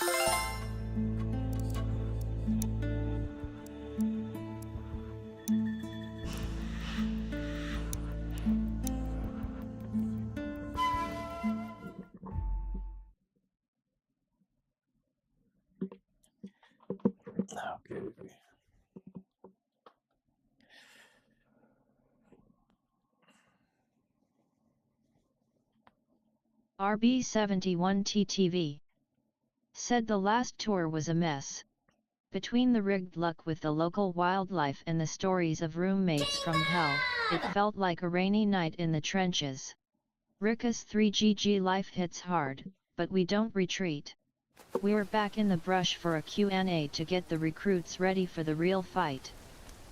Okay. RB71TTV said the last tour was a mess. Between the rigged luck with the local wildlife and the stories of roommates from hell, it felt like a rainy night in the trenches. Ricka's 3GG life hits hard, but we don't retreat. We're back in the brush for a Q&A to get the recruits ready for the real fight.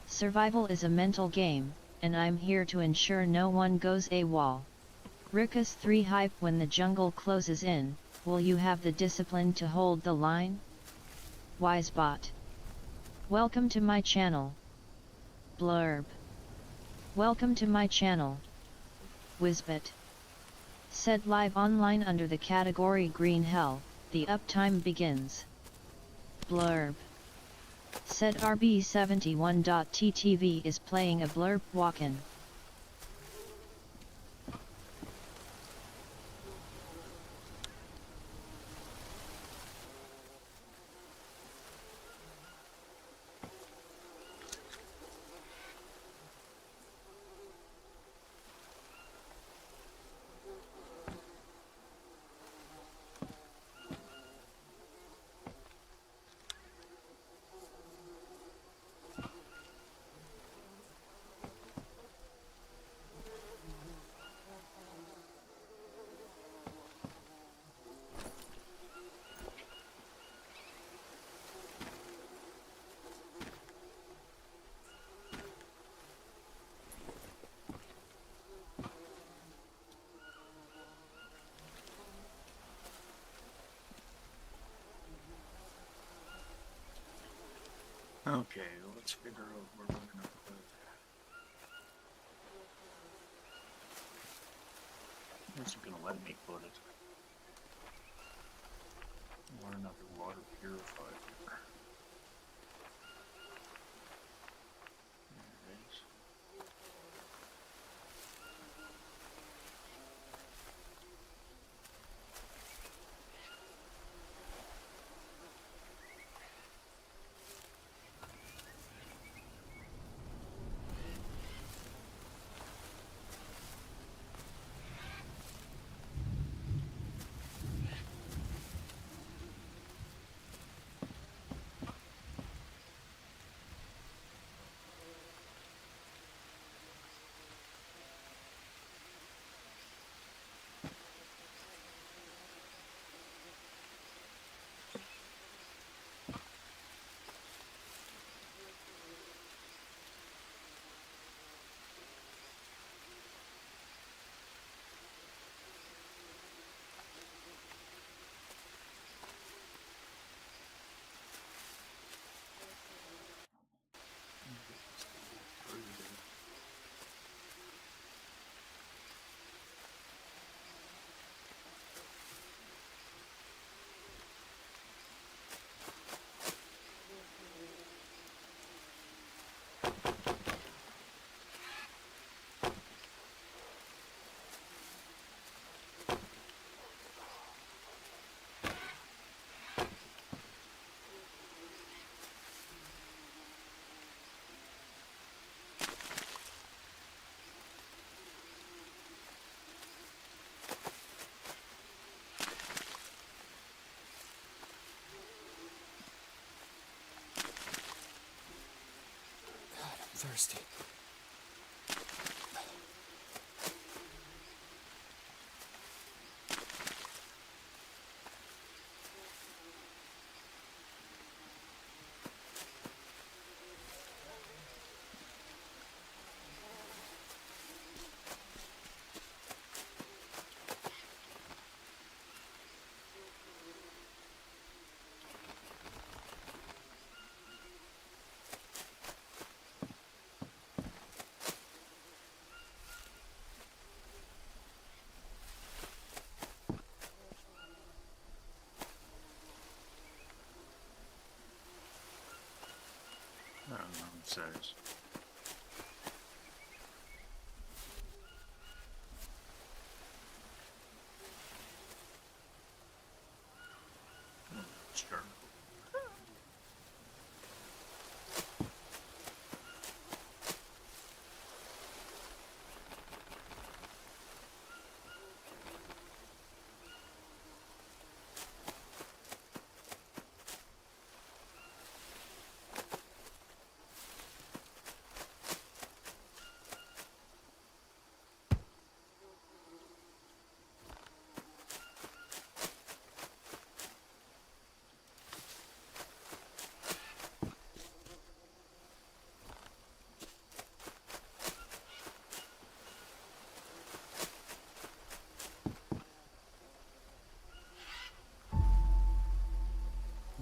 Survival is a mental game, and I'm here to ensure no one goes AWOL. Ricka's 3 hype when the jungle closes in, will you have the discipline to hold the line? Wisebot. Welcome to my channel. Blurb. Welcome to my channel. Wisbot. Said live online under the category Green Hell, the uptime begins. Blurb. Said RB71.TTV is playing a blurb walk-in. Okay, let's figure out where we're gonna put. Where's it gonna let me put it? I want another water purifier. There it is. God, I'm thirsty. guys. Sure.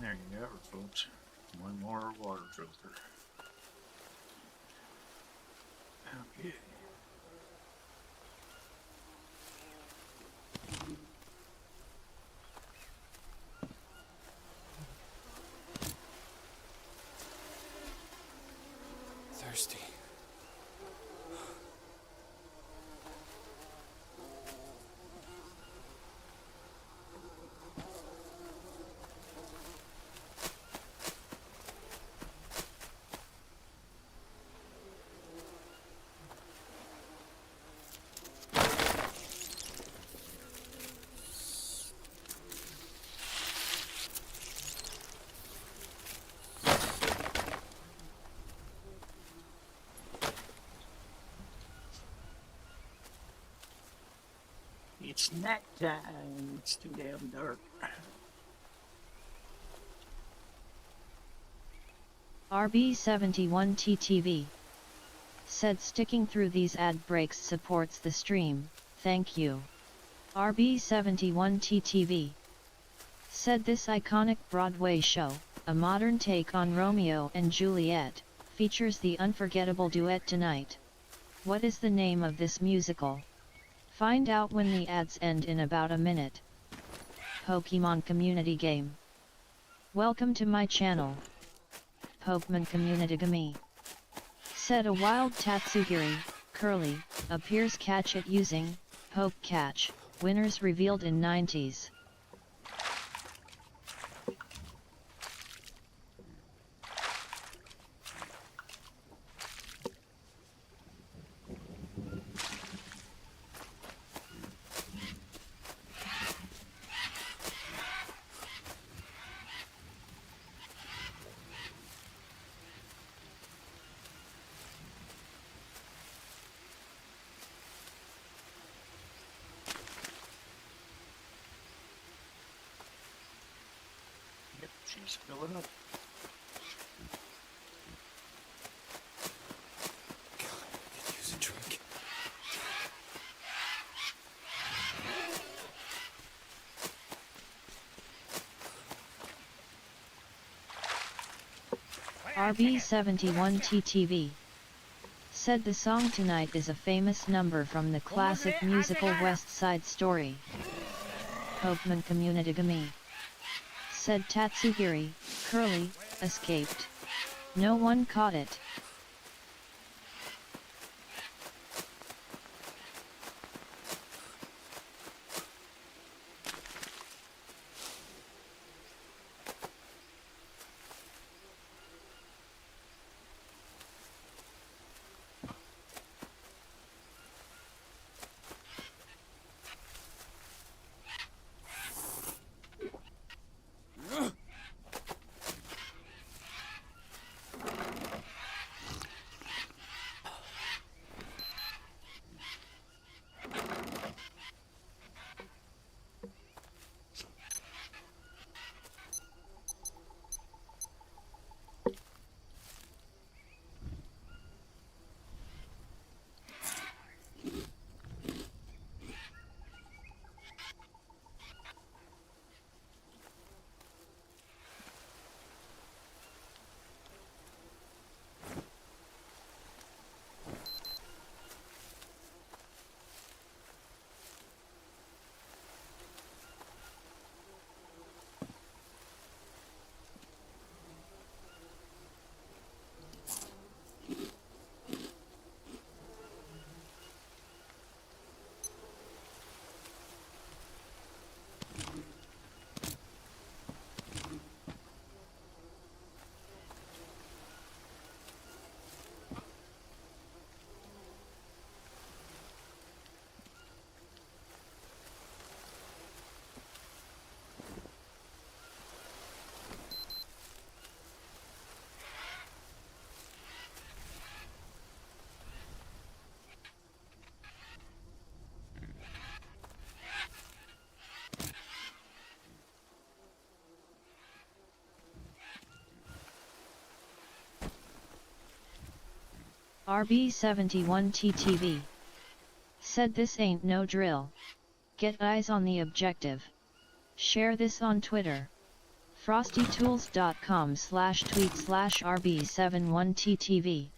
There you have it, folks. One more water filter. Okay. Thirsty. It's night time. It's too damn dark. RB71TTV said sticking through these ad breaks supports the stream, thank you. RB71TTV said this iconic Broadway show, a modern take on Romeo and Juliet, features the unforgettable duet Tonight. What is the name of this musical? Find out when the ads end in about a minute. Pokemon Community Game. Welcome to my channel. Pokemon Community Game. Said a wild Tatsugiri, Curly, appears catch it using, Poke Catch, winners revealed in 90s. Yep, she's filling up. God, I could use a drink. RB71TTV said the song Tonight is a famous number from the classic musical West Side Story. Pokemon Community Game. Said Tatsugiri, Curly, escaped. No one caught it. RB71TTV said this ain't no drill. Get eyes on the objective. Share this on Twitter. frostytools.com/tweet/RB71TTV.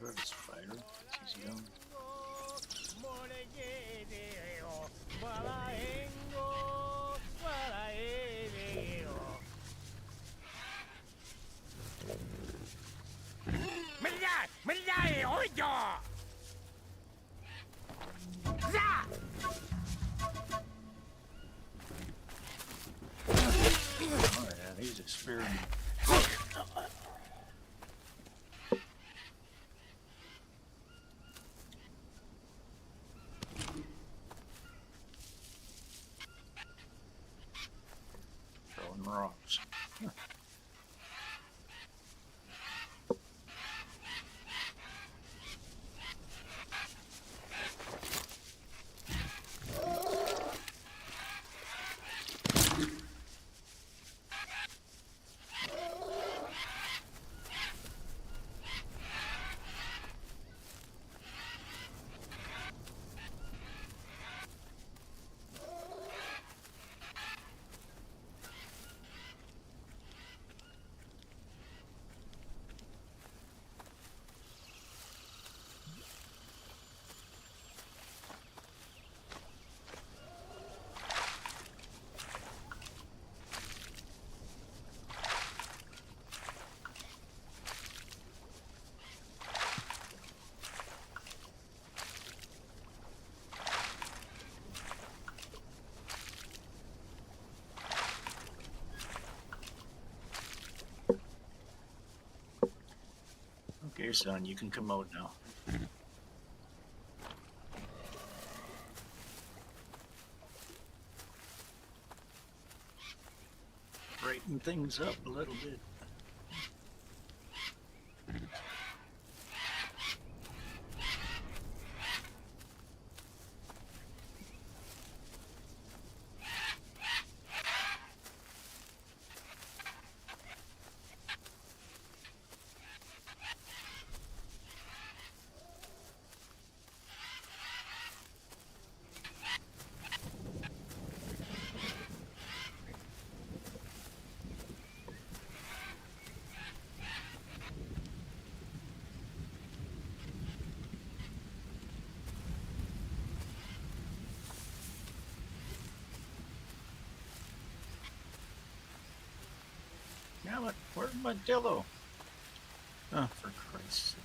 Heard this fighter. He's young. Oh yeah, he's a spearman. Throwing rocks. Okay, son, you can come out now. Brighten things up a little bit. Now what? Where's my Dillo? Oh, for Christ's sake.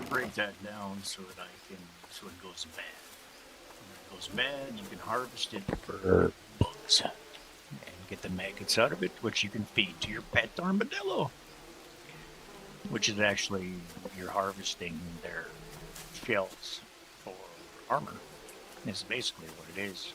Break that down so that so it goes bad. When it goes bad, you can harvest it for bugs and get the maggots out of it, which you can feed to your pet armadillo. Which is actually, you're harvesting their shells for armor. Is basically what it is.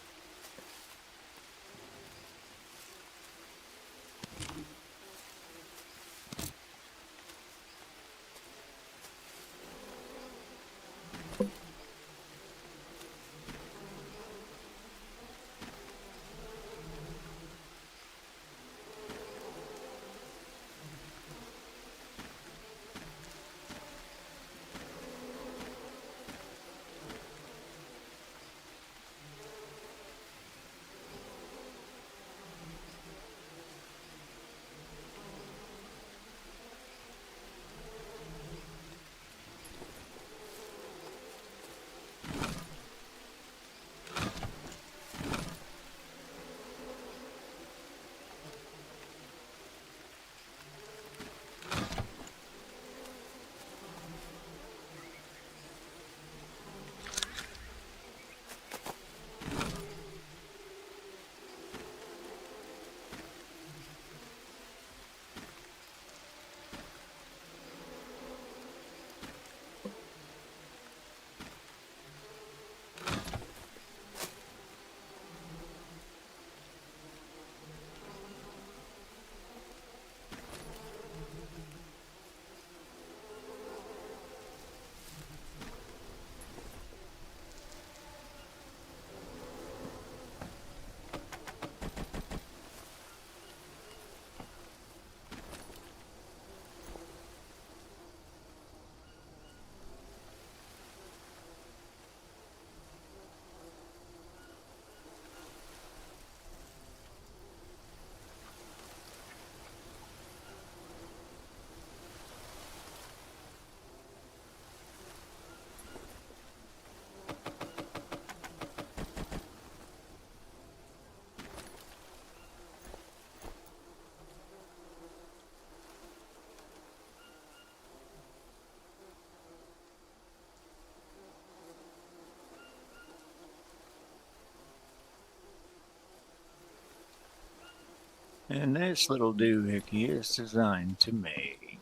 And this little doohickey is designed to make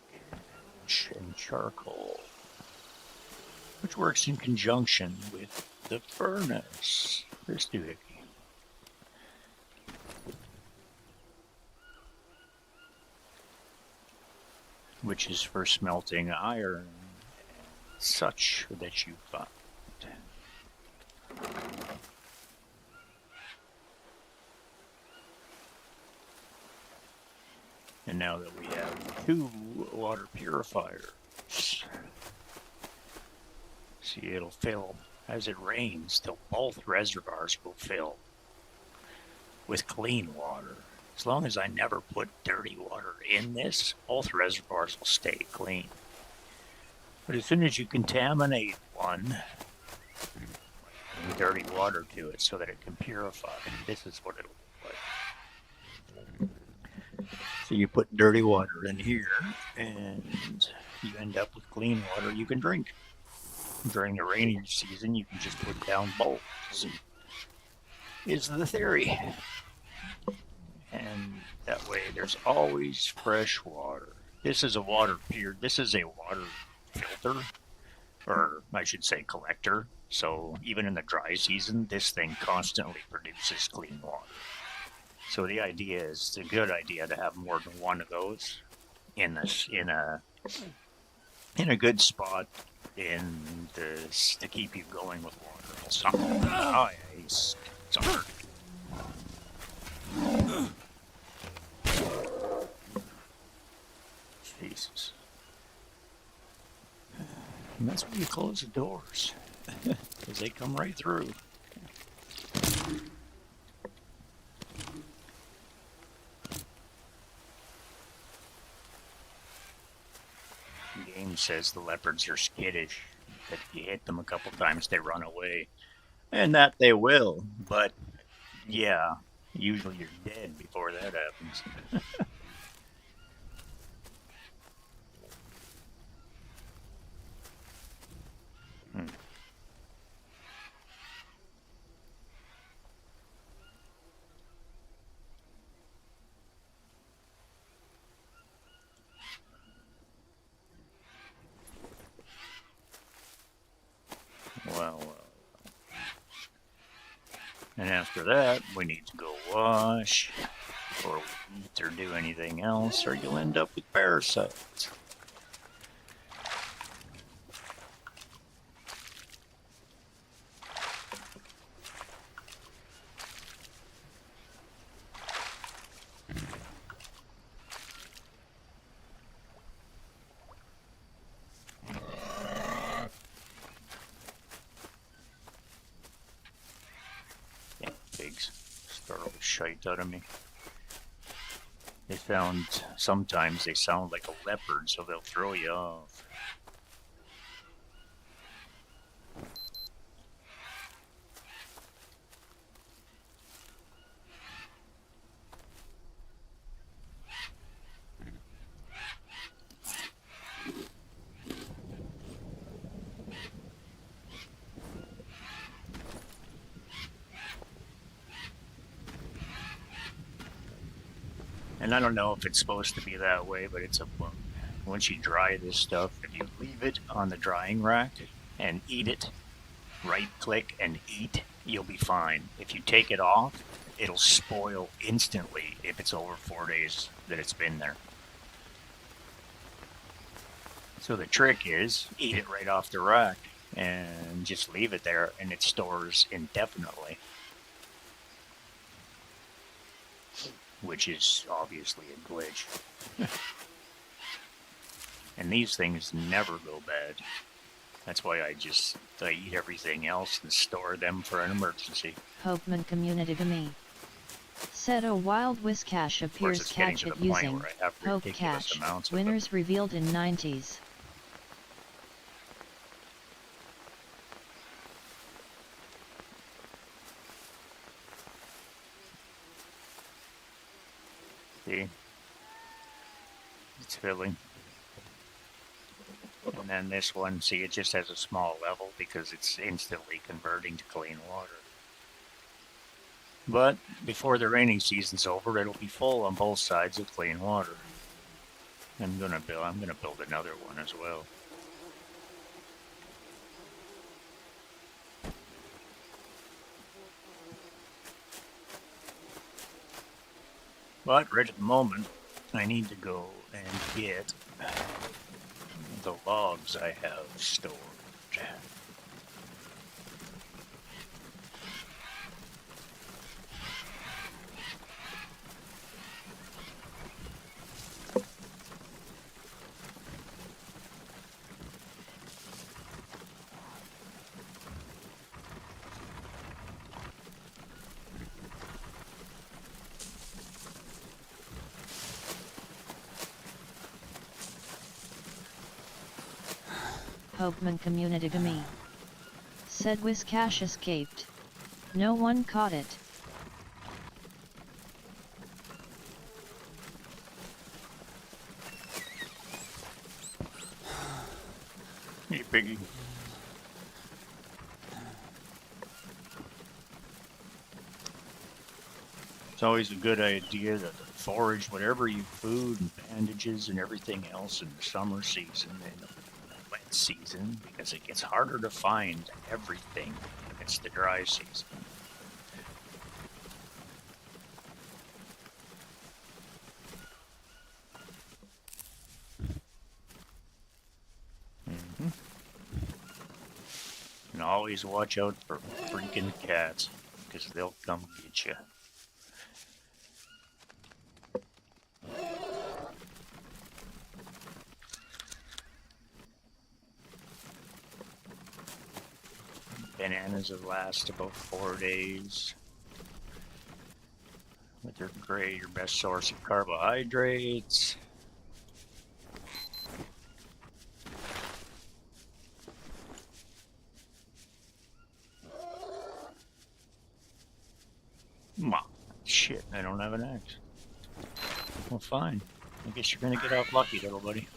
and charcoal, which works in conjunction with the furnace. This doohickey. Which is for smelting iron, such that you find. And now that we have 2 water purifiers, see, it'll fill as it rains till both reservoirs will fill with clean water. As long as I never put dirty water in this, both reservoirs will stay clean. But as soon as you contaminate one, dirty water to it so that it can purify, this is what it'll look like. So you put dirty water in here, and you end up with clean water you can drink. During the rainy season, you can just put down bowls. Is the theory. And that way there's always fresh water. This is a water filter, or I should say collector. So even in the dry season, this thing constantly produces clean water. So the idea is, it's a good idea to have more than one of those in a good spot to keep you going with water. Nice. Sorry. Jesus. And that's why you close the doors, because they come right through. The game says the leopards are skittish, that if you hit them a couple times, they run away. And that they will, but yeah, usually you're dead before that happens. Well, and after that, we need to go wash, or eat, or do anything else, or you'll end up with parasites. Pigs startle the shite out of me. They found sometimes they sound like a leopard, so they'll throw you off. And I don't know if it's supposed to be that way, but it's a bug. Once you dry this stuff, if you leave it on the drying rack and eat it, right click and eat, you'll be fine. If you take it off, it'll spoil instantly if it's over 4 days that it's been there. So the trick is, eat it right off the rack and just leave it there, and it stores indefinitely. Which is obviously a glitch. And these things never go bad. That's why I eat everything else and store them for an emergency. Hopeman Community to me. Said a wild Whiscash appears catch it using Hope Catch. Winners revealed in 90s. See? It's filling. And then this one, see, it just has a small level because it's instantly converting to clean water. But before the rainy season's over, it'll be full on both sides of clean water. I'm gonna build another one as well. But right at the moment, I need to go and get the logs I have stored. Hopeman community to me. Said Whiscash escaped. No one caught it. Hey, piggy. It's always a good idea to forage whatever you food and bandages and everything else in the summer season and the wet season, because it gets harder to find everything when it's the dry season. And always watch out for freaking cats, because they'll come get you. Bananas will last about 4 days. But they're great, your best source of carbohydrates. Shit, I don't have an axe. Well, fine. I guess you're gonna get off lucky, little buddy.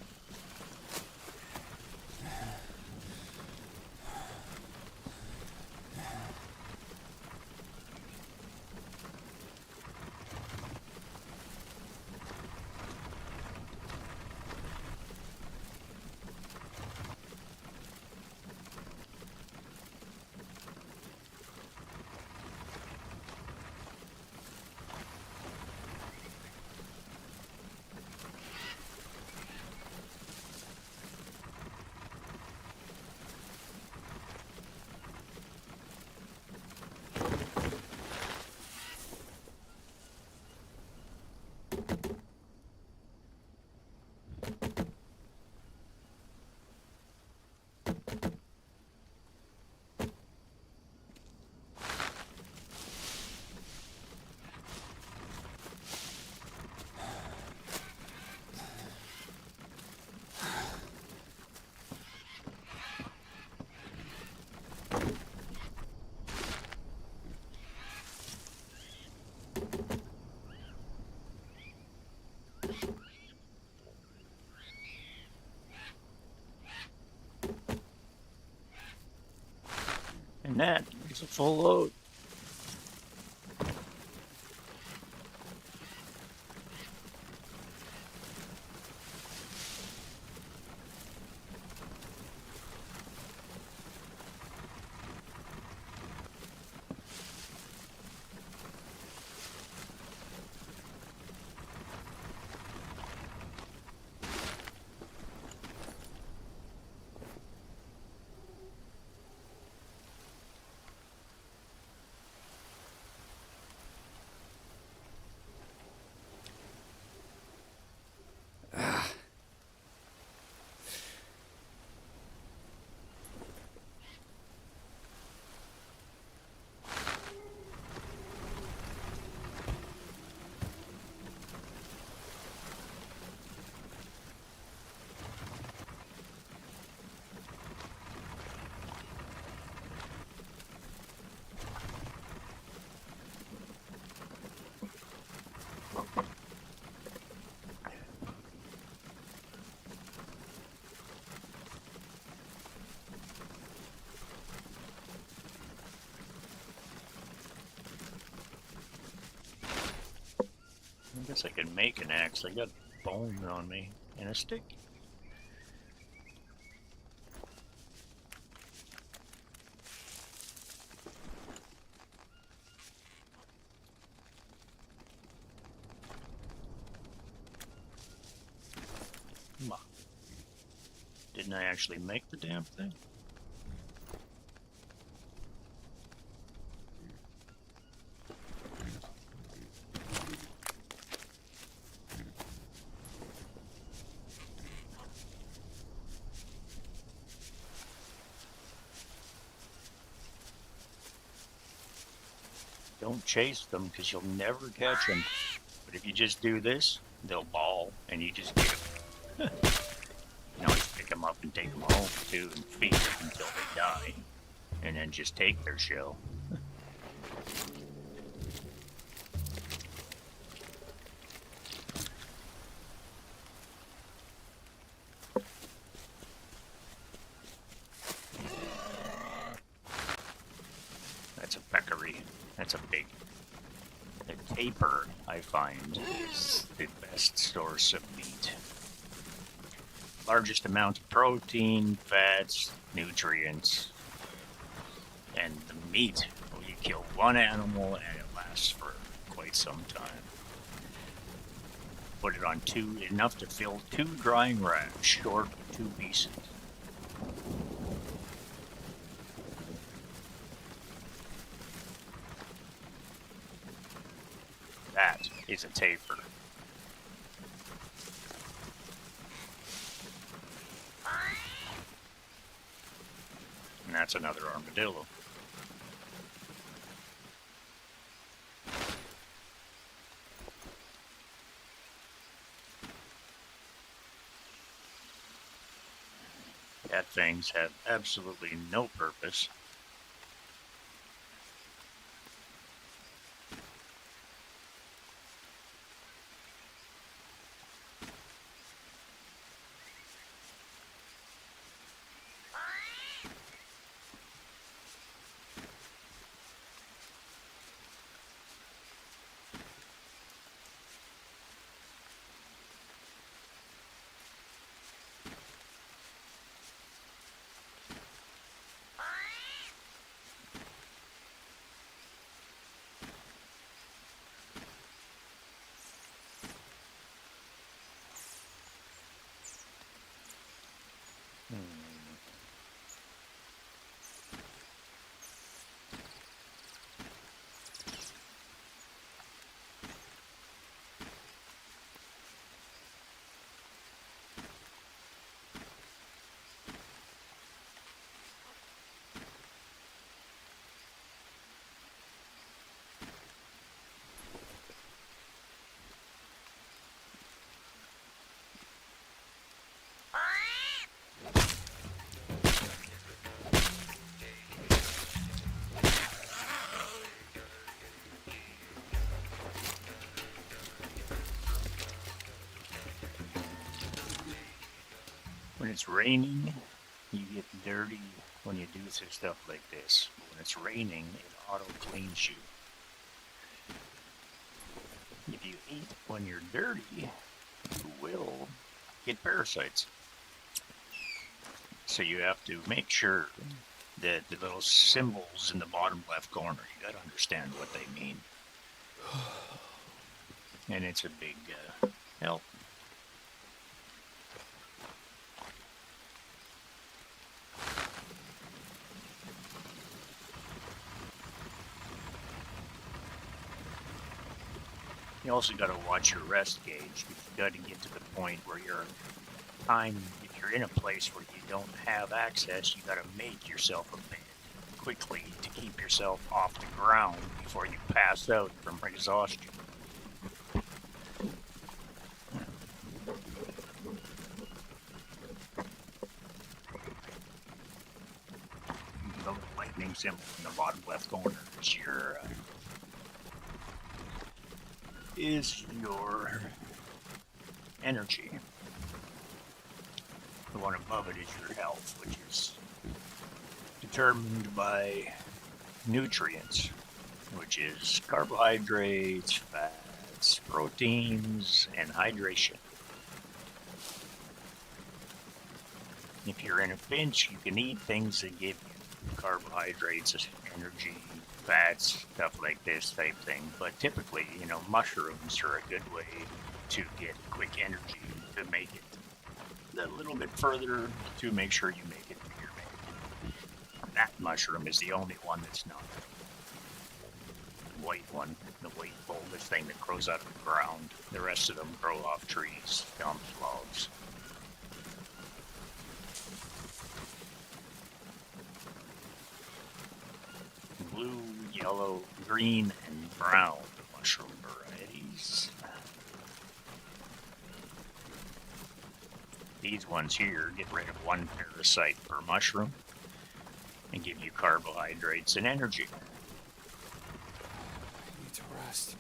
And that is a full load. Guess I can make an axe. I got bone on me and a stick. Didn't I actually make the damn thing? Don't chase them because you'll never catch them. But if you just do this, they'll bawl and you just get them. You know, just pick them up and take them home too and feed them until they die. And then just take their shell. That's a peccary. That's a big. The tapir, I find, is the best source of meat. Largest amount of protein, fats, nutrients, and the meat. Well, you kill one animal and it lasts for quite some time. Put it on enough to fill 2 drying racks, short of 2 pieces. That is a tapir. And that's another armadillo. Cat fangs have absolutely no purpose. When it's raining, you get dirty when you do stuff like this. When it's raining, it auto-cleans you. If you eat when you're dirty, you will get parasites. So you have to make sure that the little symbols in the bottom left corner, you gotta understand what they mean. And it's a big help. You also got to watch your rest gauge. You've got to get to the point where if you're in a place where you don't have access, you got to make yourself a bed quickly to keep yourself off the ground before you pass out from exhaustion. The lightning symbol in the bottom left corner is your energy. The one above it is your health, which is determined by nutrients, which is carbohydrates, fats, fats, proteins, and hydration. If you're in a pinch, you can eat things that give you carbohydrates, energy, fats, stuff like this type thing. But typically, mushrooms are a good way to get quick energy to make it a little bit further to make sure you make it to your meal. That mushroom is the only one that's not. The white one, the white bulbous thing that grows out of the ground. The rest of them grow off trees, stumps, logs. Blue, yellow, green, and brown mushroom varieties. These ones here get rid of one parasite per mushroom and give you carbohydrates and energy. I need to rest.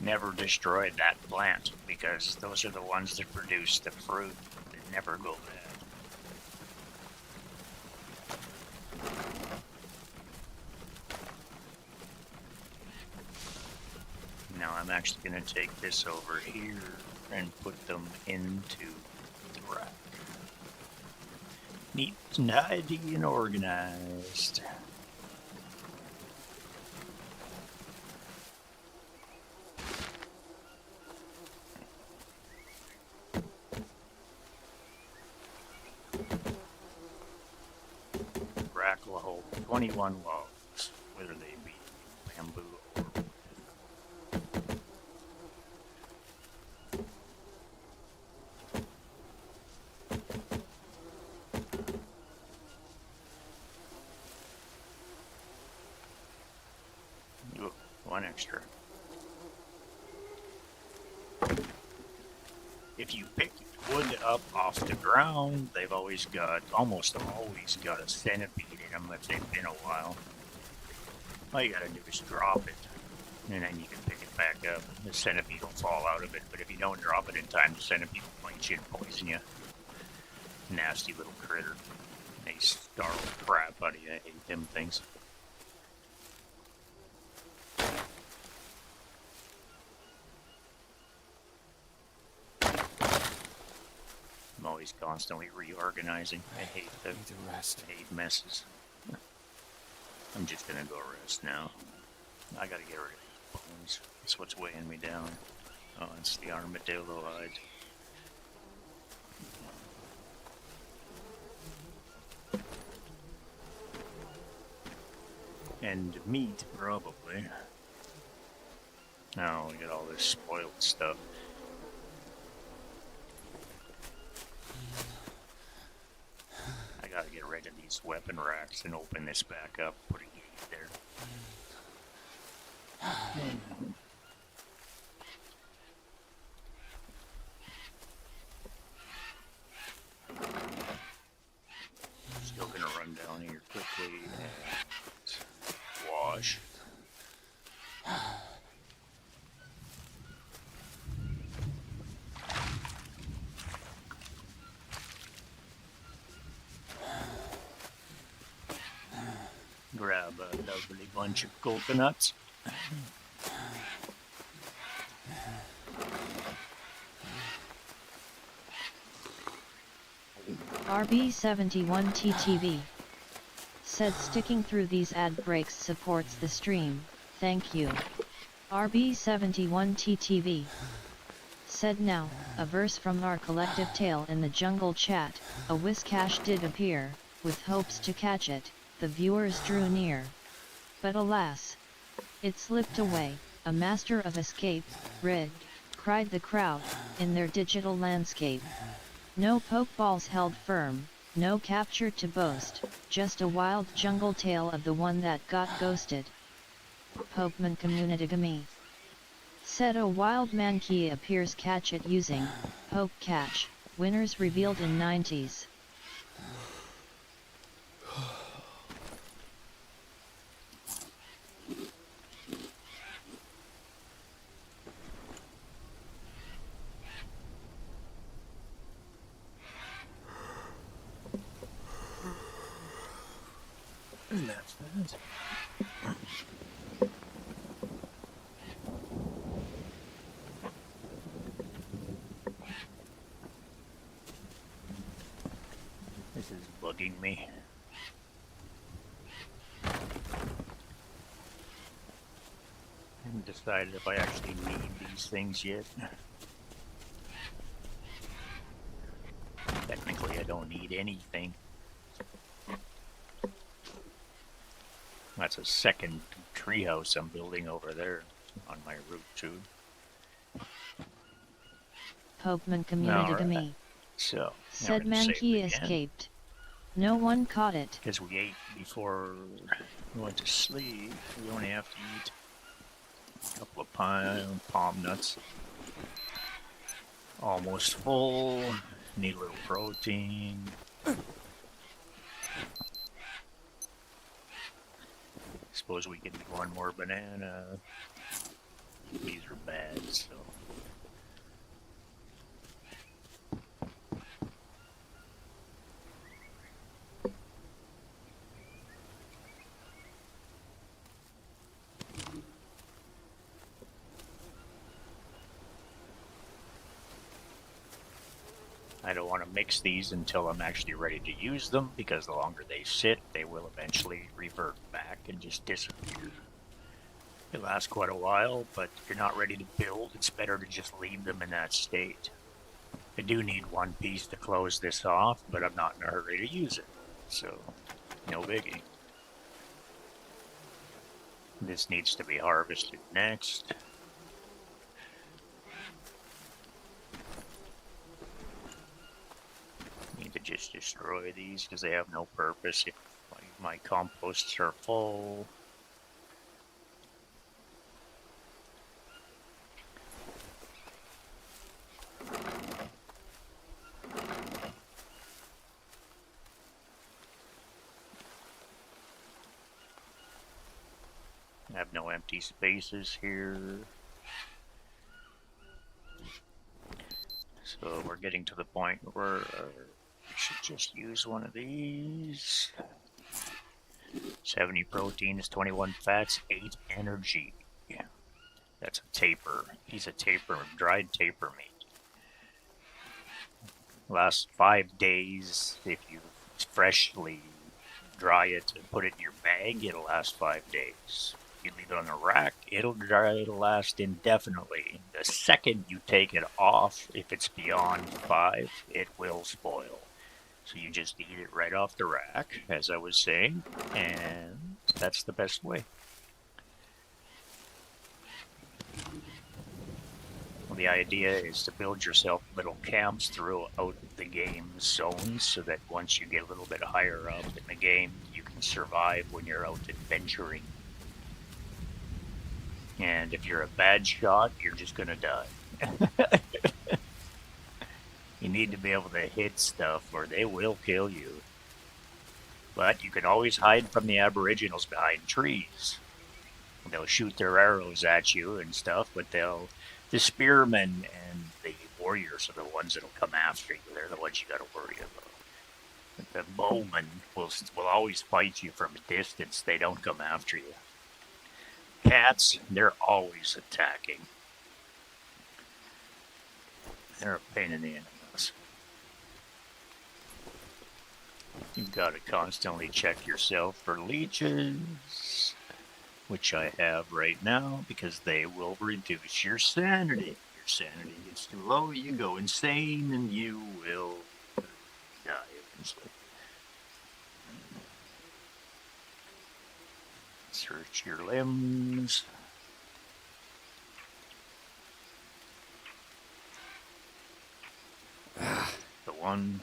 Never destroyed that plant because those are the ones that produce the fruit that never go bad. Now I'm actually going to take this over here and put them into the rack. Neat and tidy and organized. Rack will hold 21 logs, whether they be bamboo or wood. Ooh, one extra. If you pick wood up off the ground, they've almost always got a centipede in them if they've been a while. All you gotta do is drop it, and then you can pick it back up. The centipede will fall out of it, but if you don't drop it in time, the centipede will bite you and poison you. Nasty little critter. They startle the crap out of you. I hate them things. I'm always constantly reorganizing. I hate I need to rest. messes. I'm just gonna go rest now. I gotta get rid of bones. That's what's weighing me down. Oh, it's the armadillo hide. And meat, probably. Now we got all this spoiled stuff. I gotta get rid of these weapon racks and open this back up, put a gate there. Still gonna run down here quickly and wash. Grab a lovely bunch of coconuts. RB71TTV said sticking through these ad breaks supports the stream, thank you. RB71TTV said now, a verse from our collective tale in the jungle chat, a Whiscash did appear, with hopes to catch it, the viewers drew near. But alas, it slipped away, a master of escape, rigged, cried the crowd, in their digital landscape. No pokeballs held firm, no capture to boast, just a wild jungle tale of the one that got ghosted. Pokemon Communitygami said a wild man key appears catch it using, Poke Catch, winners revealed in 90s. that. This is bugging me. I haven't decided if I actually need these things yet. Technically, I don't need anything. That's a second treehouse I'm building over there on my route too. Popeman community to me. So, Said Mankey escaped. No one caught it. Because we ate before we went to sleep. We only have to eat a couple of palm nuts. Almost full. Need a little protein. Suppose we can do one more banana. These are bad, so. I don't want to mix these until I'm actually ready to use them, because the longer they sit, they will eventually revert back and just disappear. They last quite a while, but if you're not ready to build, it's better to just leave them in that state. I do need one piece to close this off, but I'm not in a hurry to use it, so no biggie. This needs to be harvested next. Need to just destroy these because they have no purpose if my composts are full. I have no empty spaces here. So we're getting to the point where we should just use one of these. 70 proteins, 21 fats, 8 energy. Yeah, that's a taper. Piece of taper, dried taper meat. Lasts 5 days. If you freshly dry it and put it in your bag, it'll last 5 days. If you leave it on the rack, it'll last indefinitely. The second you take it off, if it's beyond 5, it will spoil. So you just eat it right off the rack, as I was saying, and that's the best way. Well, the idea is to build yourself little camps throughout the game zones so that once you get a little bit higher up in the game, you can survive when you're out adventuring. And if you're a bad shot, you're just gonna die. You need to be able to hit stuff or they will kill you. But you can always hide from the aboriginals behind trees. They'll shoot their arrows at you and stuff, but the spearmen and the warriors are the ones that'll come after you. They're the ones you gotta worry about. But the bowmen will always fight you from a distance. They don't come after you. Cats, they're always attacking. They're a pain in the ass. You've got to constantly check yourself for leeches, which I have right now because they will reduce your sanity. Your sanity gets too low, you go insane, and you will die eventually. Search your limbs. The one.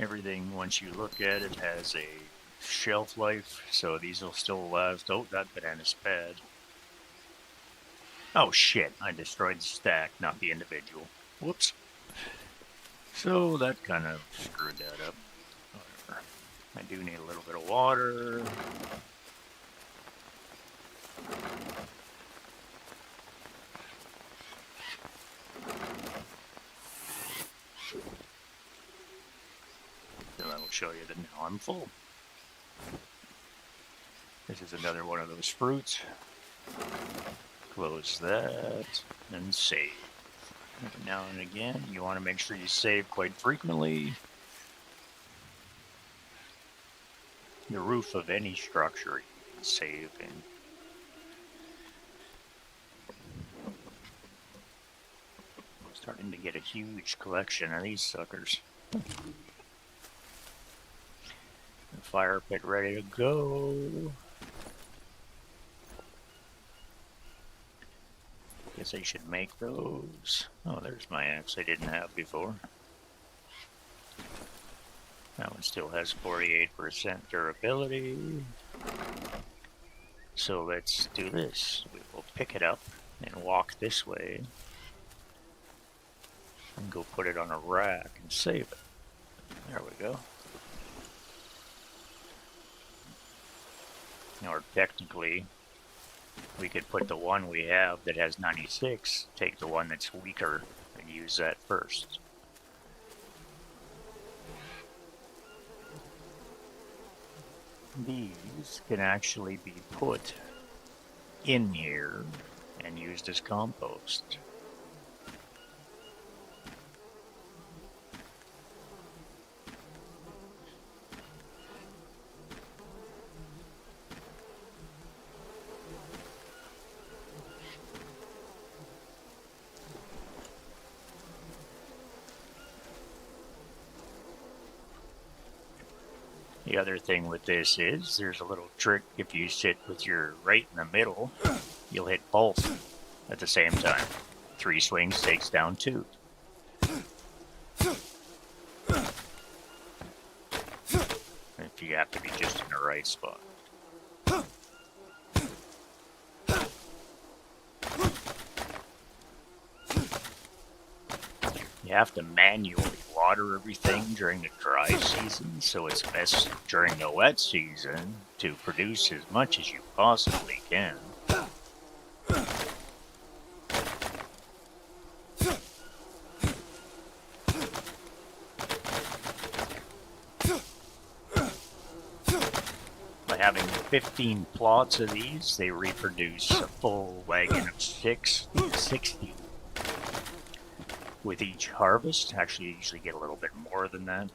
Everything, once you look at it, has a shelf life, so these will still last. Oh, that banana's bad. Oh shit, I destroyed the stack, not the individual. Whoops. So that kind of screwed that up. Whatever. I do need a little bit of water. So that will show you that now I'm full. This is another one of those fruits. Close that and save. Every now and again, you want to make sure you save quite frequently. The roof of any structure you can save in. I'm starting to get a huge collection of these suckers. The fire pit ready to go. Guess I should make those. Oh, there's my axe I didn't have before. That one still has 48% durability. So let's do this. We will pick it up and walk this way. And go put it on a rack and save it. There we go. Or technically, we could put the one we have that has 96, take the one that's weaker, and use that first. These can actually be put in here and used as compost. The other thing with this is there's a little trick. If you sit with your right in the middle, you'll hit both at the same time. 3 swings takes down 2. If you have to be just in the right spot. You have to manually water everything during the dry season, so it's best during the wet season to produce as much as you possibly can. By having 15 plots of these, they reproduce a full wagon of 60. With each harvest. Actually, you usually get a little bit more than that.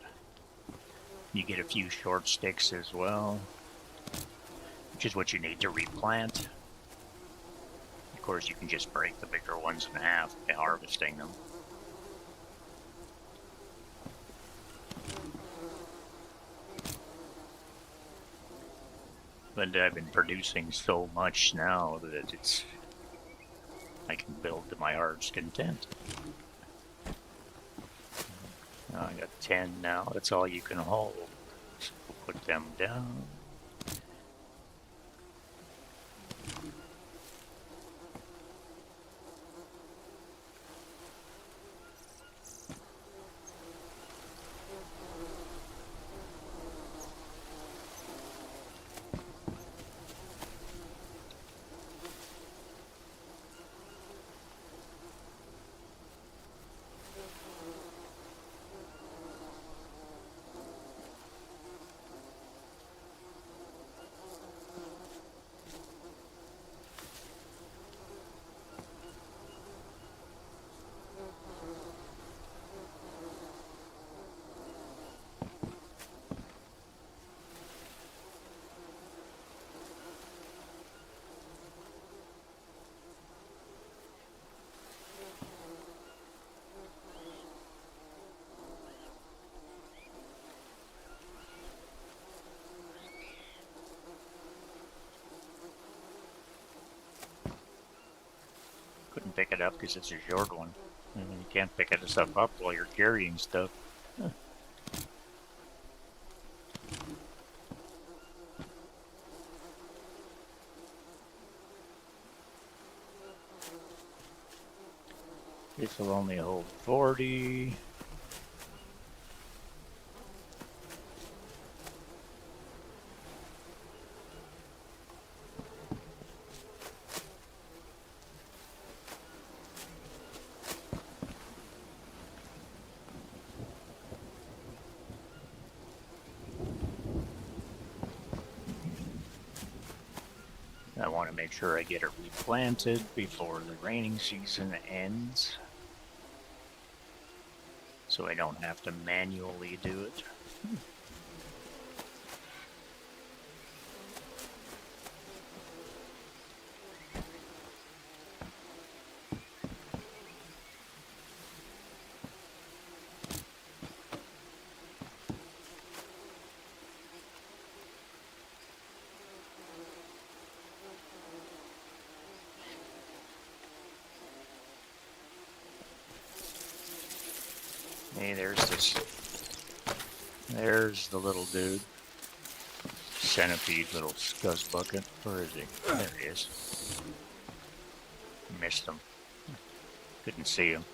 You get a few short sticks as well, which is what you need to replant. Of course, you can just break the bigger ones in half by harvesting them. But I've been producing so much now that I can build to my heart's content. I got 10 now. That's all you can hold. So we'll put them down. Couldn't pick it up because it's a short one. And you can't pick it stuff up while you're carrying stuff. Huh. This will only hold 40. want to make sure I get it replanted before the raining season ends, so I don't have to manually do it. Hey, there's the little dude. Centipede, little scuzz bucket. Where is he? There he is. Missed him. Couldn't see him.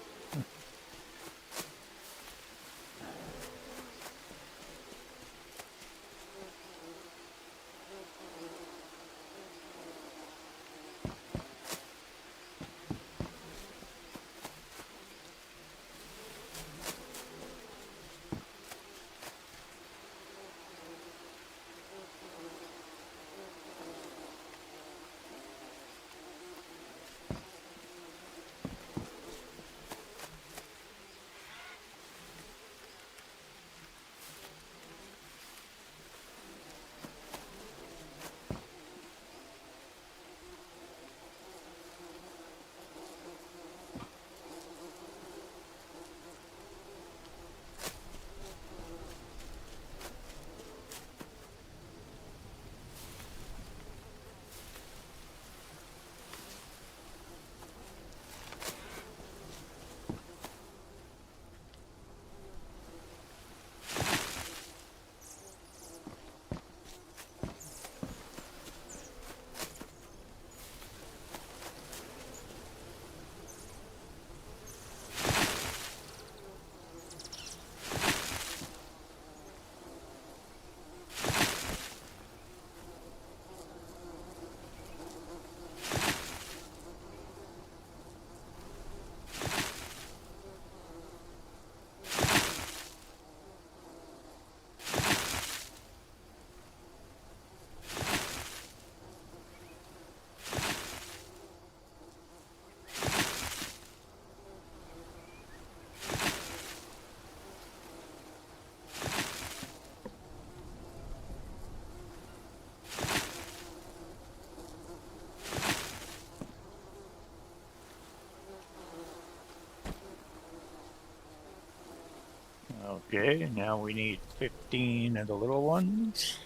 Okay, now we need 15 of the little ones.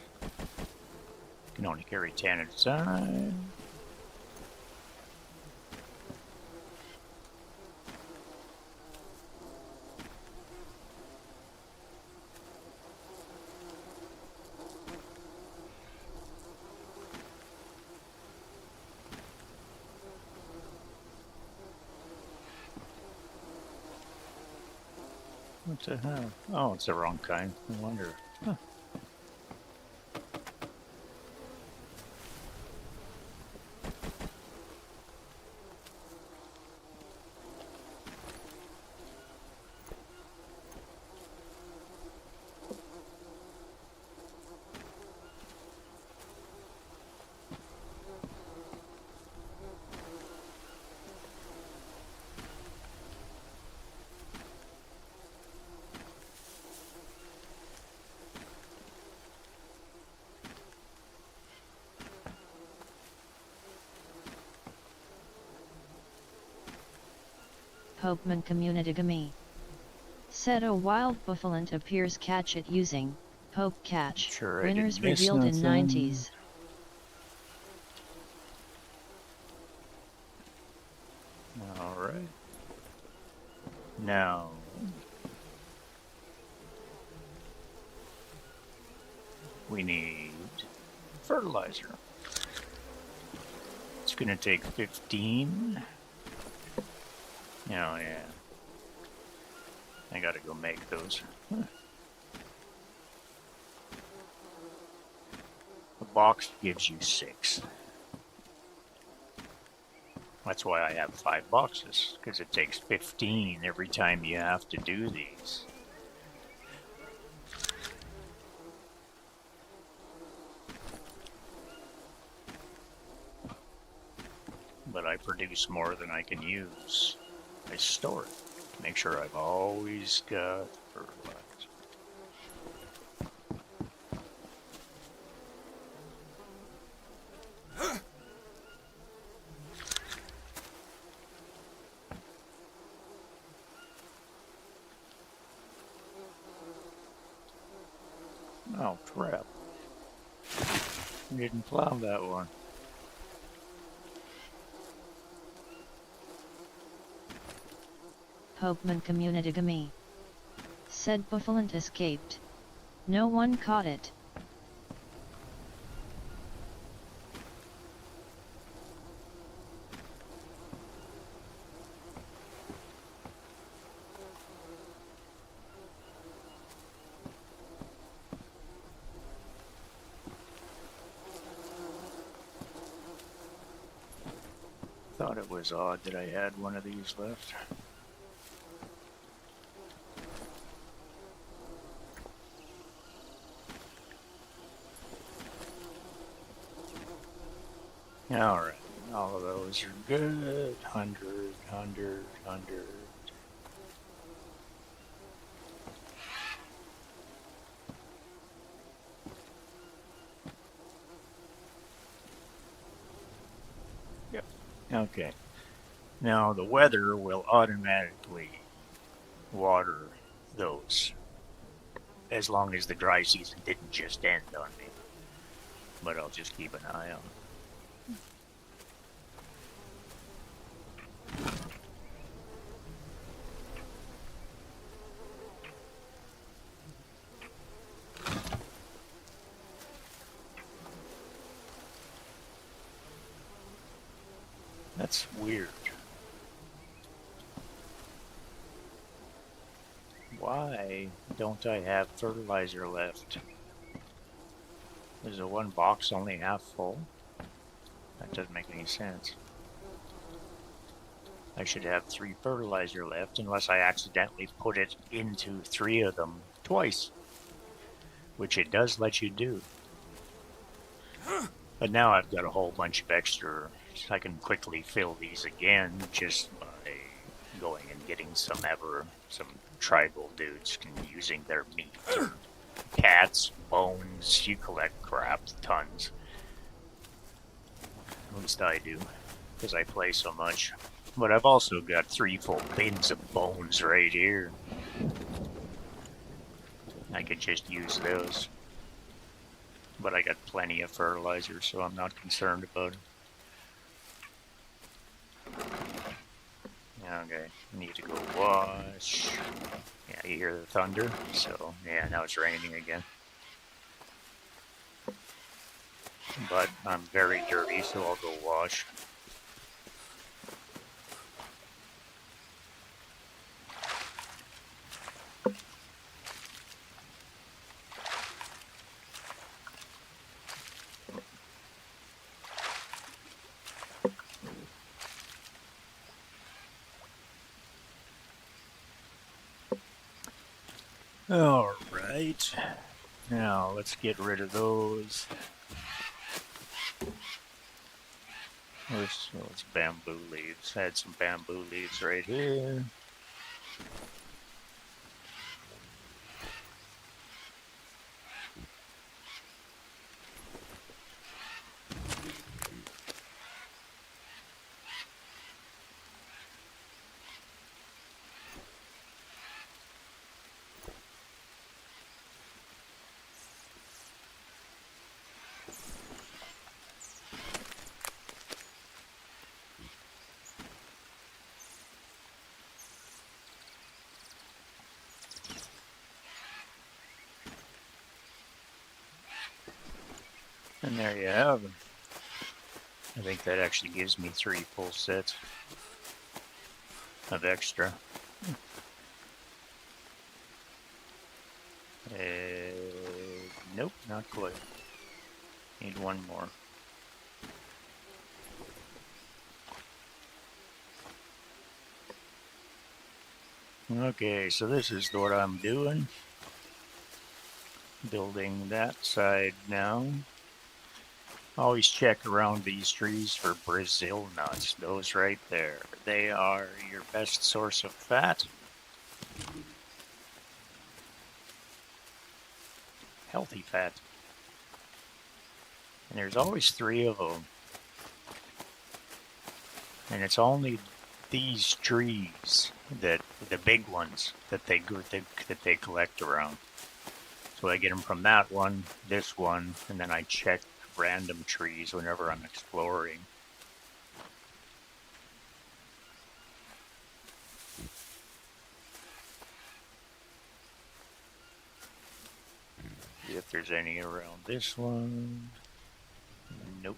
Can only carry 10 at a time. What the hell? Oh, it's the wrong kind. No wonder. Huh. Pokeman Communitygami. Said a wild buffalo appears catch it using Poke Catch. Sure, I Winners didn't miss revealed in nothing. 90s. All right. Now, we need fertilizer. It's going to take 15. Oh, yeah. I gotta go make those. The box gives you 6. That's why I have 5 boxes, because it takes 15 every time you have to do these. but I produce more than I can use. I store it to make sure I've always got fertilizer. Oh, crap. Didn't plow that one. Pokeman communitygamy. Said Bufflant escaped. No one caught it. Thought it was odd that I had one of these left. Alright, all of those are good. 100, 100, 100. Yep, okay. Now the weather will automatically water those as long as the dry season didn't just end on me. But I'll just keep an eye on it. That's weird. Why don't I have fertilizer left? Is the one box only half full? That doesn't make any sense. I should have 3 fertilizer left unless I accidentally put it into 3 of them twice, which it does let you do. But now I've got a whole bunch of extra. I can quickly fill these again just by going and getting some tribal dudes and using their meat. Cats, bones, you collect crap, tons. At least I do, because I play so much. But I've also got 3 full bins of bones right here. I could just use those. But I got plenty of fertilizer, so I'm not concerned about it. Okay, I need to go wash. Yeah, you hear the thunder? So, yeah, now it's raining again. But I'm very dirty, so I'll go wash. Alright, now let's get rid of those. Where's bamboo leaves? I had some bamboo leaves right here. And there you have them. I think that actually gives me 3 full sets of extra. Nope, not quite. Need 1 more. Okay, so this is what I'm doing. Building that side now. Always check around these trees for Brazil nuts. Those right there. They are your best source of fat. Healthy fat. And there's always 3 of them. And it's only these trees, that the big ones, that they collect around. So I get them from that one, this one, and then I check random trees whenever I'm exploring. See if there's any around this one. Nope.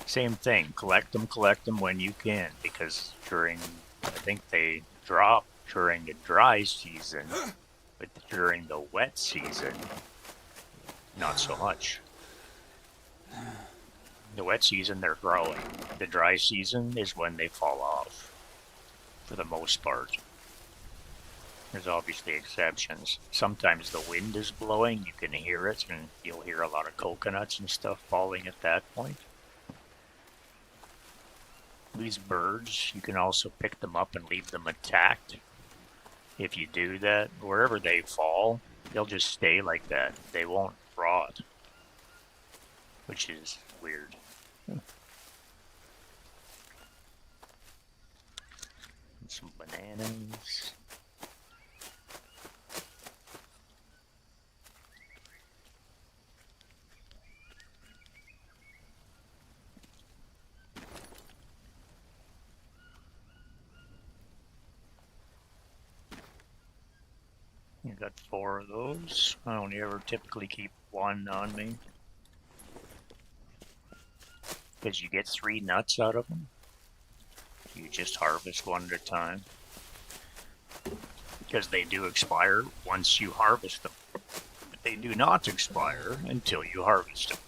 Same thing, collect them when you can, because I think they drop during the dry season, but during the wet season, not so much. The wet season, they're growing. The dry season is when they fall off, for the most part. There's obviously exceptions. Sometimes the wind is blowing, you can hear it, and you'll hear a lot of coconuts and stuff falling at that point. These birds, you can also pick them up and leave them intact. If you do that, wherever they fall, they'll just stay like that. They won't rot, which is weird. Some bananas. I got 4 of those. I only ever typically keep 1 on me, because you get 3 nuts out of them. You just harvest one at a time, because they do expire once you harvest them. But they do not expire until you harvest them.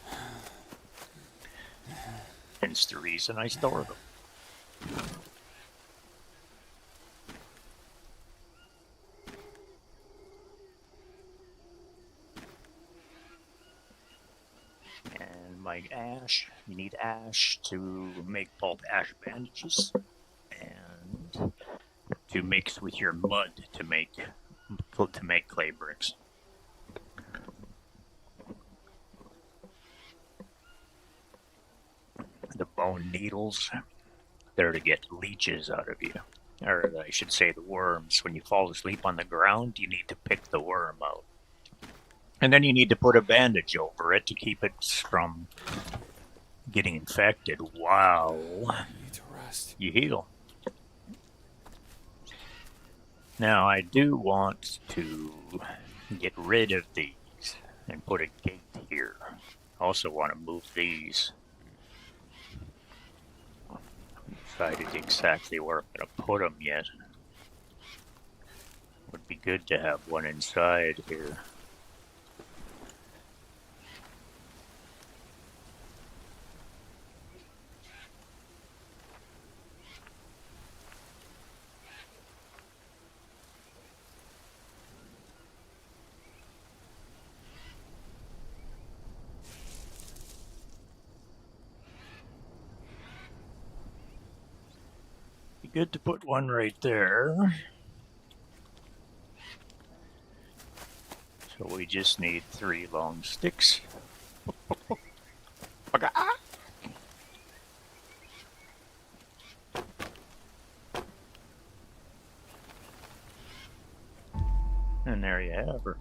Hence the reason I store them. And my ash, you need ash to make bulk ash bandages, and to mix with your mud to make clay bricks. The bone needles, they're to get leeches out of you. Or I should say the worms. When you fall asleep on the ground, you need to pick the worm out. And then you need to put a bandage over it to keep it from getting infected. Wow. You need to rest. You heal. Now, I do want to get rid of these and put a gate here. Also want to move these. I haven't decided exactly where I'm going to put them yet. Would be good to have one inside here. Good to put one right there. So we just need 3 long sticks. And there you have her.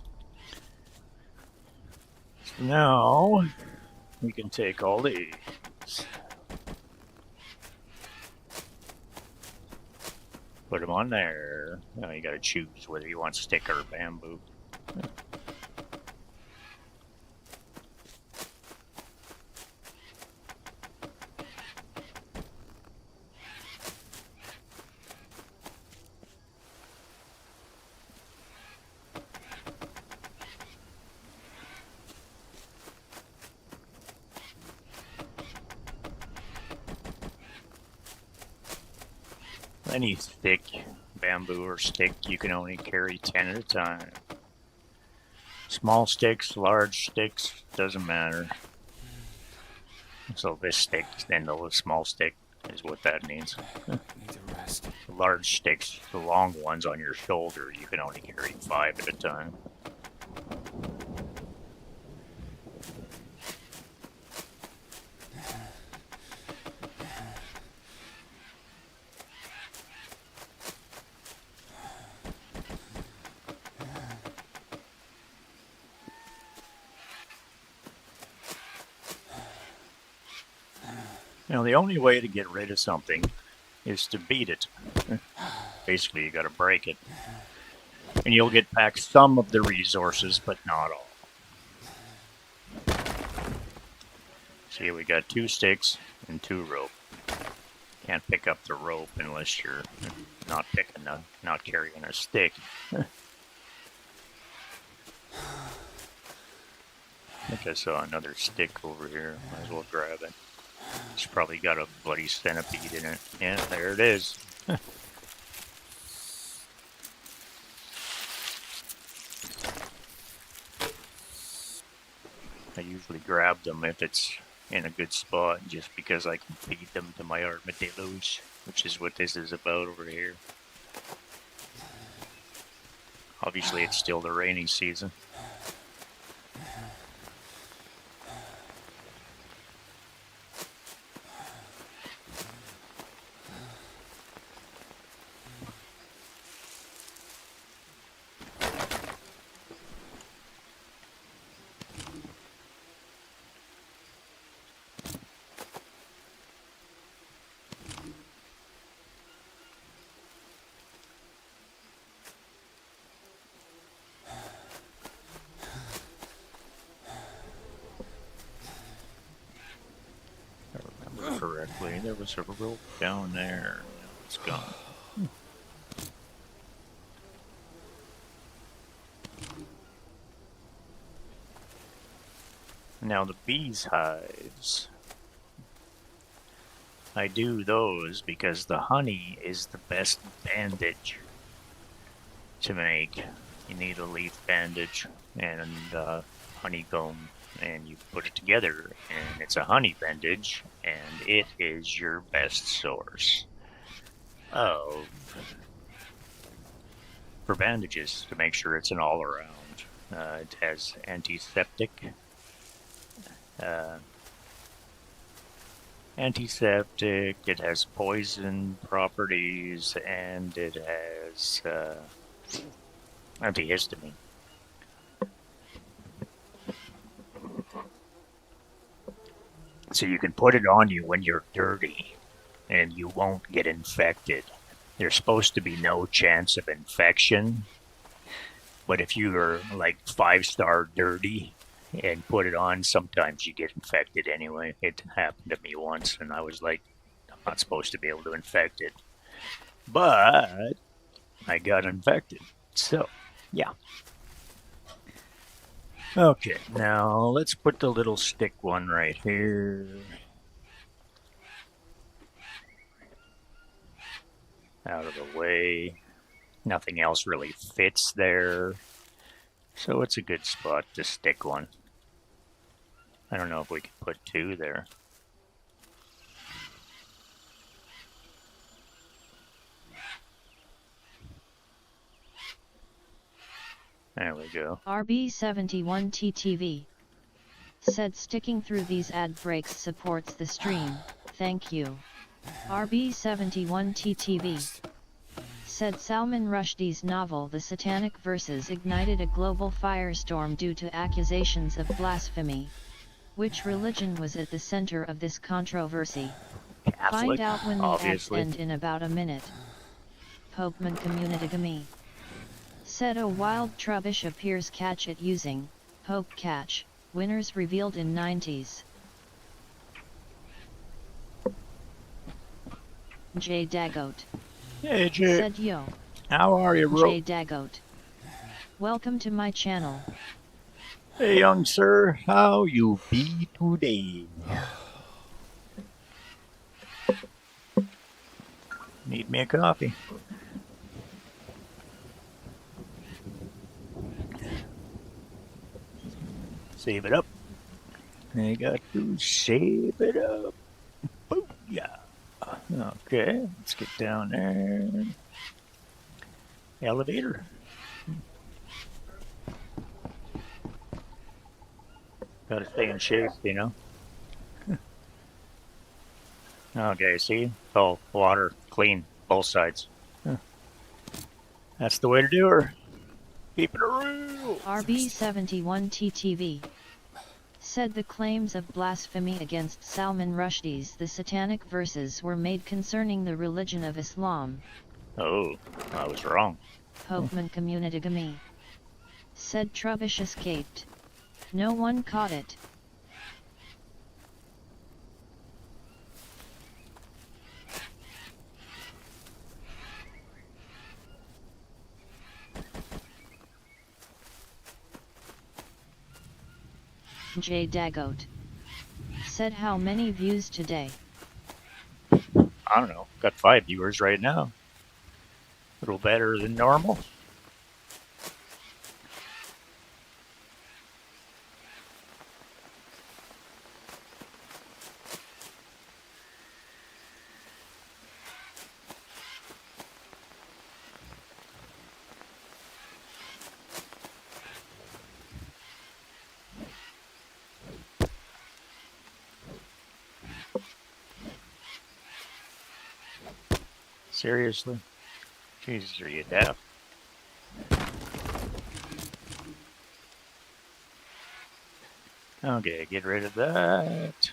So now we can take all these. Put them on there. Now you gotta choose whether you want stick or bamboo. Any thick bamboo or stick, you can only carry 10 at a time. Small sticks, large sticks, doesn't matter. So this stick and the small stick is what that means. Need to rest. The large sticks, the long ones on your shoulder, you can only carry 5 at a time. Now, the only way to get rid of something is to beat it. Basically, you gotta break it. And you'll get back some of the resources, but not all. See, we got 2 sticks and 2 rope. Can't pick up the rope unless you're not carrying a stick. I think I saw another stick over here. Might as well grab it. It's probably got a bloody centipede in it. Yeah, there it is. I usually grab them if it's in a good spot, just because I can feed them to my armadillos, which is what this is about over here. Obviously, it's still the rainy season. Correctly, there was a rope down there. It's gone. Now the bees' hives. I do those because the honey is the best bandage to make. You need a leaf bandage and honeycomb, and you put it together, and it's a honey bandage, and it is your best source for bandages to make sure it's an all-around. It has antiseptic, it has poison properties, and it has antihistamine. So you can put it on you when you're dirty, and you won't get infected. There's supposed to be no chance of infection, but if you're like 5-star dirty and put it on, sometimes you get infected anyway. It happened to me once, and I was like, I'm not supposed to be able to infect it. But I got infected. So, yeah. Okay, now let's put the little stick one right here. Out of the way. Nothing else really fits there. So it's a good spot to stick one. I don't know if we can put 2 there. There we go. RB71TTV said sticking through these ad breaks supports the stream, thank you. RB71TTV said Salman Rushdie's novel The Satanic Verses ignited a global firestorm due to accusations of blasphemy. Which religion was at the center of this controversy? Catholic, Find out when the ads obviously. end in about a minute. Popeman Communitygamy said a wild trubbish appears catch it using Pope catch, winners revealed in 90s. Jay Dagote Hey, Jay. said yo. How are you, Jay Dagote. Welcome to my channel. Hey, young sir. How you be today? Need me a coffee. Save it up. I got to save it up. Booyah. Okay, let's get down there. Elevator. Gotta stay in shape, you know. Okay, see? Oh, water, clean, both sides. That's the way to do her. Keep it real. RB71TTV said the claims of blasphemy against Salman Rushdie's The Satanic Verses were made concerning the religion of Islam. Oh, I was wrong. Popeman Communitygamy said Trubish escaped. No one caught it. J. Dagote said how many views today? I don't know. Got 5 viewers right now. A little better than normal. Seriously? Jesus, are you deaf? Okay, get rid of that.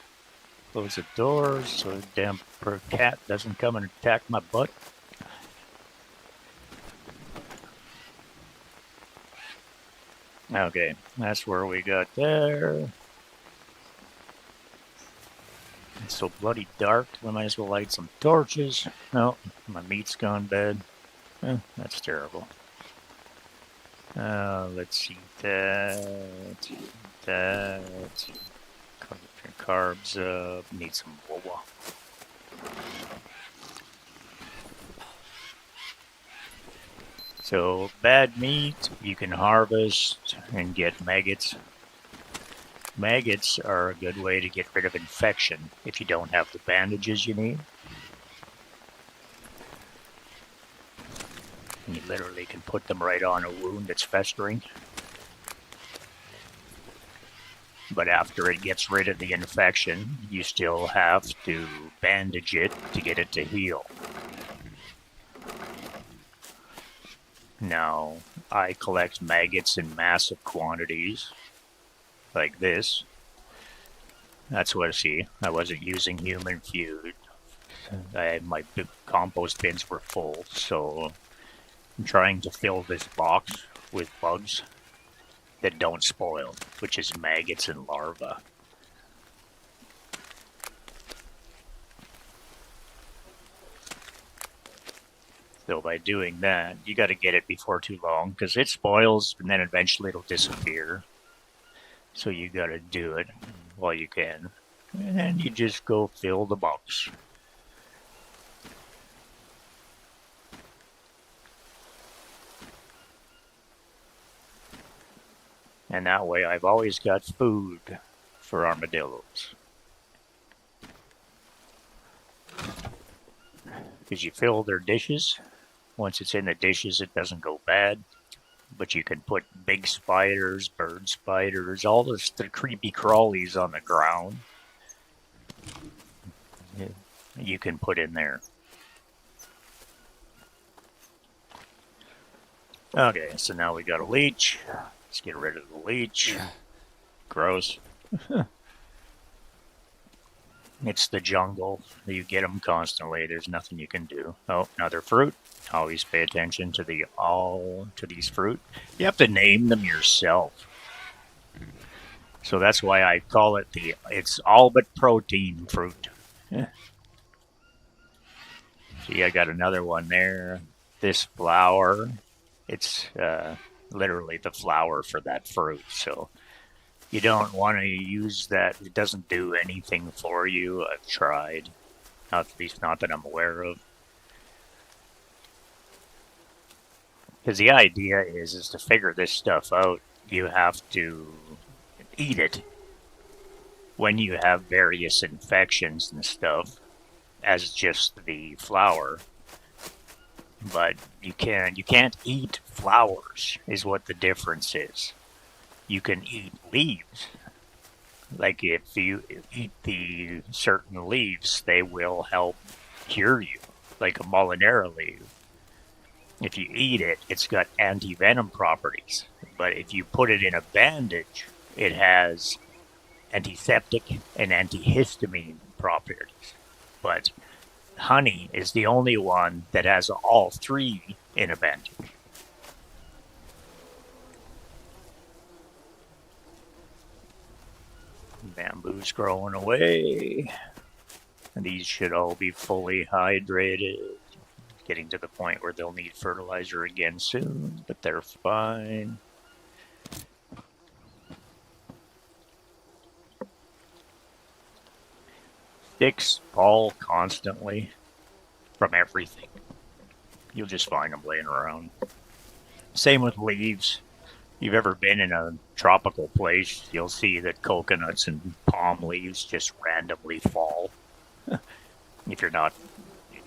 Close the doors so the damn cat doesn't come and attack my butt. Okay, that's where we got there. It's so bloody dark, we might as well light some torches. No, my meat's gone bad. That's terrible. Let's eat that. Carbs up. Need some wawa. So, bad meat, you can harvest and get maggots. Maggots are a good way to get rid of infection if you don't have the bandages you need. You literally can put them right on a wound that's festering. But after it gets rid of the infection, you still have to bandage it to get it to heal. Now, I collect maggots in massive quantities, like this. That's what I see. I wasn't using human food. My compost bins were full, so I'm trying to fill this box with bugs that don't spoil, which is maggots and larvae. So by doing that, you got to get it before too long, because it spoils and then eventually it'll disappear. So you got to do it while you can. And then you just go fill the box. And that way I've always got food for armadillos. Because you fill their dishes. Once it's in the dishes, it doesn't go bad. But you can put big spiders, bird spiders, all the creepy crawlies on the ground. You can put in there. Okay, so now we got a leech. Let's get rid of the leech. Gross. It's the jungle. You get them constantly. There's nothing you can do. Oh, another fruit. Always pay attention to these fruit. You have to name them yourself. So that's why I call it it's all but protein fruit. See, I got another one there. This flower, it's literally the flower for that fruit. So you don't want to use that. It doesn't do anything for you. I've tried. At least not that I'm aware of. Because the idea is to figure this stuff out, you have to eat it. when you have various infections and stuff, as just the flower, but you can't eat flowers is what the difference is. You can eat leaves. Like if you eat the certain leaves, they will help cure you, like a Molinera leaf. If you eat it, it's got anti-venom properties. But if you put it in a bandage, it has antiseptic and antihistamine properties. But honey is the only one that has all three in a bandage. Bamboo's growing away. And these should all be fully hydrated. Getting to the point where they'll need fertilizer again soon, but they're fine. Sticks fall constantly from everything. You'll just find them laying around. Same with leaves. You've ever been in a tropical place, you'll see that coconuts and palm leaves just randomly fall. If you're not,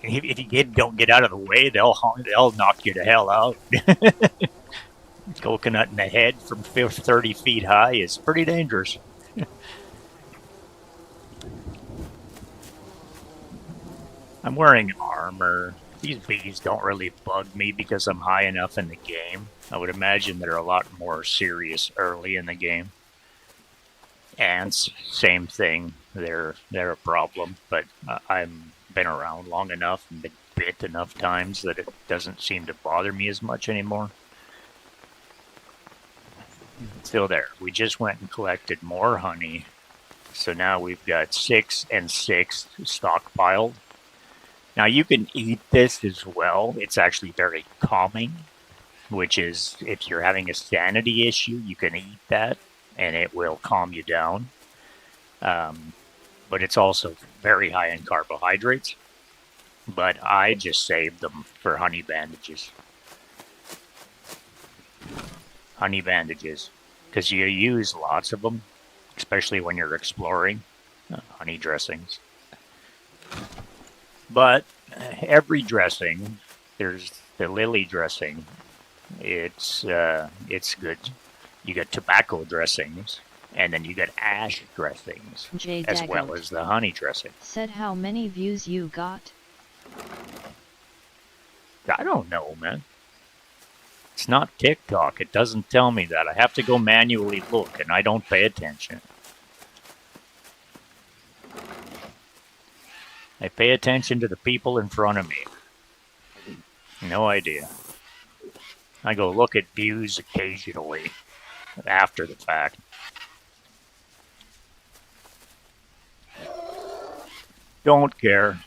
if you don't get out of the way, they'll knock you the hell out. Coconut in the head from 30 feet high is pretty dangerous. I'm wearing armor. These bees don't really bug me because I'm high enough in the game. I would imagine they're a lot more serious early in the game. Ants, same thing. They're a problem, but I've been around long enough and been bit enough times that it doesn't seem to bother me as much anymore. Still there. We just went and collected more honey. So now we've got 6 and 6 stockpiled. Now you can eat this as well. It's actually very calming, which is if you're having a sanity issue, you can eat that and it will calm you down. But it's also very high in carbohydrates. But I just saved them for honey bandages. Honey bandages. Because you use lots of them, especially when you're exploring honey dressings. But every dressing, there's the lily dressing. It's good. You got tobacco dressings, and then you got ash dressings, as well as the honey dressing. Said how many views you got? I don't know, man. It's not TikTok. It doesn't tell me that. I have to go manually look, and I don't pay attention. I pay attention to the people in front of me. No idea. I go look at views occasionally after the fact. Don't care.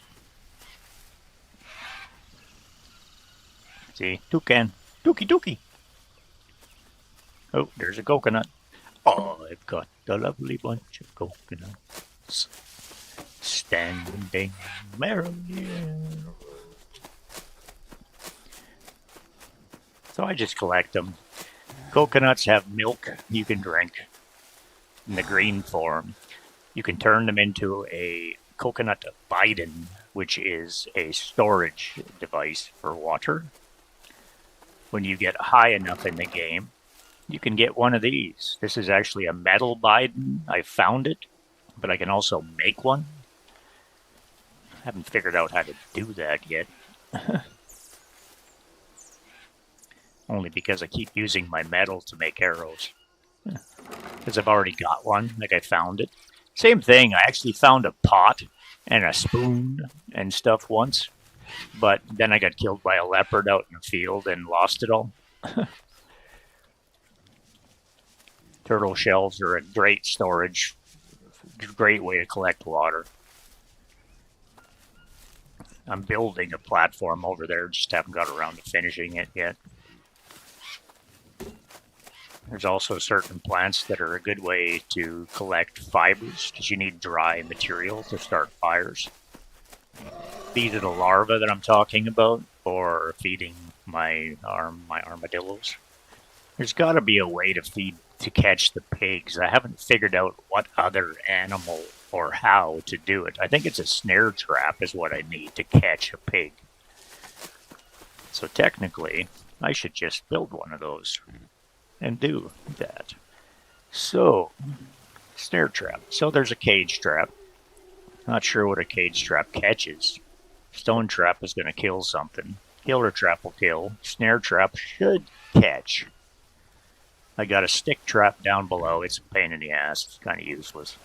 See, toucan. Dookie dookie. Oh, there's a coconut. Oh, I've got a lovely bunch of coconuts. Standing merrily. So I just collect them. Coconuts have milk you can drink in the green form. You can turn them into a coconut Biden, which is a storage device for water. When you get high enough in the game, you can get one of these. This is actually a metal Biden. I found it, but I can also make one. I haven't figured out how to do that yet. Only because I keep using my metal to make arrows. Because I've already got one, like I found it. Same thing, I actually found a pot and a spoon and stuff once. But then I got killed by a leopard out in the field and lost it all. Turtle shells are a great storage, great way to collect water. I'm building a platform over there, just haven't got around to finishing it yet. There's also certain plants that are a good way to collect fibers, because you need dry material to start fires. These are the larvae that I'm talking about for feeding my armadillos. There's got to be a way to feed to catch the pigs. I haven't figured out what other animal or how to do it. I think it's a snare trap is what I need to catch a pig. So technically, I should just build one of those and do that. So, snare trap. So there's a cage trap. Not sure what a cage trap catches. Stone trap is going to kill something. Killer trap will kill. Snare trap should catch. I got a stick trap down below. It's a pain in the ass. It's kind of useless.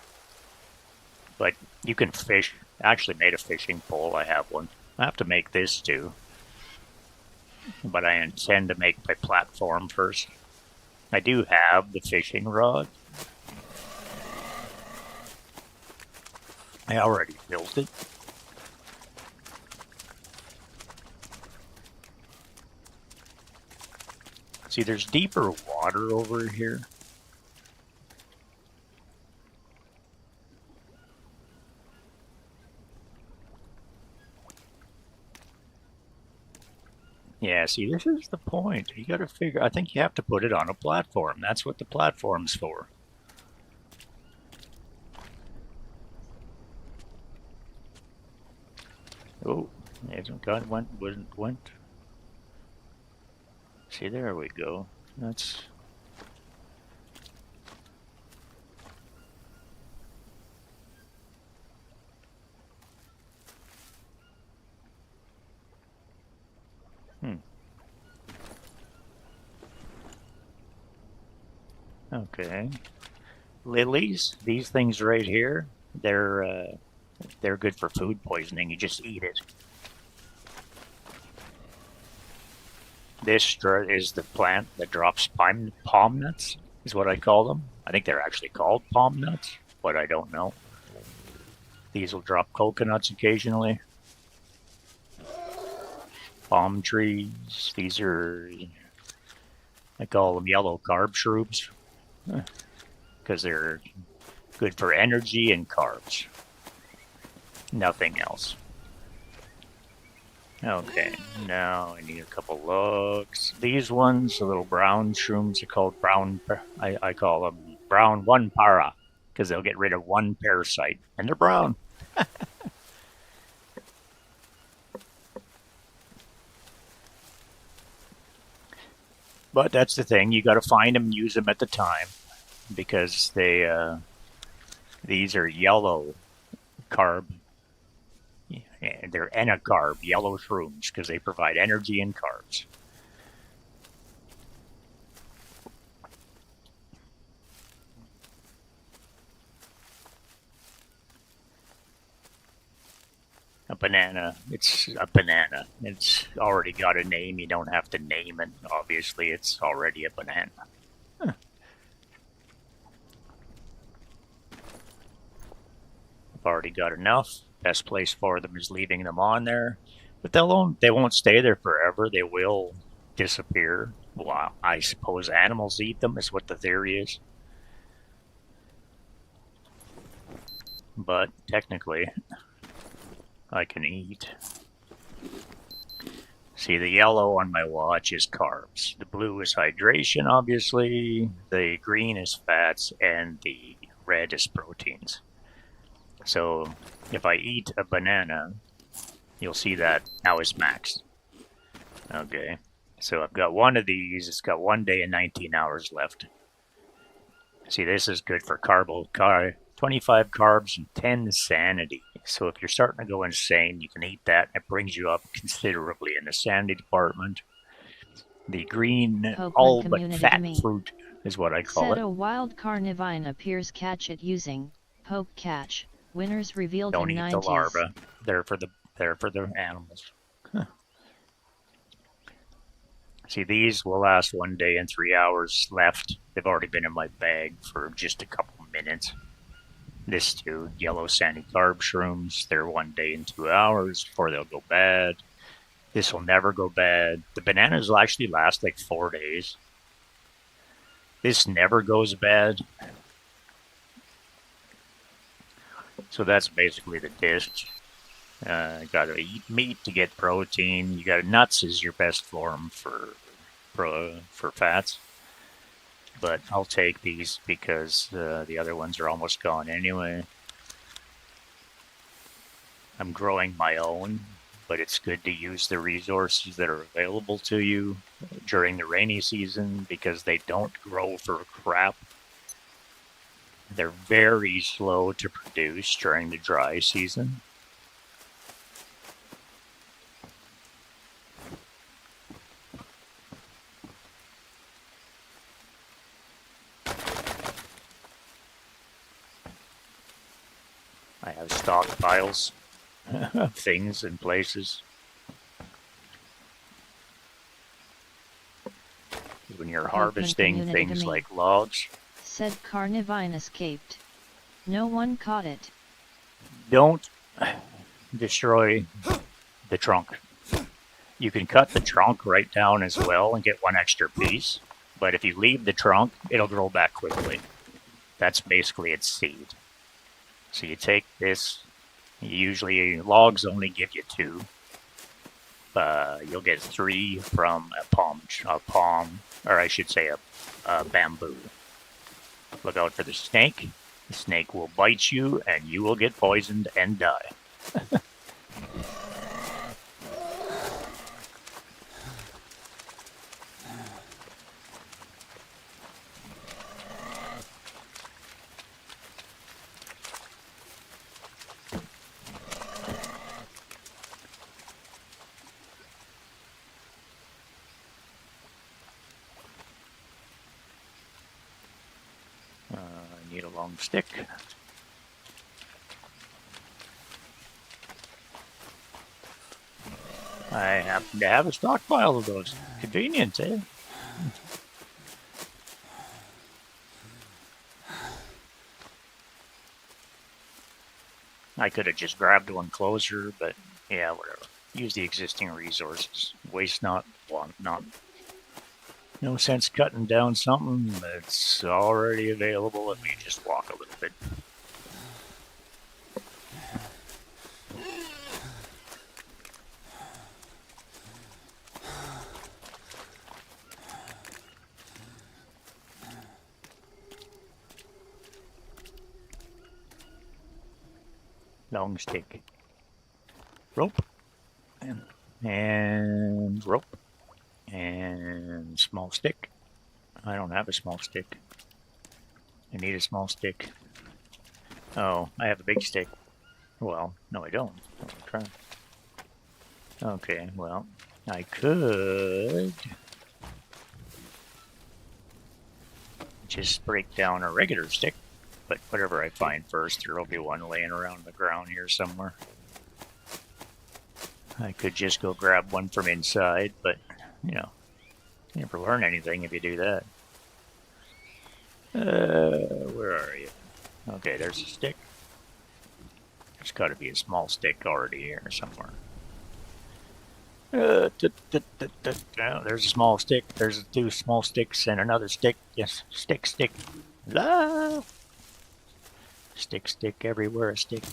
But you can fish. I actually made a fishing pole. I have one. I have to make this too. But I intend to make my platform first. I do have the fishing rod. I already built it. See, there's deeper water over here. Yeah, see, this is the point. You gotta figure, I think you have to put it on a platform. That's what the platform's for. Oh, it went. See, there we go. That's... Okay. Lilies, these things right here, they're good for food poisoning. You just eat it. This is the plant that drops palm nuts, is what I call them. I think they're actually called palm nuts, but I don't know. These will drop coconuts occasionally. Palm trees, these are, I call them yellow carb shrooms, because they're good for energy and carbs. Nothing else. Okay, now I need a couple logs. These ones, the little brown shrooms, are called brown. I call them brown one para, because they'll get rid of one parasite, and they're brown. But that's the thing, you got to find them and use them at the time, because these are yellow carb. And they're anacarb, yellow shrooms, because they provide energy and carbs. A banana, it's a banana. It's already got a name, you don't have to name it. Obviously, it's already a banana. Huh. I've already got enough. Best place for them is leaving them on there, but they won't stay there forever. They will disappear. Well, I suppose animals eat them is what the theory is, but technically I can eat. See, the yellow on my watch is carbs, the blue is hydration, obviously, the green is fats, and the red is proteins. So if I eat a banana, you'll see that now it's maxed. Okay, so I've got one of these. It's got 1 day and 19 hours left. See, this is good for 25 carbs and 10 sanity. So if you're starting to go insane, you can eat that. It brings you up considerably in the sanity department. The green, all but fat fruit is what I call it. Said a wild carnivine appears catch it using poke catch. Winners revealed Don't in eat 90s. the larvae. They're for the animals. Huh. See, these will last 1 day and 3 hours left. They've already been in my bag for just a couple minutes. This too, yellow sandy carb shrooms. They're 1 day and 2 hours before they'll go bad. This will never go bad. The bananas will actually last like 4 days. This never goes bad. So that's basically the dish. Gotta eat meat to get protein. You got nuts is your best form for fats. but I'll take these because the other ones are almost gone anyway. I'm growing my own, but it's good to use the resources that are available to you during the rainy season because they don't grow for crap. They're very slow to produce during the dry season. I have stockpiles of things and places. When you're harvesting things like logs, said Carnivine escaped. No one caught it. Don't destroy the trunk. You can cut the trunk right down as well and get one extra piece, but if you leave the trunk, it'll grow back quickly. That's basically its seed. So you take this, usually logs only give you 2. You'll get 3 from a palm, or I should say a bamboo. Look out for the snake. The snake will bite you and you will get poisoned and die. I need a long stick. I happen to have a stockpile of those. Convenient, eh? I could have just grabbed one closer, but yeah, whatever. Use the existing resources. Waste not, want not. No sense cutting down something that's already available and we just walk a little bit. Long stick. Rope. And rope. And small stick. I don't have a small stick. I need a small stick. Oh, I have a big stick. Well, no I don't. I'll try. Okay, well, I could just break down a regular stick, but whatever I find first, there'll be one laying around the ground here somewhere. I could just go grab one from inside, but, you know, you never learn anything if you do that. Where are you? Okay, there's a stick. There's got to be a small stick already here somewhere. No, there's a small stick. There's 2 small sticks and another stick. Yes, stick. La! Stick everywhere. A stick.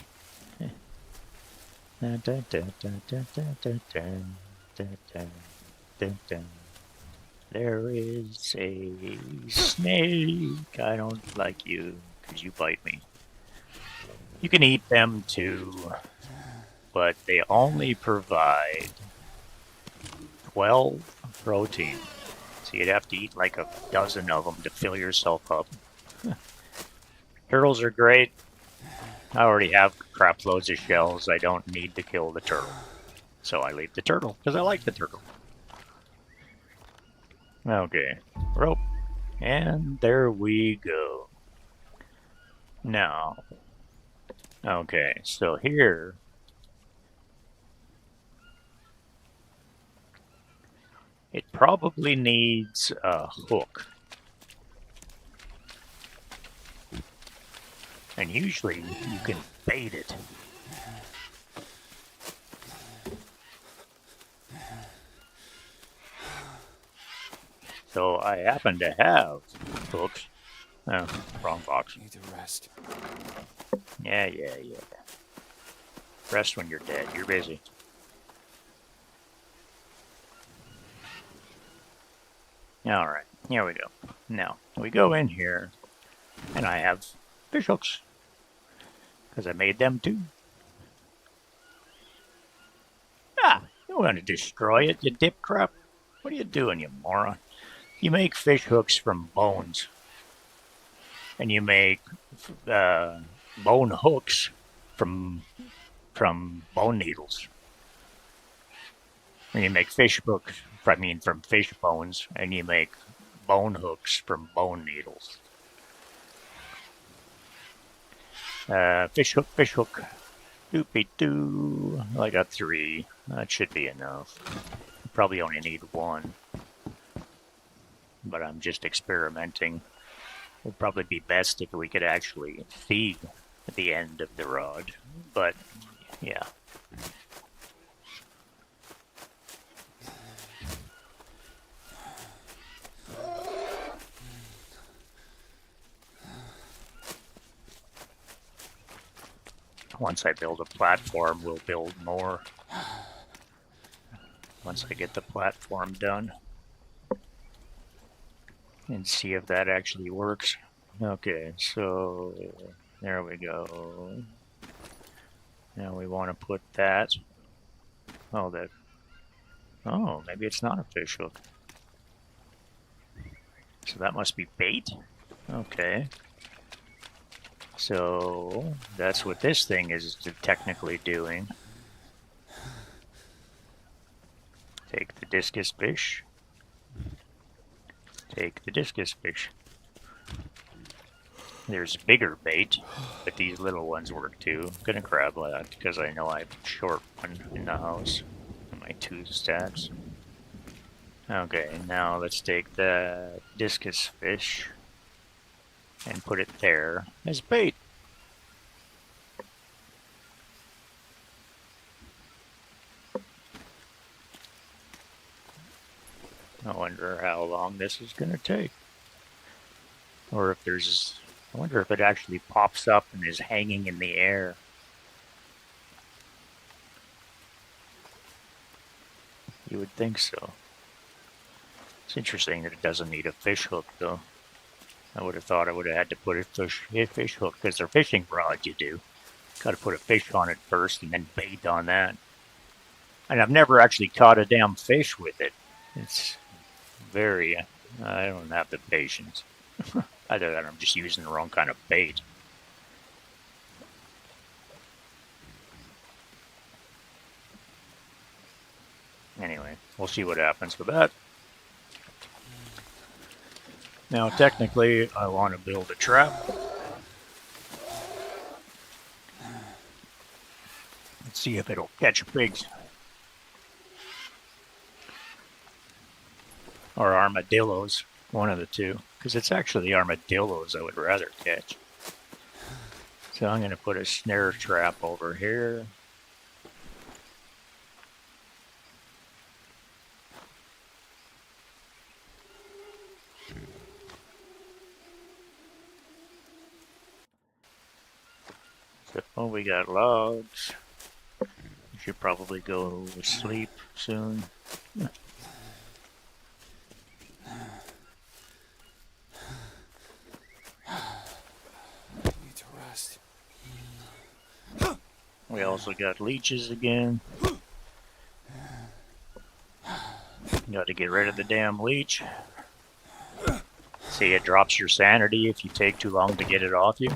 There is a snake. I don't like you because you bite me. You can eat them too, but they only provide 12 protein. So you'd have to eat like a dozen of them to fill yourself up. Turtles are great. I already have crap loads of shells. I don't need to kill the turtle. So I leave the turtle because I like the turtle. Okay, rope. And there we go. Now, okay, so here it probably needs a hook. And usually you can bait it. So I happen to have hooks. Oh, wrong box. Need to rest. Yeah. Rest when you're dead. You're busy. Alright. Here we go. Now, we go in here, and I have fish hooks. Because I made them too. Ah, you want to destroy it, you dip crap? What are you doing, you moron? You make fish hooks from bones. And you make bone hooks from bone needles. And you make fish hooks, from fish bones, and you make bone hooks from bone needles. Fish hook. Doopy-doo. I got 3. That should be enough. Probably only need 1. But I'm just experimenting. It would probably be best if we could actually see the end of the rod. But, yeah. Once I build a platform, we'll build more. Once I get the platform done. And see if that actually works. Okay, so there we go. Now we want to put that. Oh, maybe it's not a fish hook. So that must be bait? Okay. So that's what this thing is technically doing. Take the discus fish. Take the discus fish. There's bigger bait, but these little ones work too. I'm gonna grab that because I know I have a short one in the house. My 2 stacks. Okay, now let's take the discus fish and put it there as bait. I wonder how long this is going to take. Or if there's... I wonder if it actually pops up and is hanging in the air. You would think so. It's interesting that it doesn't need a fish hook, though. I would have thought I would have had to put a fish hook, because they're fishing rods, you do. Got to put a fish on it first and then bait on that. And I've never actually caught a damn fish with it. It's very... I don't have the patience. Either that or I'm just using the wrong kind of bait. Anyway, we'll see what happens with that. Now, technically, I want to build a trap. Let's see if it'll catch pigs. Or armadillos, one of the two. Because it's actually armadillos I would rather catch. So I'm going to put a snare trap over here. So we got logs. We should probably go to sleep soon. Need to rest. We also got leeches again. Got to get rid of the damn leech. See, it drops your sanity if you take too long to get it off you.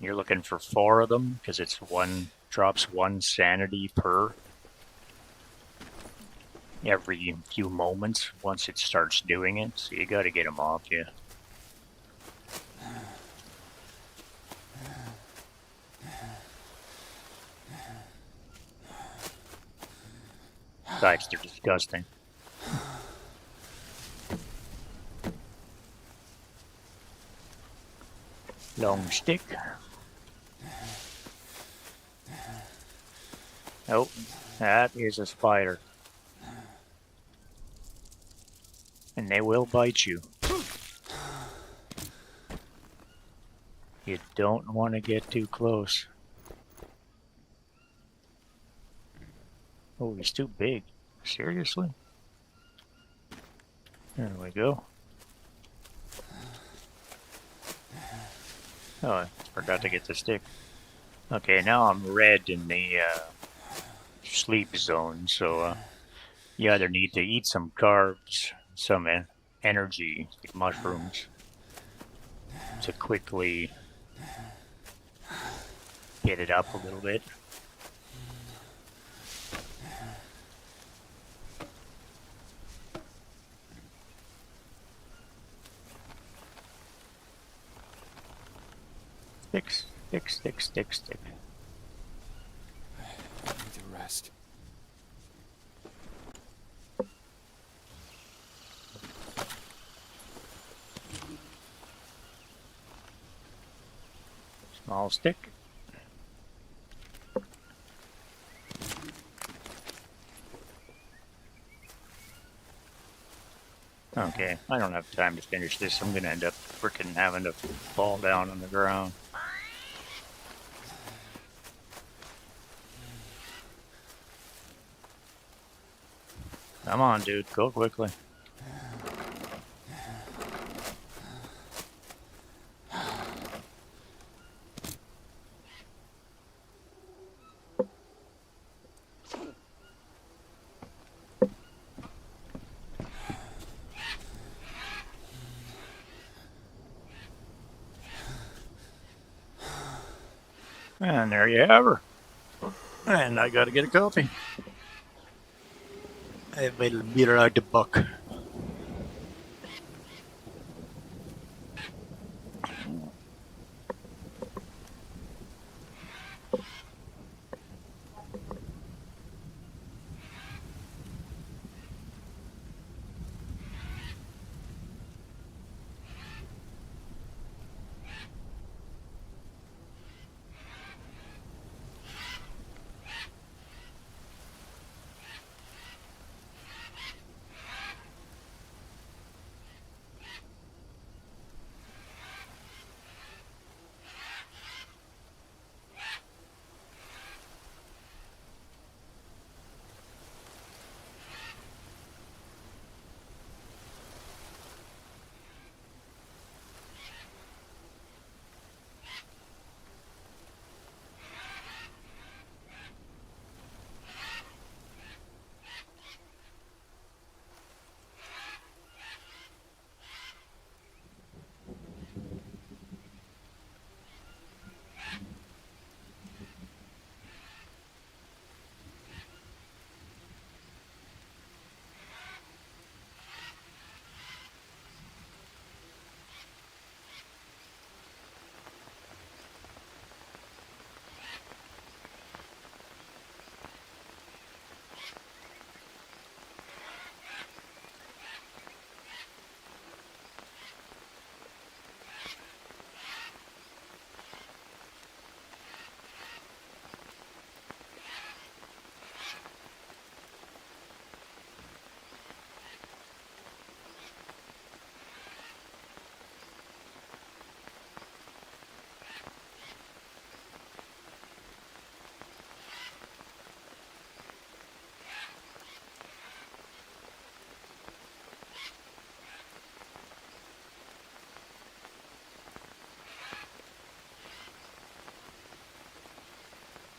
You're looking for 4 of them because it's drops 1 sanity per every few moments once it starts doing it. So you got to get them off you. Besides, they're disgusting. Long stick. Oh, that is a spider. And they will bite you. You don't want to get too close. Oh, he's too big. Seriously? There we go. Oh, I forgot to get the stick. Okay, now I'm red in the sleep zone, so you either need to eat some carbs, some energy, like mushrooms, to quickly get it up a little bit. Stick. I need to rest. Small stick. Okay, I don't have time to finish this. I'm gonna end up freaking having to fall down on the ground. Come on, dude, go quickly. And there you have her. And I gotta get a coffee. I made a beer out the buck.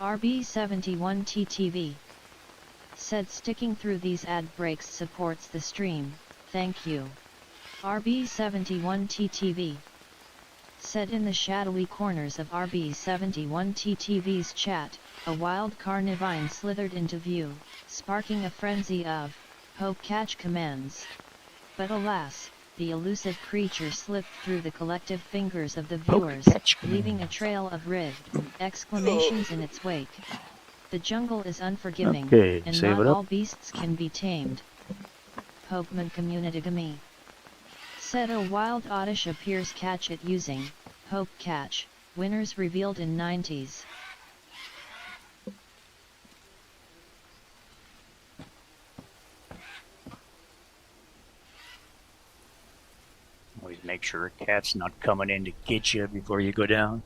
RB71TTV said sticking through these ad breaks supports the stream, thank you. RB71TTV said in the shadowy corners of RB71TTV's chat, a wild carnivine slithered into view, sparking a frenzy of hope catch commands. But alas, the elusive creature slipped through the collective fingers of the viewers, leaving a trail of exclamations in its wake. The jungle is unforgiving, Okay, and save not it up. all beasts can be tamed. Hopeman Communitygami said a wild oddish appears catch it using Hope Catch, winners revealed in 90s. Oh, he's make sure a cat's not coming in to get you before you go down.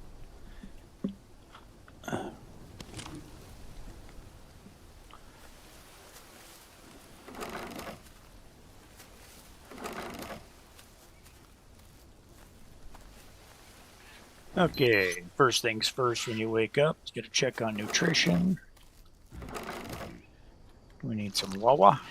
Okay, first things first, when you wake up, you gotta check on nutrition. We need some Wawa.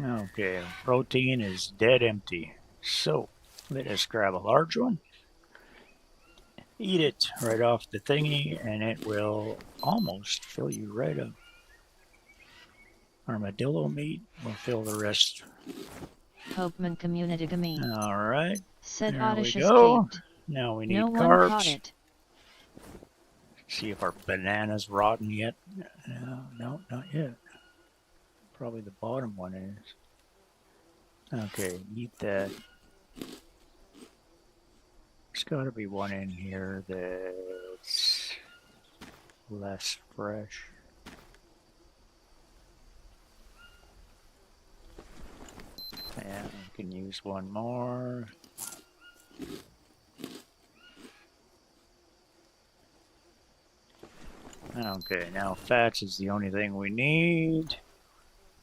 Okay, protein is dead empty. So, let us grab a large one. Eat it right off the thingy, and it will almost fill you right up. Armadillo meat will fill the rest. Hopeman community me. All right. Said There Oddish we go. escaped. Now we need No carbs. one caught it. See if our banana's rotten yet. No, not yet. Probably the bottom one is. Okay, eat that. There's got to be one in here that's less fresh. Yeah, we can use one more. Okay, now fats is the only thing we need.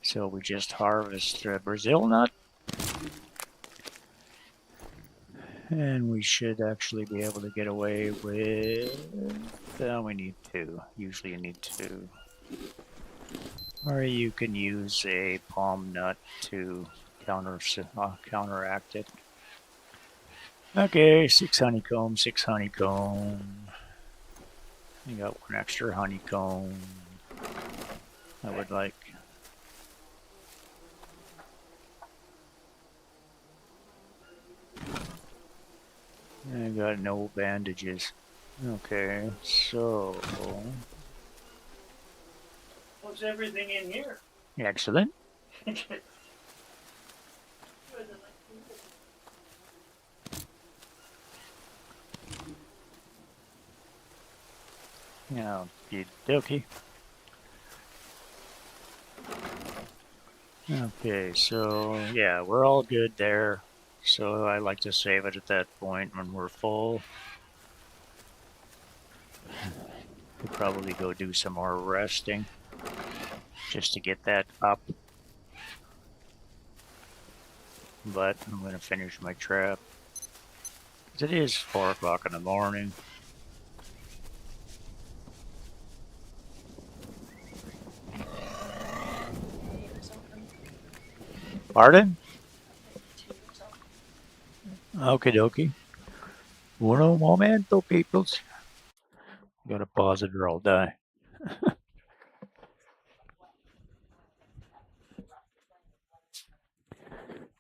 So we just harvest Brazil nut. And we should actually be able to get away with... we need two. Usually you need two. Or you can use a palm nut to counteract it. Okay, 6 honeycomb, 6 honeycomb. You got one extra honeycomb. I would like. I got no bandages. Okay, so. What's everything in here? Excellent. Yeah, okie Okay, so yeah, we're all good there. So I like to save it at that point when we're full. We'll probably go do some more resting just to get that up. But I'm going to finish my trap. It is 4 o'clock in the morning. Pardon? Okie dokie. Uno momento, peoples. Gotta pause it or I'll die.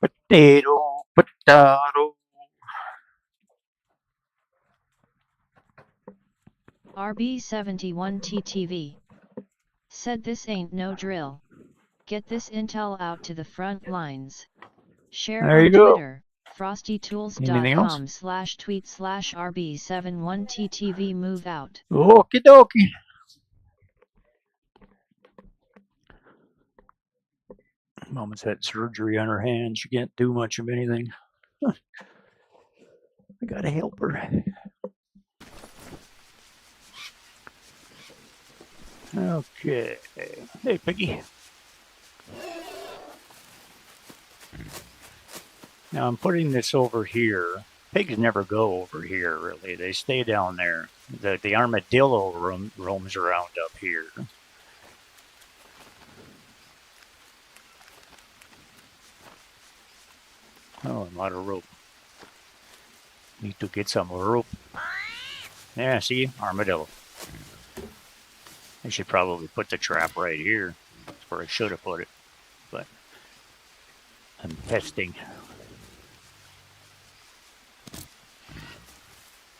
Potato, potato. RB71TTV. Said this ain't no drill. Get this intel out to the front lines. Share There on you go. Twitter, Anything else? frostytools.com/RB71TTV move out. Okie dokie. Mama's had surgery on her hands. She can't do much of anything. I gotta help her. Okay. Hey, Piggy. Now I'm putting this over here. Pigs never go over here, really. They stay down there. The armadillo roams around up here. Oh, I'm out of rope. Need to get some rope. Yeah, see? Armadillo. I should probably put the trap right here. That's where I should have put it. But I'm testing.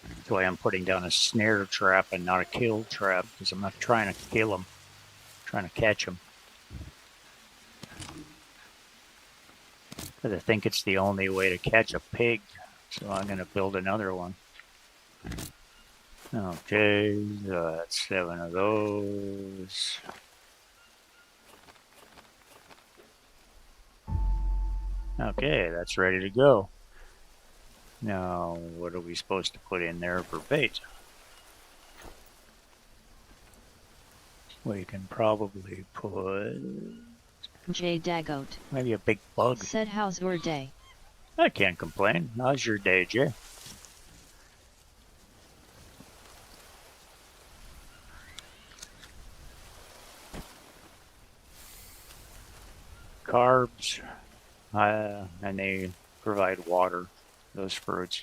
That's why I'm putting down a snare trap and not a kill trap, because I'm not trying to kill them. I'm trying to catch them. Because I think it's the only way to catch a pig. So I'm going to build another one. Okay, that's 7 of those. Okay, that's ready to go. Now, what are we supposed to put in there for bait? We can probably put J Dagoat. maybe a big bug. Said how's your day? I can't complain. How's your day, Jay? Carbs, and they provide water, those fruits.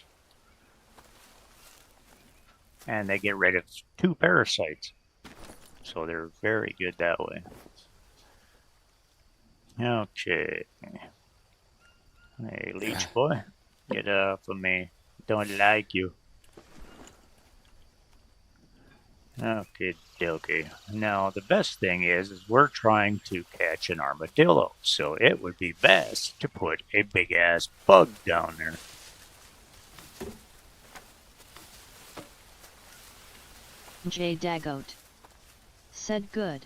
And they get rid of 2 parasites. So they're very good that way. Okay. Hey, leech boy. Get off of me. Don't like you. Okay, dokie. Now, the best thing is we're trying to catch an armadillo. So it would be best to put a big-ass bug down there. J Dagoat. Said good.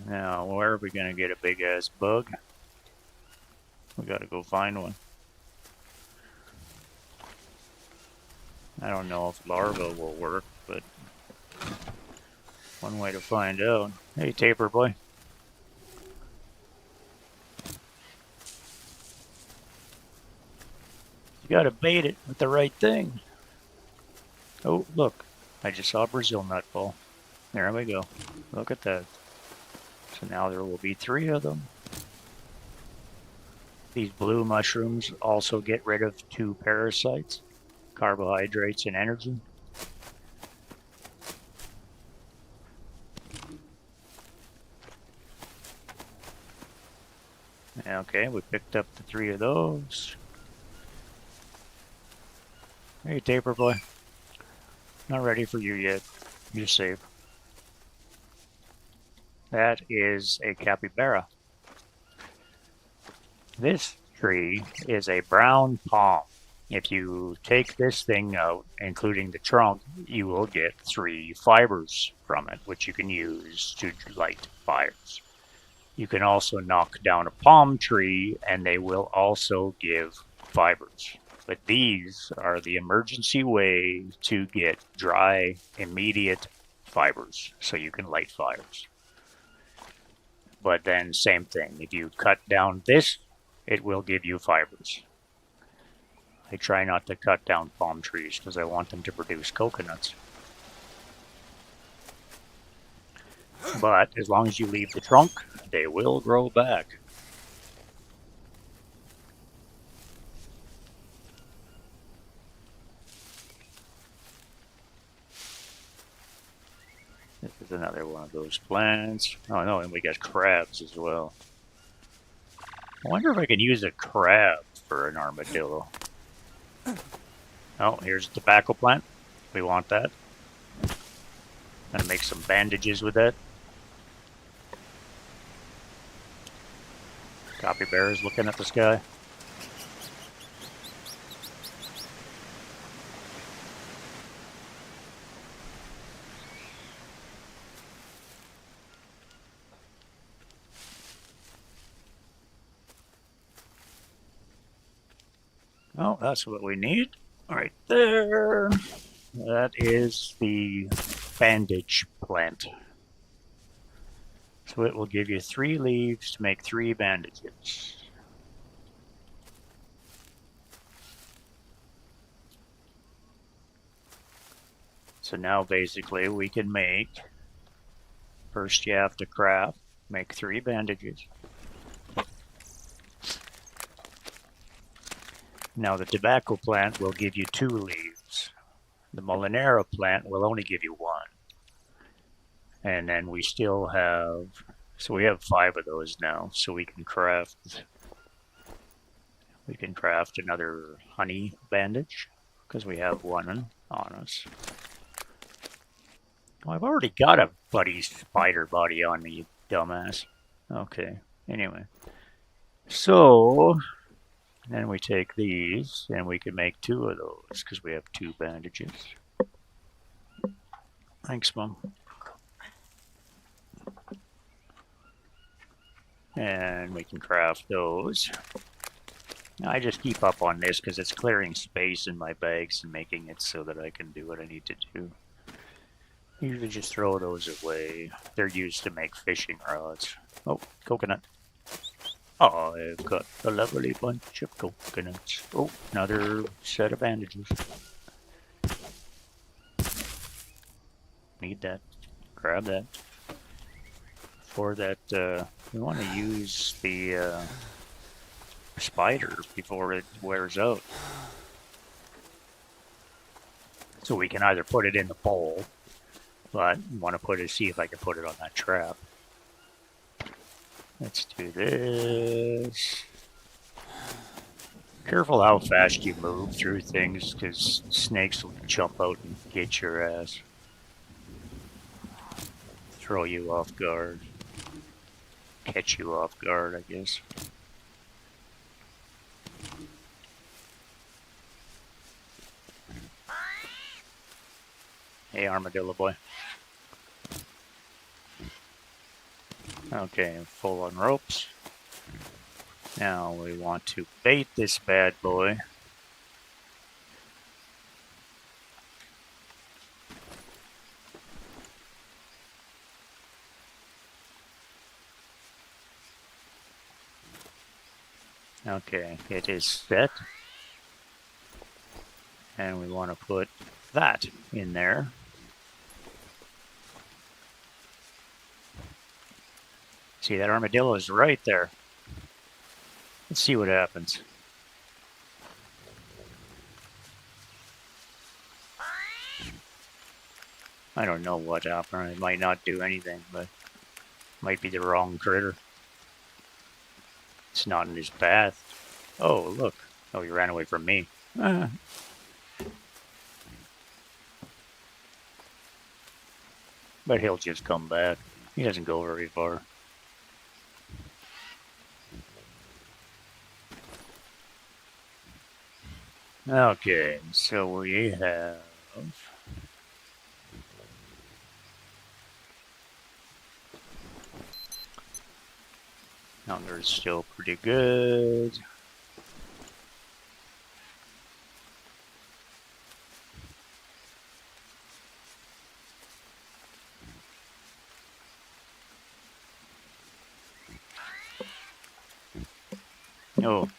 Now, where are we going to get a big-ass bug? We got to go find one. I don't know if larva will work, but one way to find out. Hey, Taper boy. You gotta bait it with the right thing. Oh, look. I just saw a Brazil nut fall. There we go. Look at that. So now there will be 3 of them. These blue mushrooms also get rid of 2 parasites, carbohydrates, and energy. Okay, we picked up the 3 of those. Hey, Taper boy. Not ready for you yet. You're safe. That is a capybara. This tree is a brown palm. If you take this thing out, including the trunk, you will get 3 fibers from it, which you can use to light fires. You can also knock down a palm tree, and they will also give fibers. But these are the emergency way to get dry, immediate fibers, so you can light fires. But then, same thing. If you cut down this, it will give you fibers. I try not to cut down palm trees because I want them to produce coconuts. But as long as you leave the trunk, they will grow back. This is another one of those plants. Oh no, and we got crabs as well. I wonder if I can use a crab for an armadillo. Oh, here's a tobacco plant. We want that. Gonna make some bandages with that. Capybara's looking at the sky. Oh, that's what we need. Right there. That is the bandage plant. So it will give you 3 leaves to make 3 bandages. So now basically we can make, first you have to craft, make 3 bandages. Now the tobacco plant will give you 2 leaves. The Molinero plant will only give you 1. And then we still have, so we have 5 of those now, so we can craft another honey bandage, because we have 1 on us. Oh, I've already got a buddy spider body on me, you dumbass. Okay, anyway. So, then we take these, and we can make 2 of those, because we have 2 bandages. Thanks, Mom. And we can craft those. I just keep up on this because it's clearing space in my bags and making it so that I can do what I need to do. Usually just throw those away. They're used to make fishing rods. Oh, coconut. Oh, I've got a lovely bunch of coconuts. Oh, another set of bandages. Need that. Grab that. For that, we want to use the spider before it wears out. So we can either put it in the bowl, but I want to see if I can put it on that trap. Let's do this. Careful how fast you move through things, because snakes will jump out and get your ass. Throw you off guard. Catch you off guard, I guess. Hey, armadillo boy. Okay, full on ropes. Now we want to bait this bad boy. Okay, it is set. And we want to put that in there. See, that armadillo is right there. Let's see what happens. I don't know what happened. It might not do anything, but might be the wrong critter. It's not in his path. Oh, look. Oh, he ran away from me. But he'll just come back. He doesn't go very far. Okay, so we have... Hunger's still pretty good. Oh,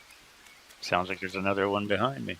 sounds like there's another one behind me.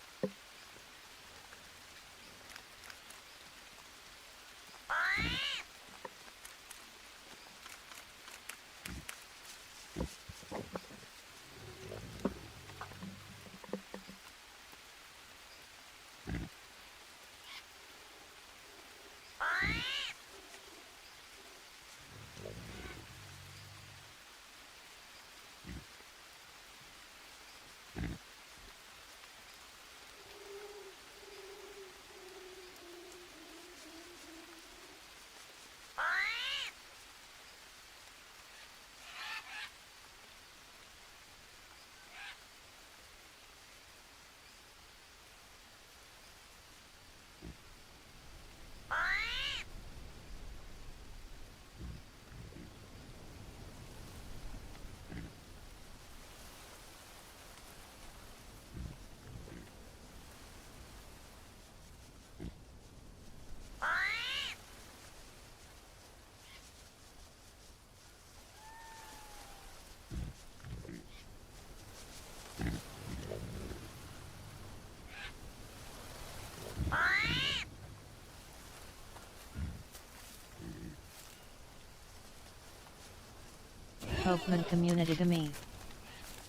Hopeman Community Game.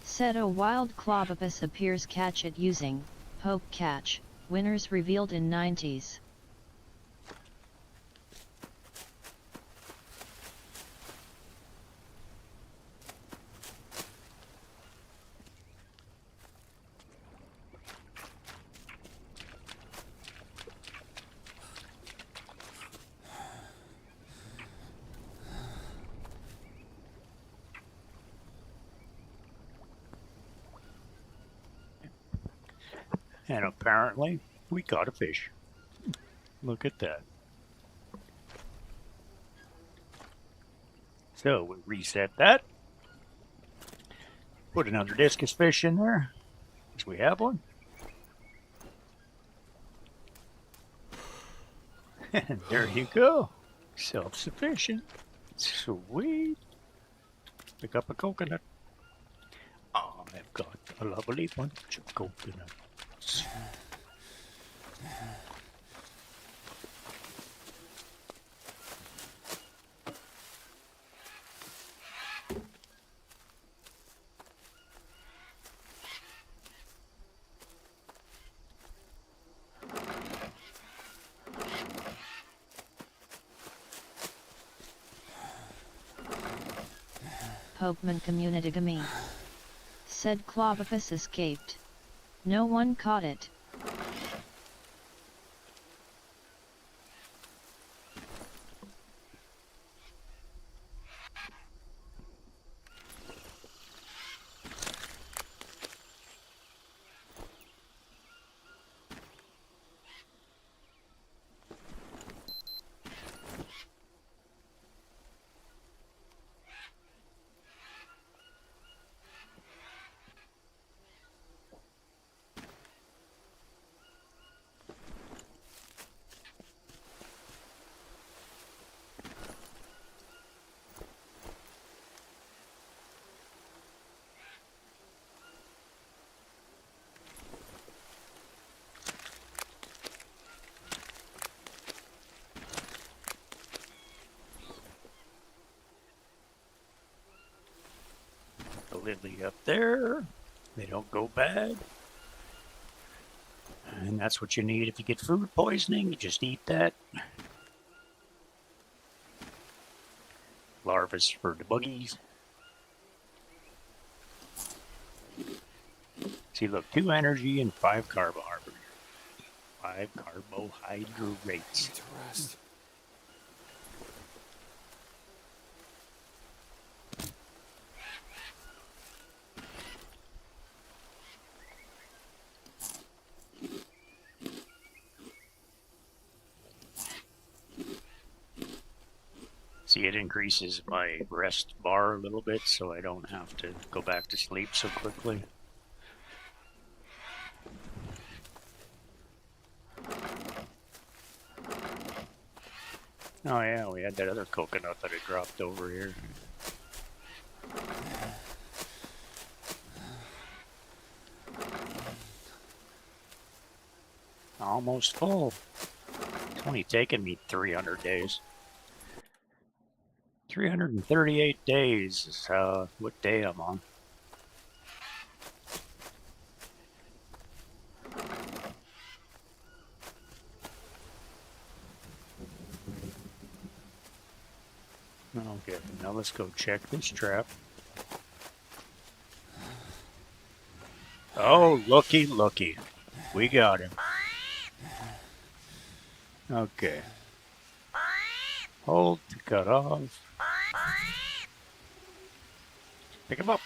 Said a wild Clobopus appears catch it using Hope Catch, winners revealed in 90s. And apparently, we caught a fish. Look at that. So we reset that. Put another discus fish in there, because we have one. And there you go. Self-sufficient. Sweet. Pick up a coconut. Oh, I've got a lovely bunch of coconuts. Pokeman communitygamy. Said Clobbopus escaped. No one caught it. The lily up there. They don't go bad. And that's what you need if you get food poisoning. You just eat that. Larvas for the buggies. See, look, 2 energy and 5 carbohydrates. 5 carbohydrates. Need to rest. See, it increases my rest bar a little bit, so I don't have to go back to sleep so quickly. Oh yeah, we had that other coconut that I dropped over here. Almost full. It's only taken me 300 days. 338 days is what day I'm on. Okay, now let's go check this trap. Oh, looky, looky. We got him. Okay. Hold to cut off. Pick him up.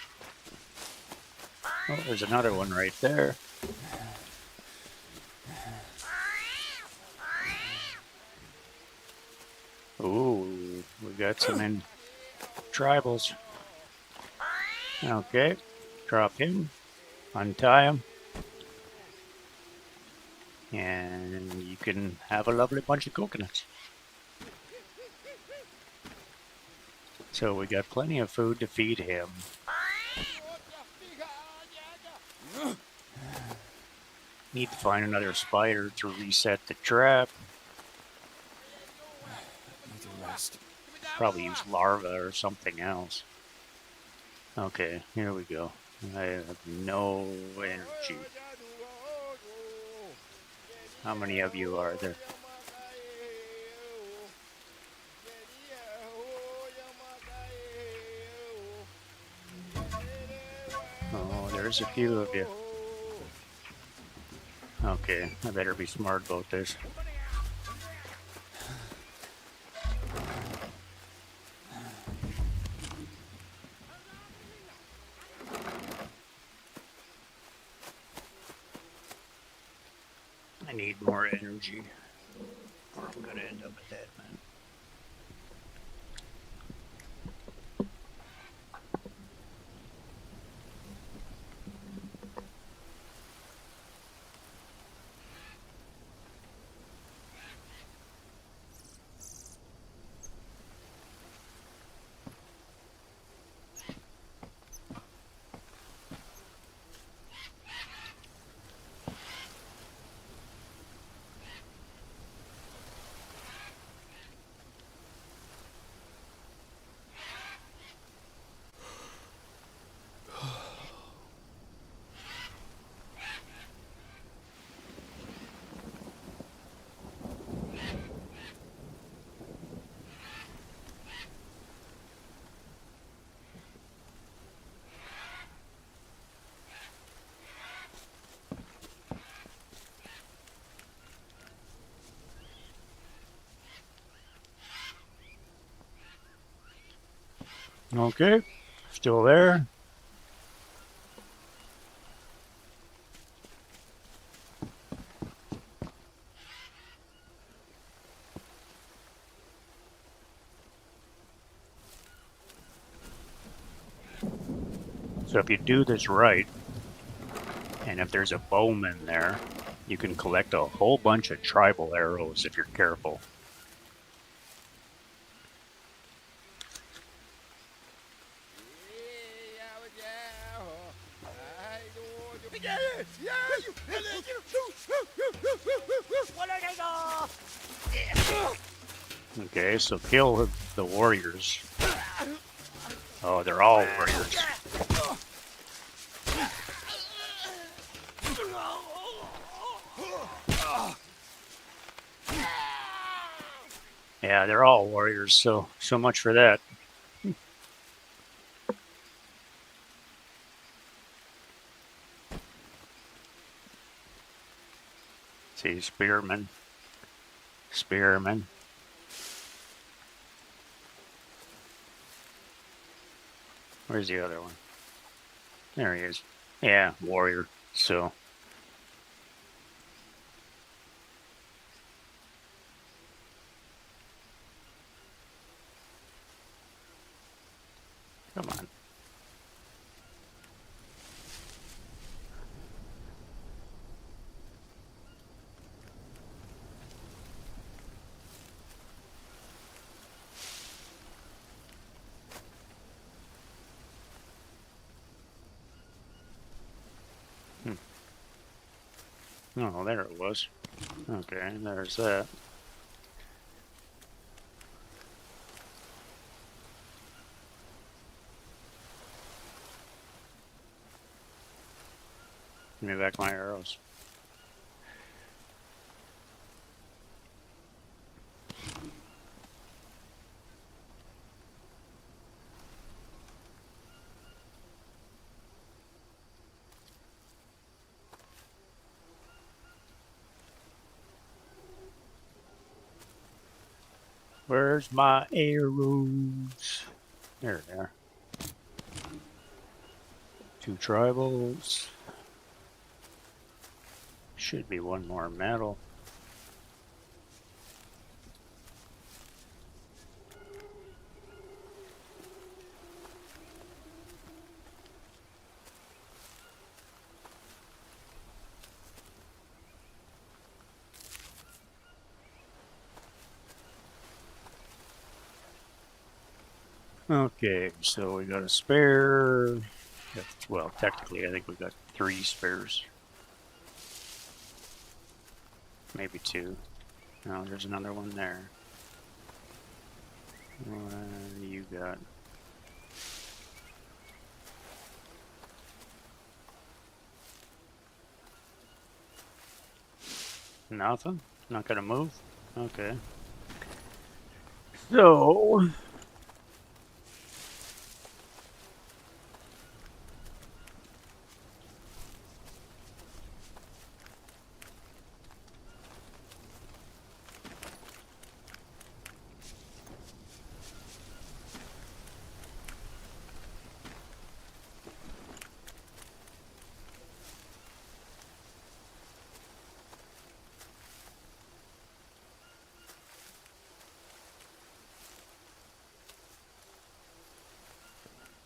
Oh, there's another one right there. Ooh, we got some in tribals. Okay, drop him, untie him, and you can have a lovely bunch of coconuts. So we got plenty of food to feed him. Need to find another spider to reset the trap. Need to rest. Probably use larva or something else. Okay, here we go. I have no energy. How many of you are there? Oh, there's a few of you. Okay, I better be smart about this. I need more energy, or I'm gonna end up a dead man. Okay, still there. So if you do this right, and if there's a bowman there, you can collect a whole bunch of tribal arrows if you're careful. Okay, so kill the warriors. Oh, they're all warriors. Yeah, they're all warriors, so much for that. See, spearmen. Spearmen. Where's the other one? There he is. Yeah, warrior. So. Come on. Oh, there it was. Okay, there's that. Give me back my arrows. Where's my arrows? There they are. 2 tribals. Should be 1 more metal. Okay, so we got a spare. Well, technically, I think we got 3 spares. Maybe 2. Oh, there's another one there. What do you got? Nothing? Not gonna move? Okay. So...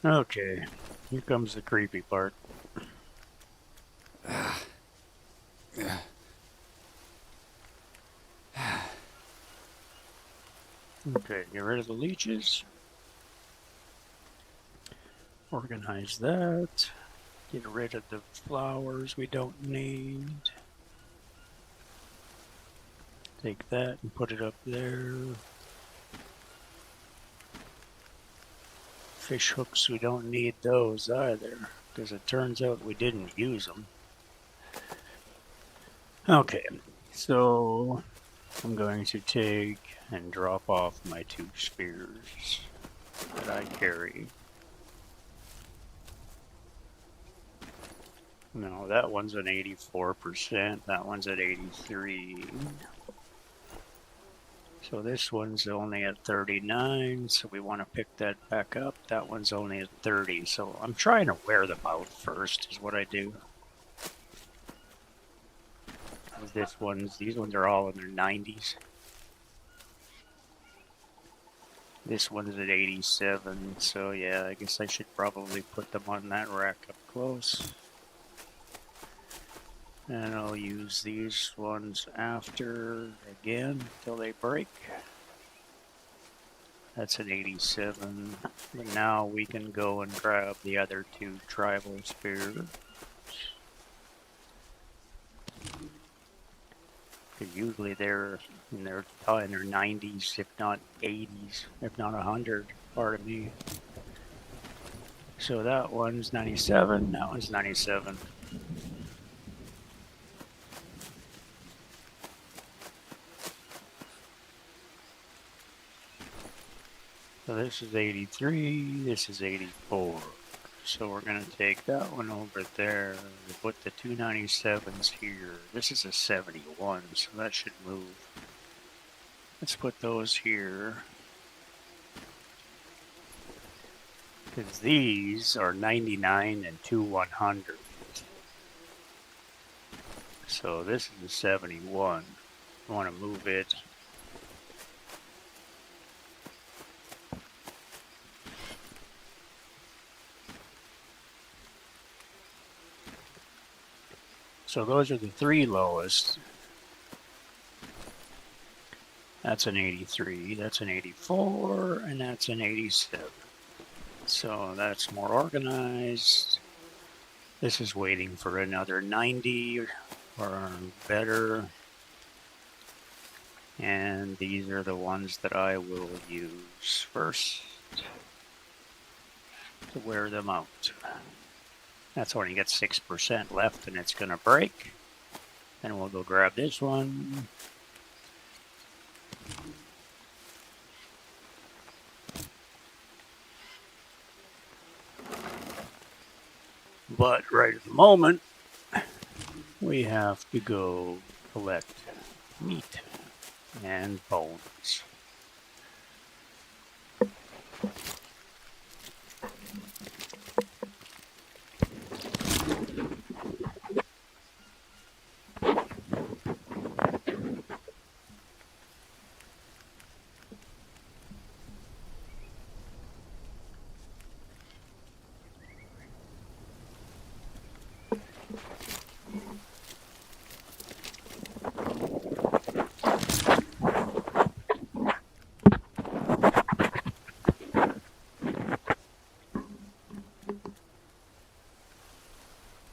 Okay, here comes the creepy part. Okay, get rid of the leeches. Organize that. Get rid of the flowers we don't need. Take that and put it up there. Fish hooks, we don't need those either, because it turns out we didn't use them. Okay, so I'm going to take and drop off my 2 spears that I carry. No, that one's at 84%, that one's at 83%. So this one's only at 39, so we want to pick that back up. That one's only at 30, so I'm trying to wear them out first is what I do. These ones are all in their 90s. This one's at 87, so yeah, I guess I should probably put them on that rack up close. And I'll use these ones after again till they break. That's an 87. But now we can go and grab the other two tribal spears. Because usually they're in their 90s, if not 80s, if not 100, pardon me. So that one's 97, that one's 97. So this is 83, this is 84. So we're going to take that one over there and put the 297s here. This is a 71, so that should move. Let's put those here. Because these are 99 and 2 100. So this is a 71. I want to move it. So those are the three lowest. That's an 83, that's an 84, and that's an 87. So that's more organized. This is waiting for another 90 or better. And these are the ones that I will use first to wear them out. That's only got 6% left and it's going to break. Then we'll go grab this one. But right at the moment, we have to go collect meat and bones.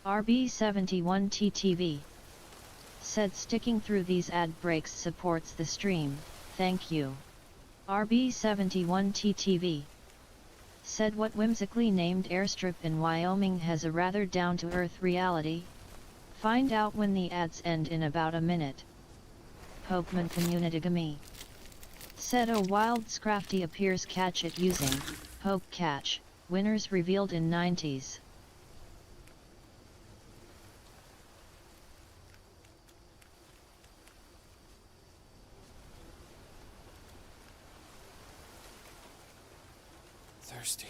RB71TTV said sticking through these ad breaks supports the stream, thank you. RB71TTV said what whimsically named airstrip in Wyoming has a rather down-to-earth reality? Find out when the ads end in about a minute. Hopeman Communitygamy said a wild Scrafty appears catch it using Hope Catch, winners revealed in 90s. Thirsty.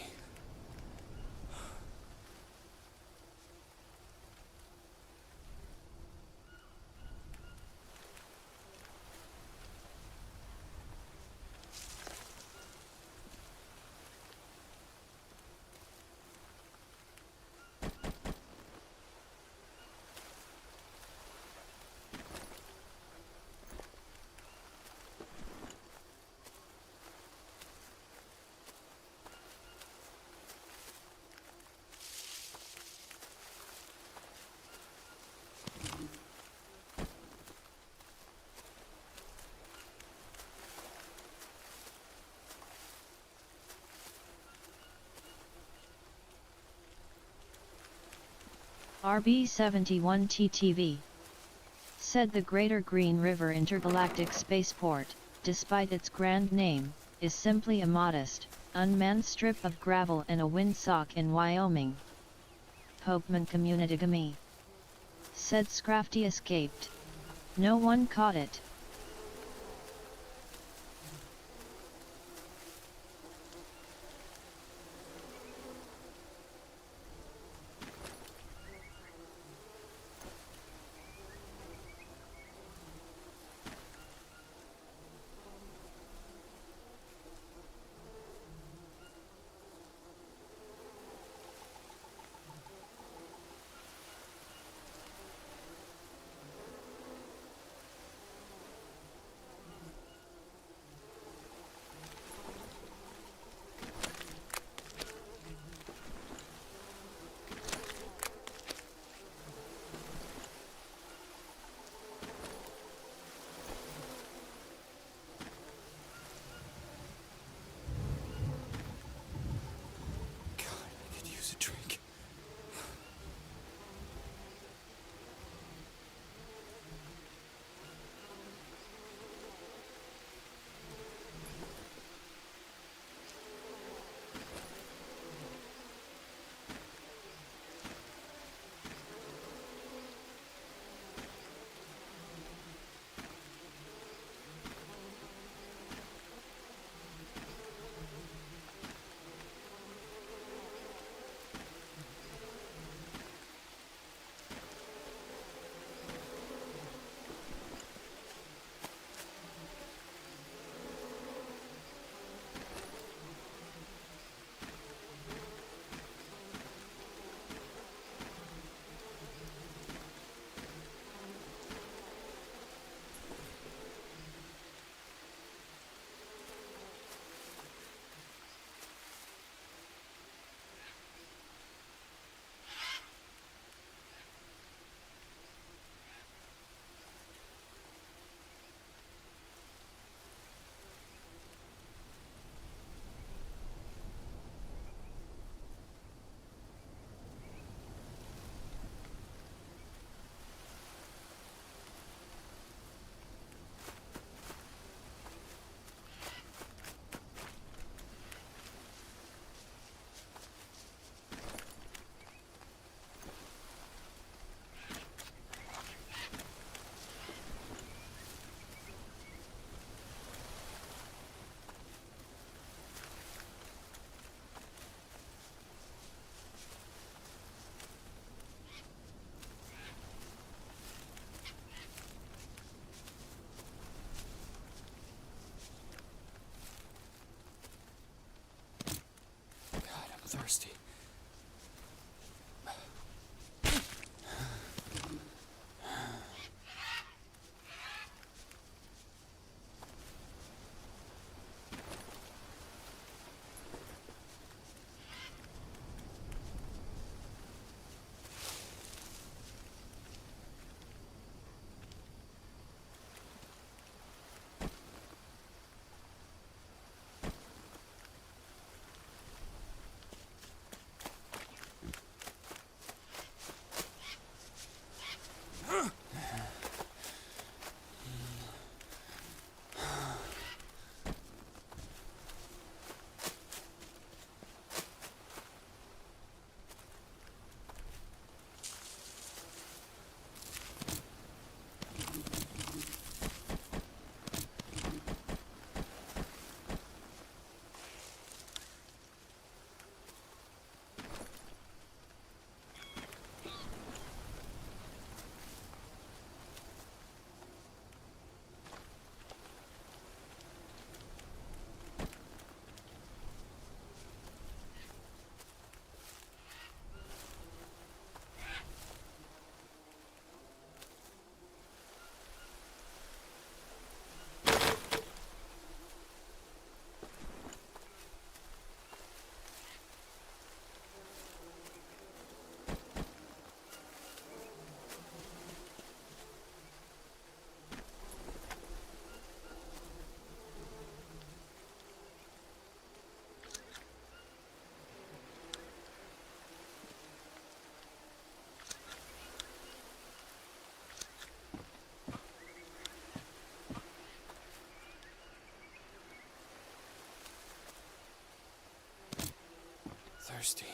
RB71TTV said the Greater Green River Intergalactic Spaceport, despite its grand name, is simply a modest, unmanned strip of gravel and a windsock in Wyoming. Hopeman Communitygamy said Scrafty escaped. No one caught it. thirsty. Thirsty.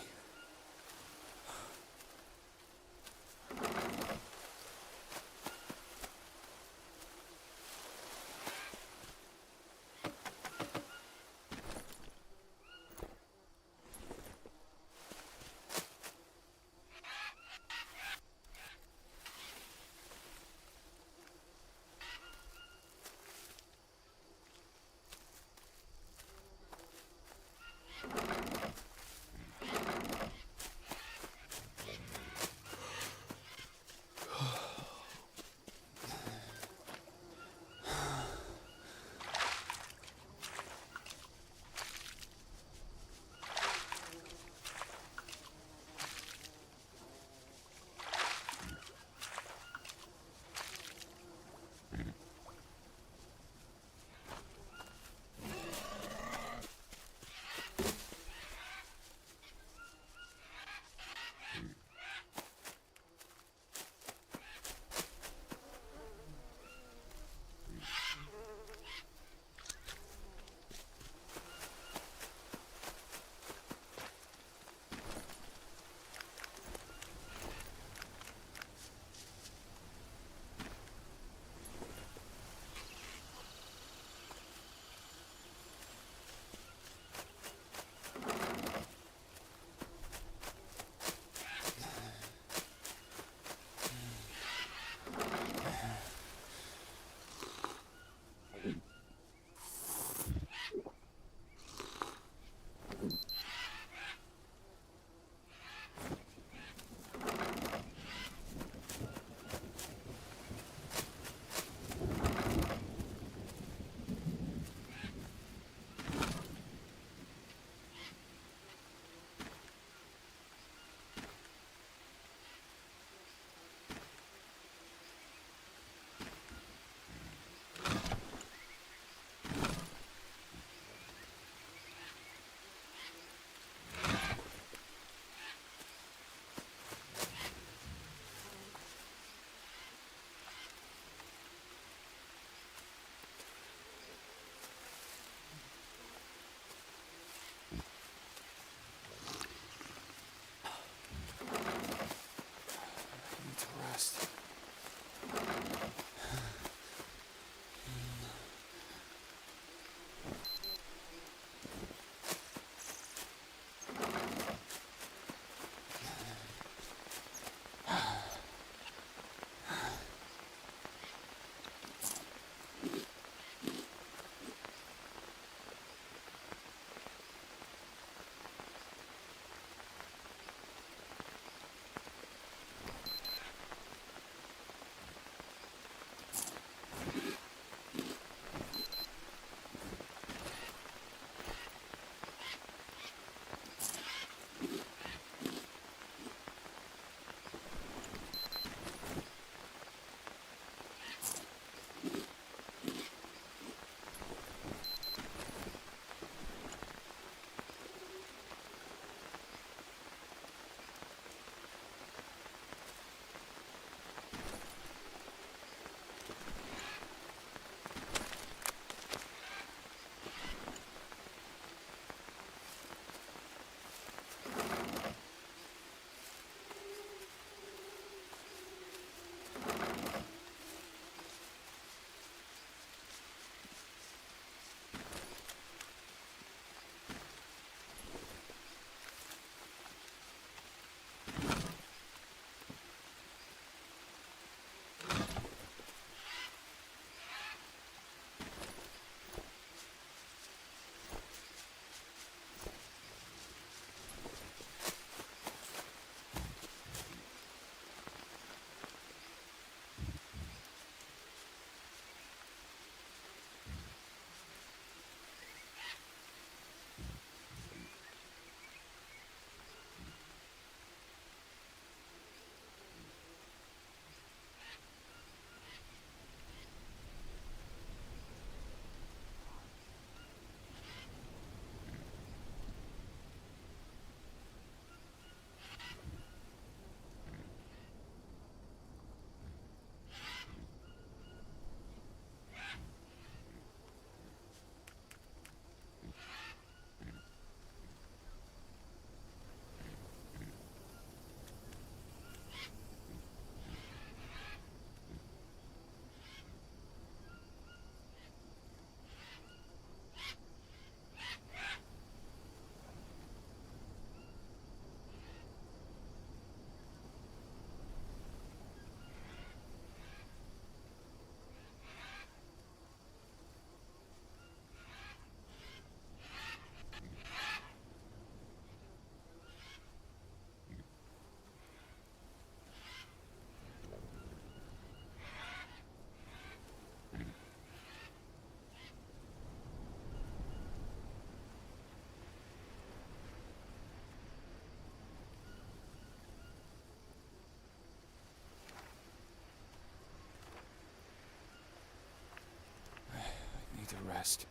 rest.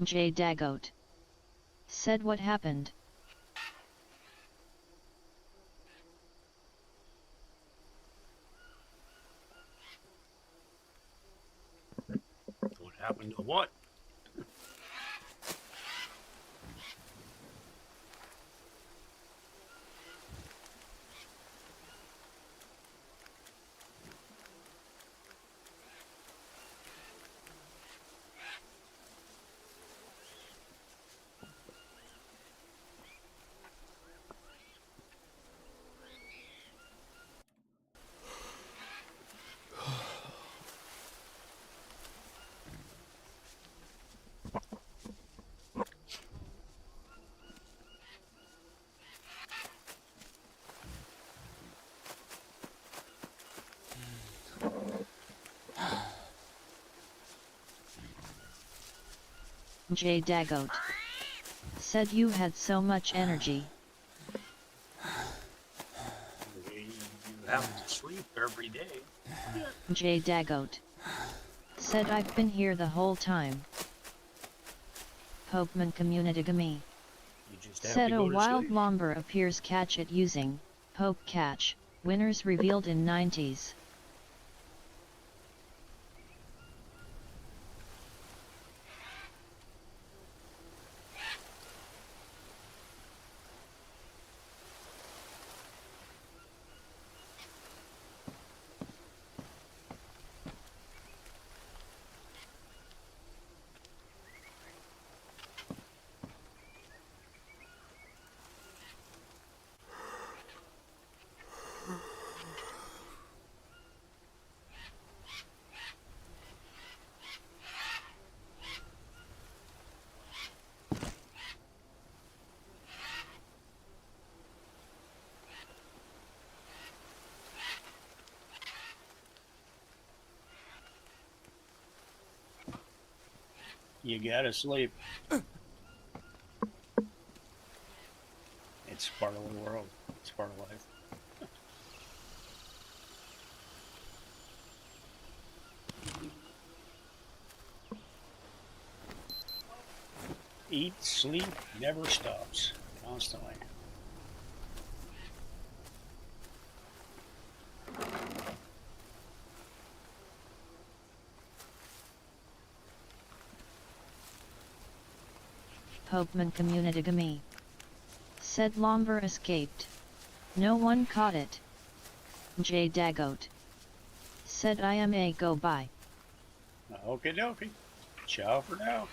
Jay Dagote said what happened. What happened to what? Jay Dagote said you had so much energy. You have to sleep every day. Jay Dagote said I've been here the whole time. Pokemon Community Gami You just have said to a go to wild sleep. lomber appears catch it using Poke Catch, winners revealed in 90s. You gotta sleep. It's part of the world. It's part of life. Eat, sleep, never stops. Constantly. Pokemon Community Gami said lomber escaped. No one caught it. Jay Dagote said IMA go by. Okie dokie. Ciao for now.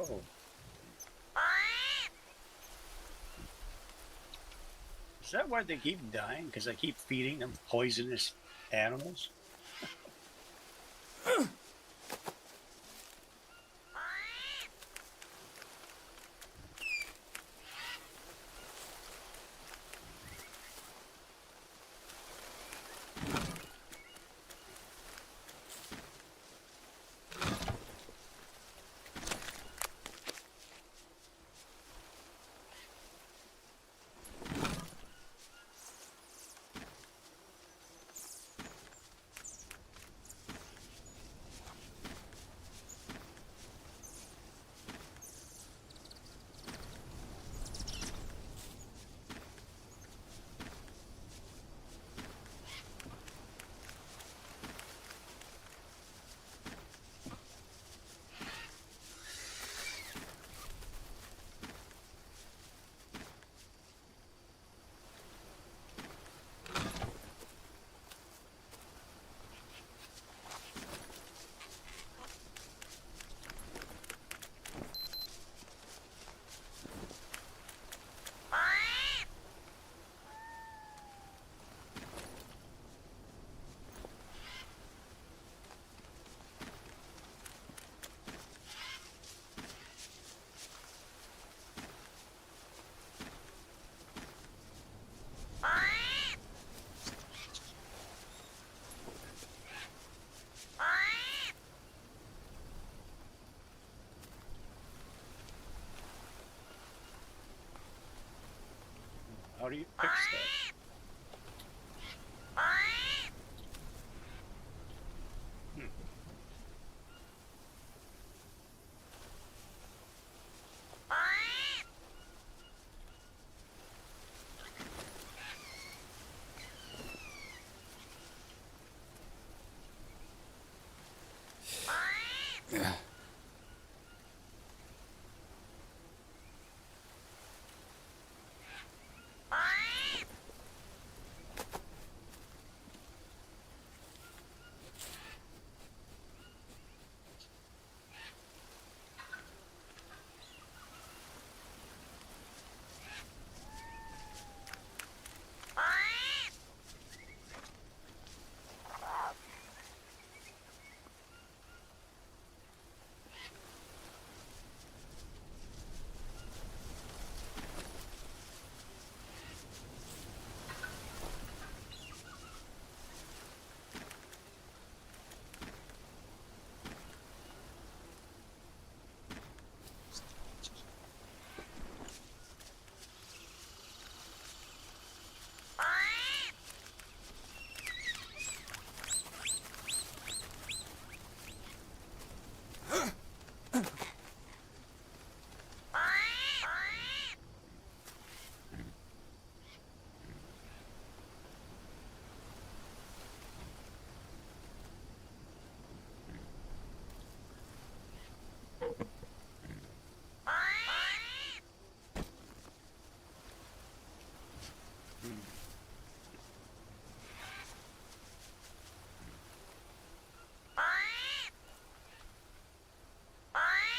Oh. Is that why they keep dying? Because I keep feeding them poisonous animals? How do you fix that? Hmm.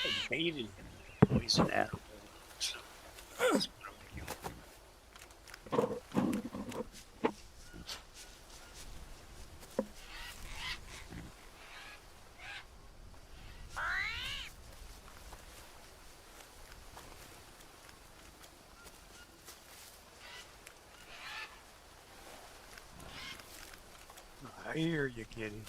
I baited him with poison animal. So that's what I'm doing. I hear you, kitty.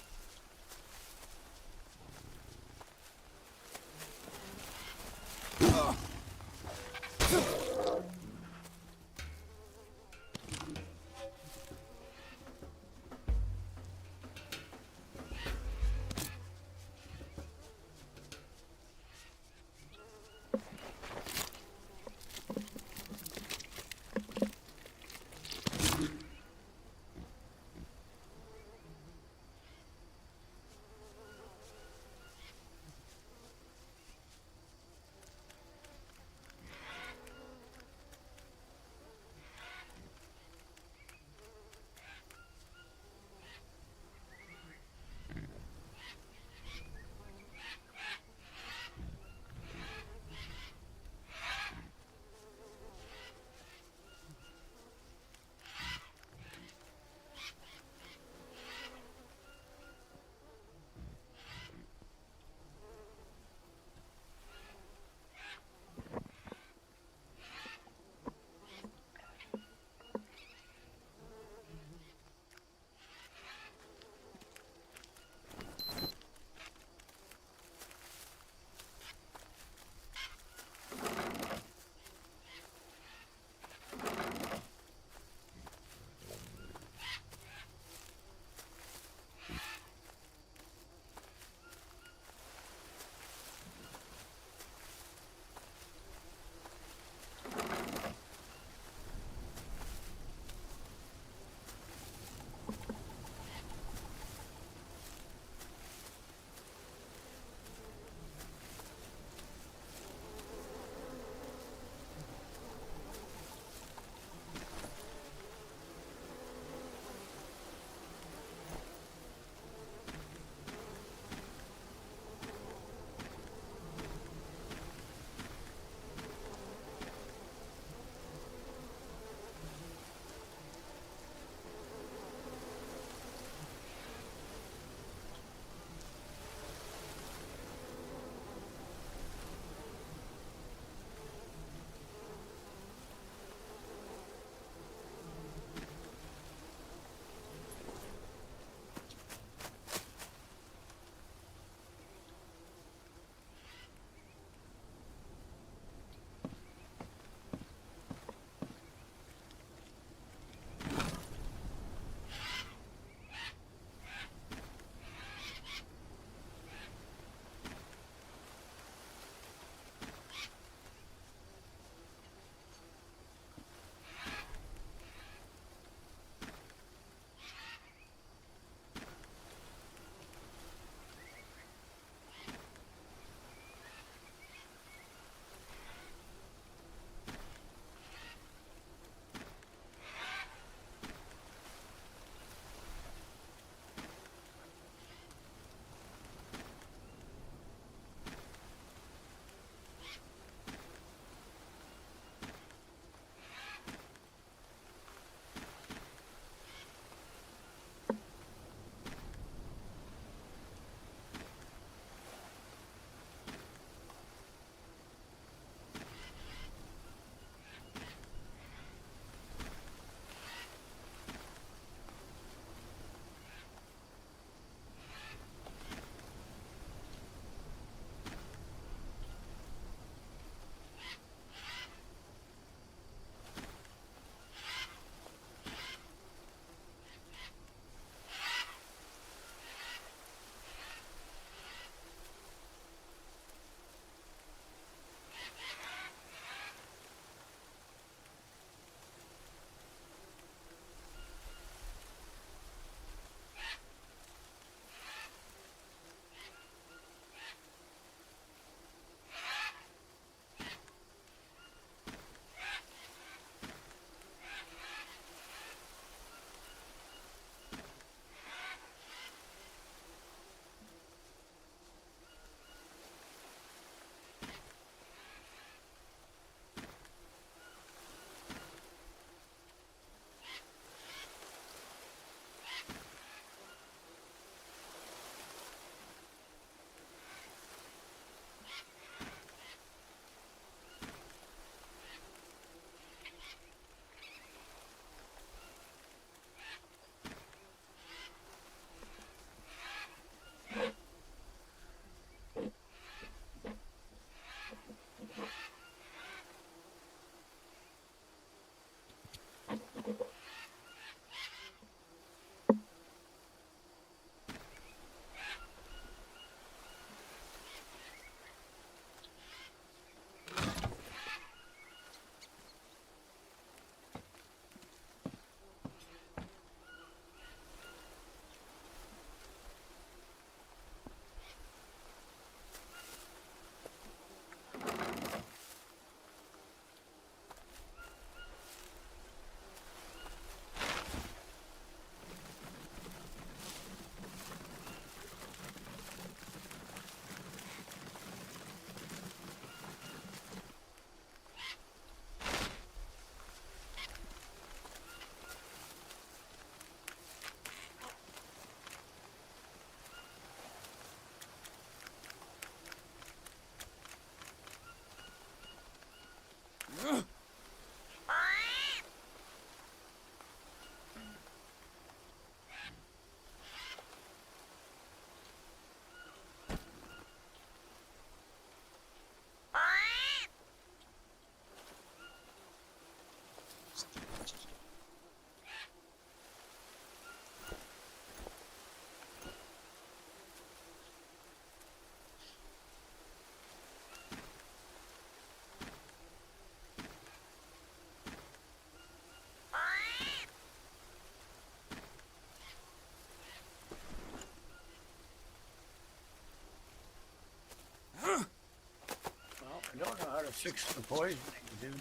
fix the poisoning, dude.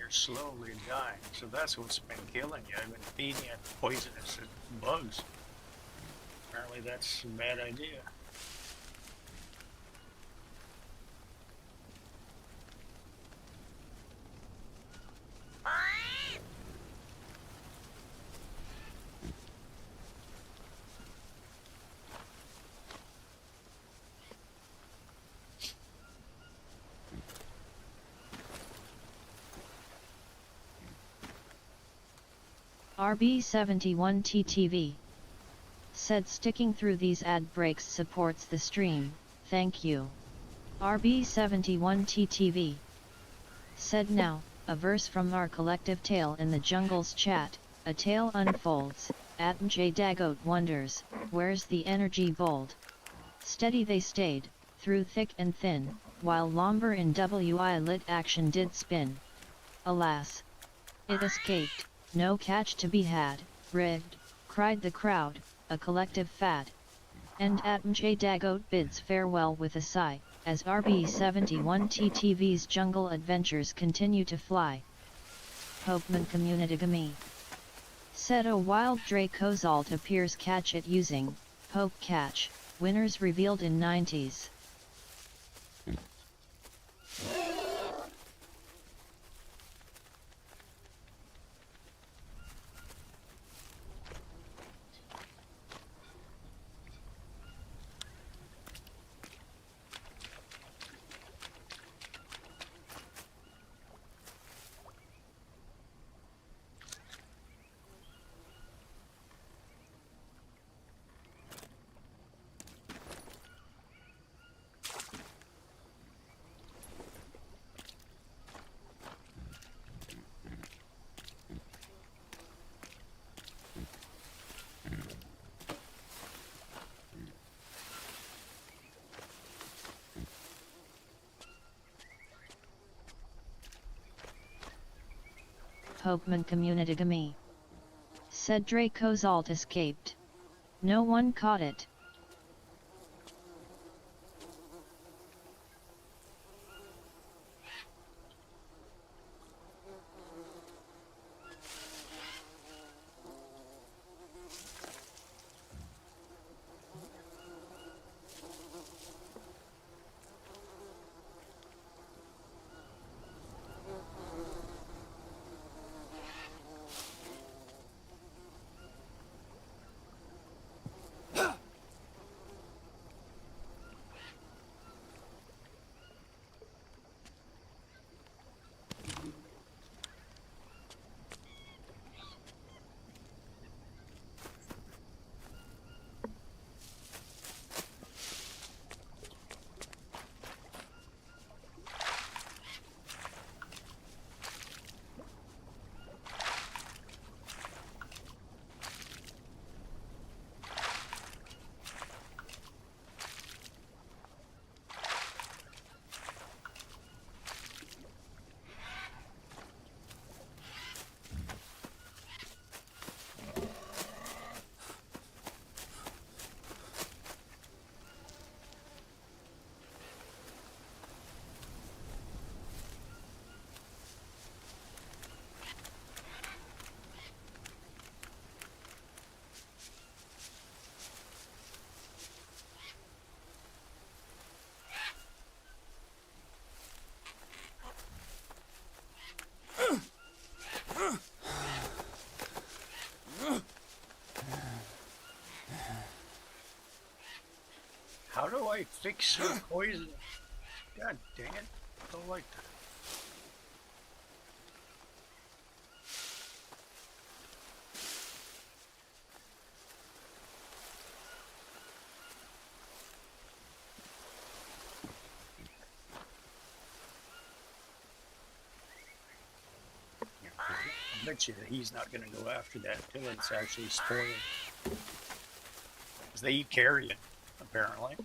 You're slowly dying, so that's what's been killing you. I've been feeding you poisonous bugs. Apparently that's a bad idea. RB71TTV said sticking through these ad breaks supports the stream, thank you. RB71TTV said now, a verse from our collective tale in the jungle's chat, a tale unfolds, Atmj Dagoat wonders, where's the energy bold? Steady they stayed, through thick and thin, while Lomber in WI lit action did spin. Alas! It escaped, no catch to be had, rigged, cried the crowd, a collective fad. And Atmj Dagoat bids farewell with a sigh, as RB71TTV's jungle adventures continue to fly. Hopeman Communitygami said a wild Dracozalt appears catch it using, Hope catch, winners revealed in 90s. Hopeman Communitygami said Dracozalt escaped. No one caught it. How do I fix the poison? God dang it. Don't like that. I bet you he's not going to go after that until it's actually spoiled. Because they eat carrion, apparently.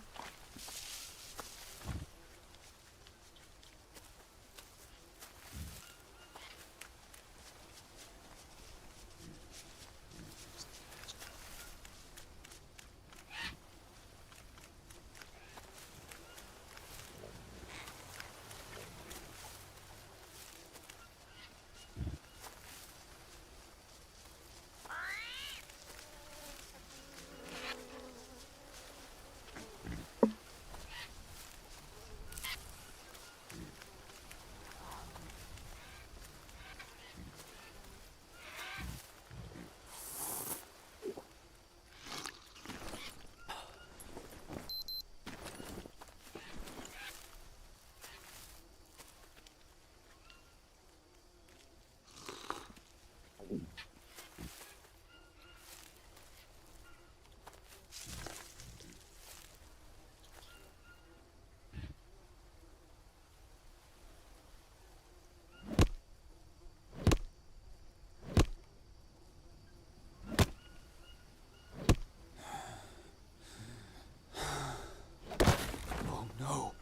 Oh no.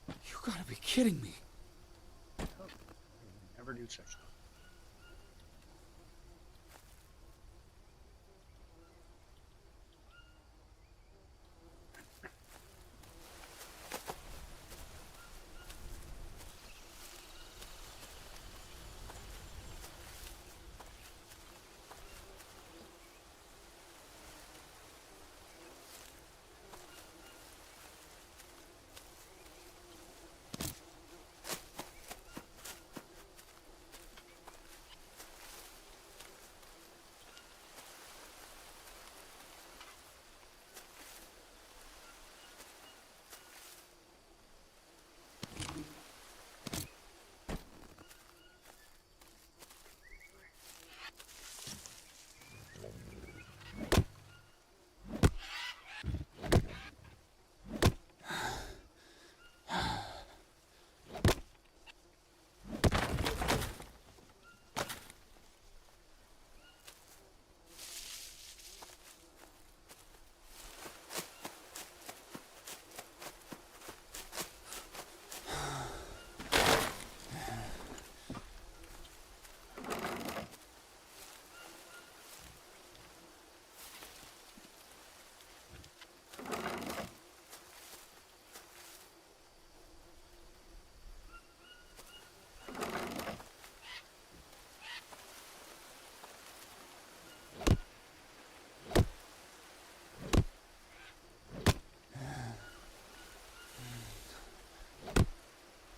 You gotta be kidding me. Never do such thing.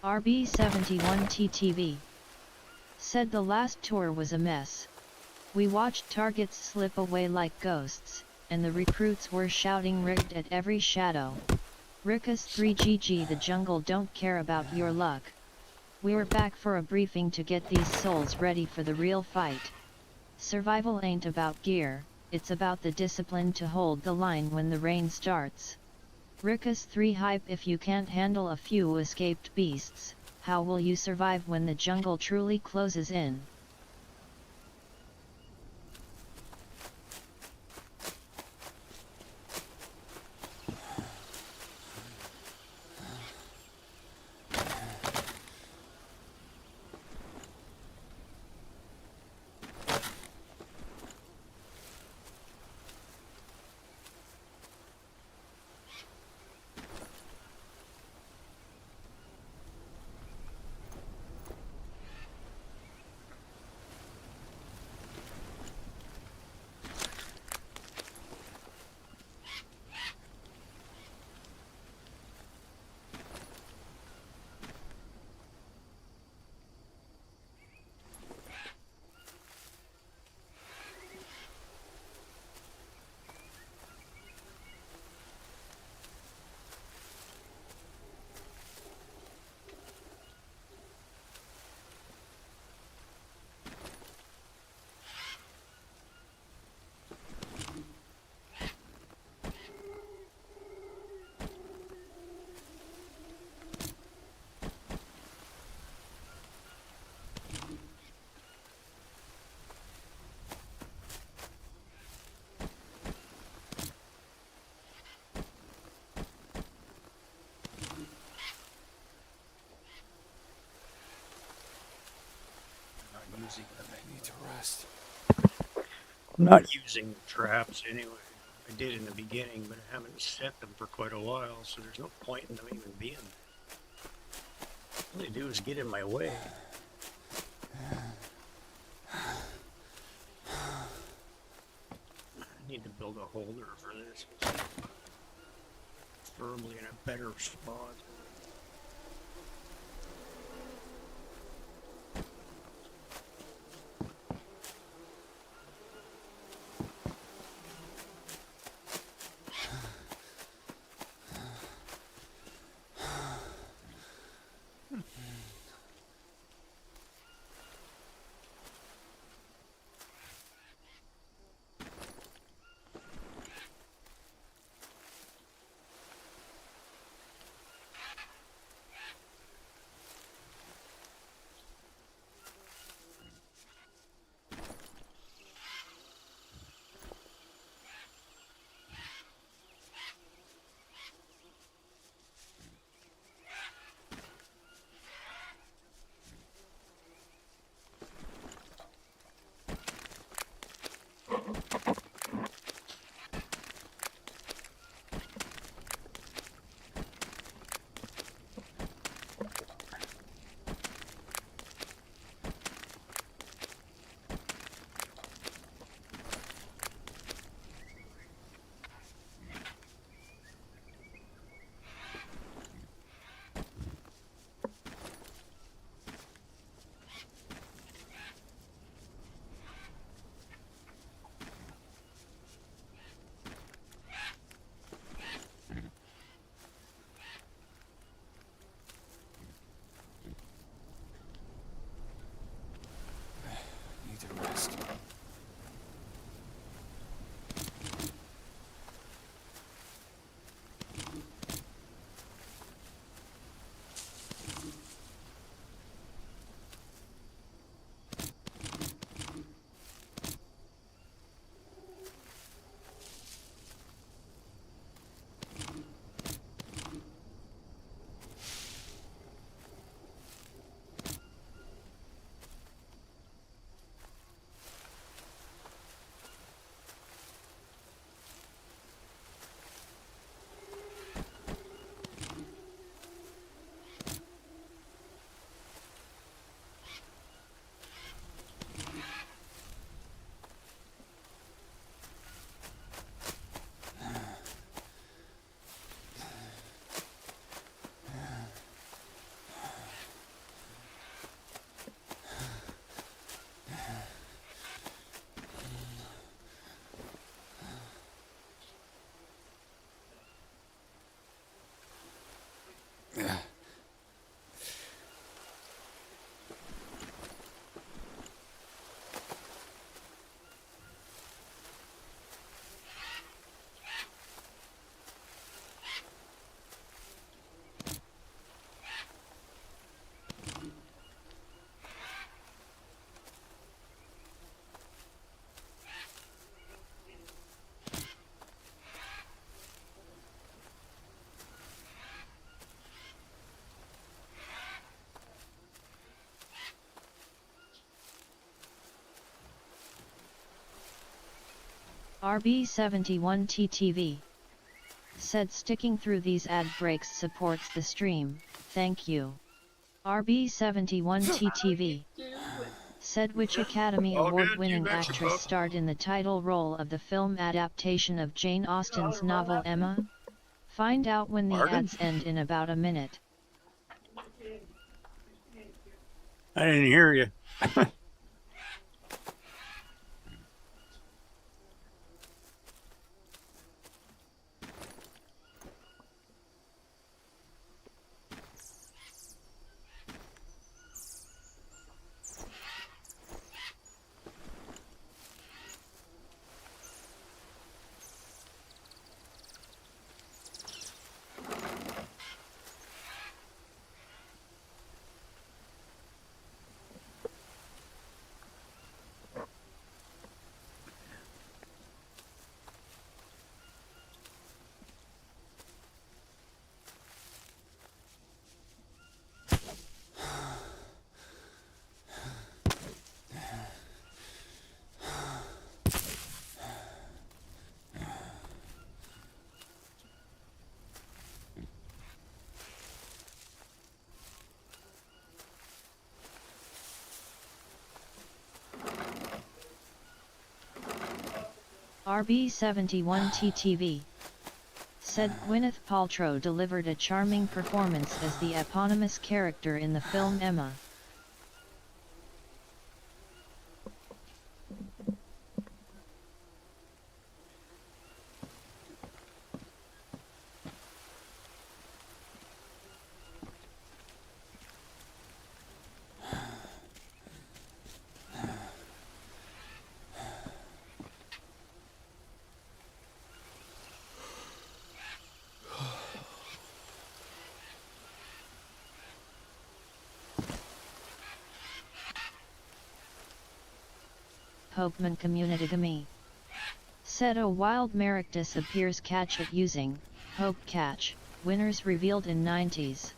RB71TTV said the last tour was a mess. We watched targets slip away like ghosts, and the recruits were shouting rigged at every shadow. Rickus 3GG, the jungle don't care about your luck. We were back for a briefing to get these souls ready for the real fight. Survival ain't about gear, it's about the discipline to hold the line when the rain starts. Rickus 3 hype, if you can't handle a few escaped beasts, how will you survive when the jungle truly closes in? I'm not using traps anyway. I did in the beginning, but I haven't set them for quite a while, so there's no point in them even being there. All they do is get in my way. I need to build a holder for this. Firmly in a better spot. Need to rest. RB71TTV said sticking through these ad breaks supports the stream, thank you. RB71TTV said which Academy All good, Award-winning you betcha, actress bub. starred in the title role of the film adaptation of Jane Austen's novel Emma? Find out when the Pardon? ads end in about a minute. I didn't hear you. RB71TTV said Gwyneth Paltrow delivered a charming performance as the eponymous character in the film Emma. Hopeman Communitygamy said a wild Maractus appears catch it using Hope Catch, winners revealed in 90s.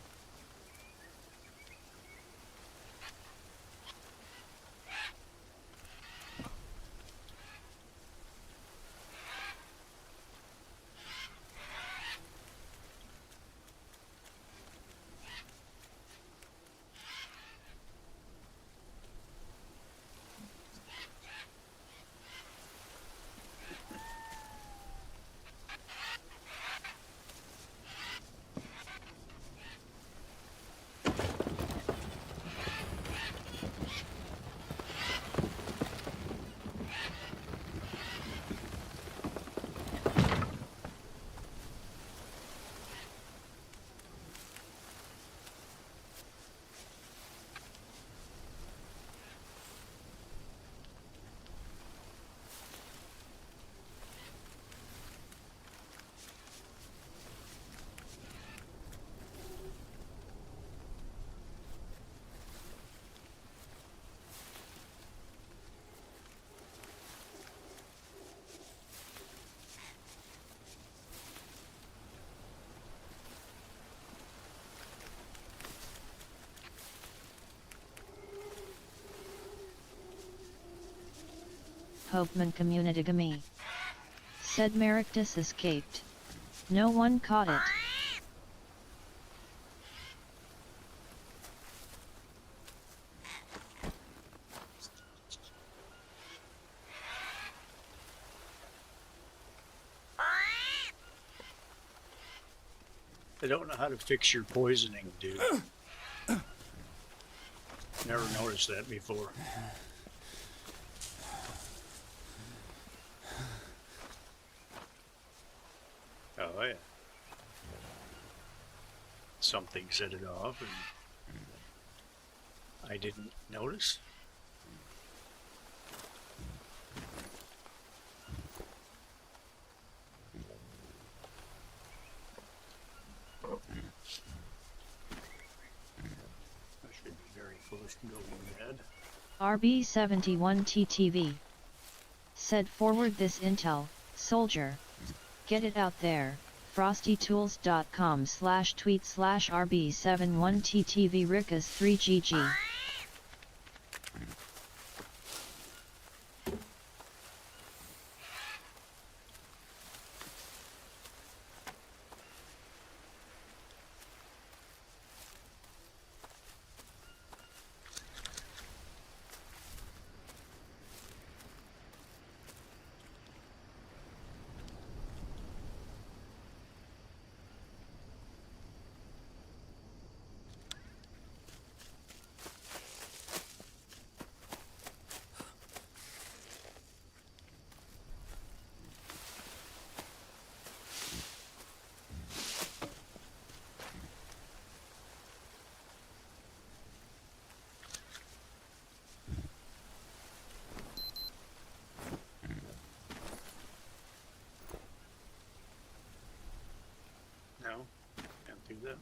Hopeman Communitygamy said Maractus escaped. No one caught it. I don't know how to fix your poisoning, dude. Never noticed that before. Oh yeah. Something set it off and I didn't notice. I should be very close to going mad. RB71TTV said forward this intel, soldier. Get it out there. frostytools.com/tweet/RB71TTV Rickas 3GG. No, can't do that.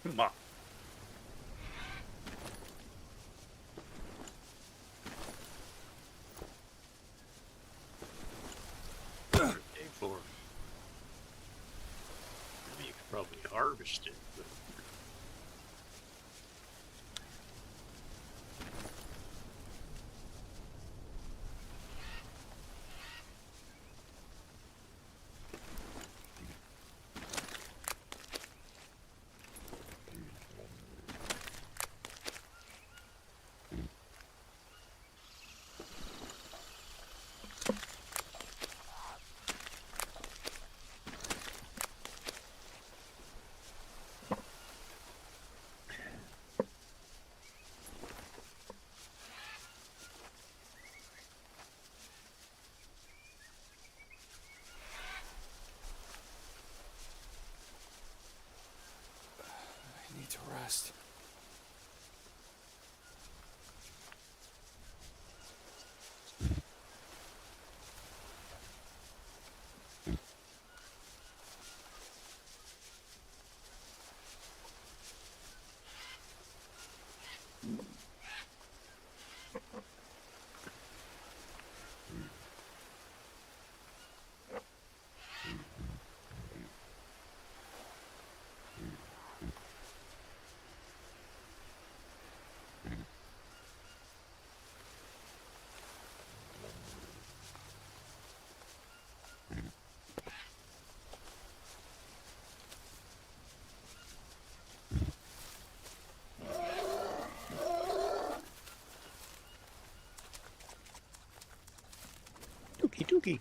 Come on. Day 4. You could probably harvest it, but Okie dokie.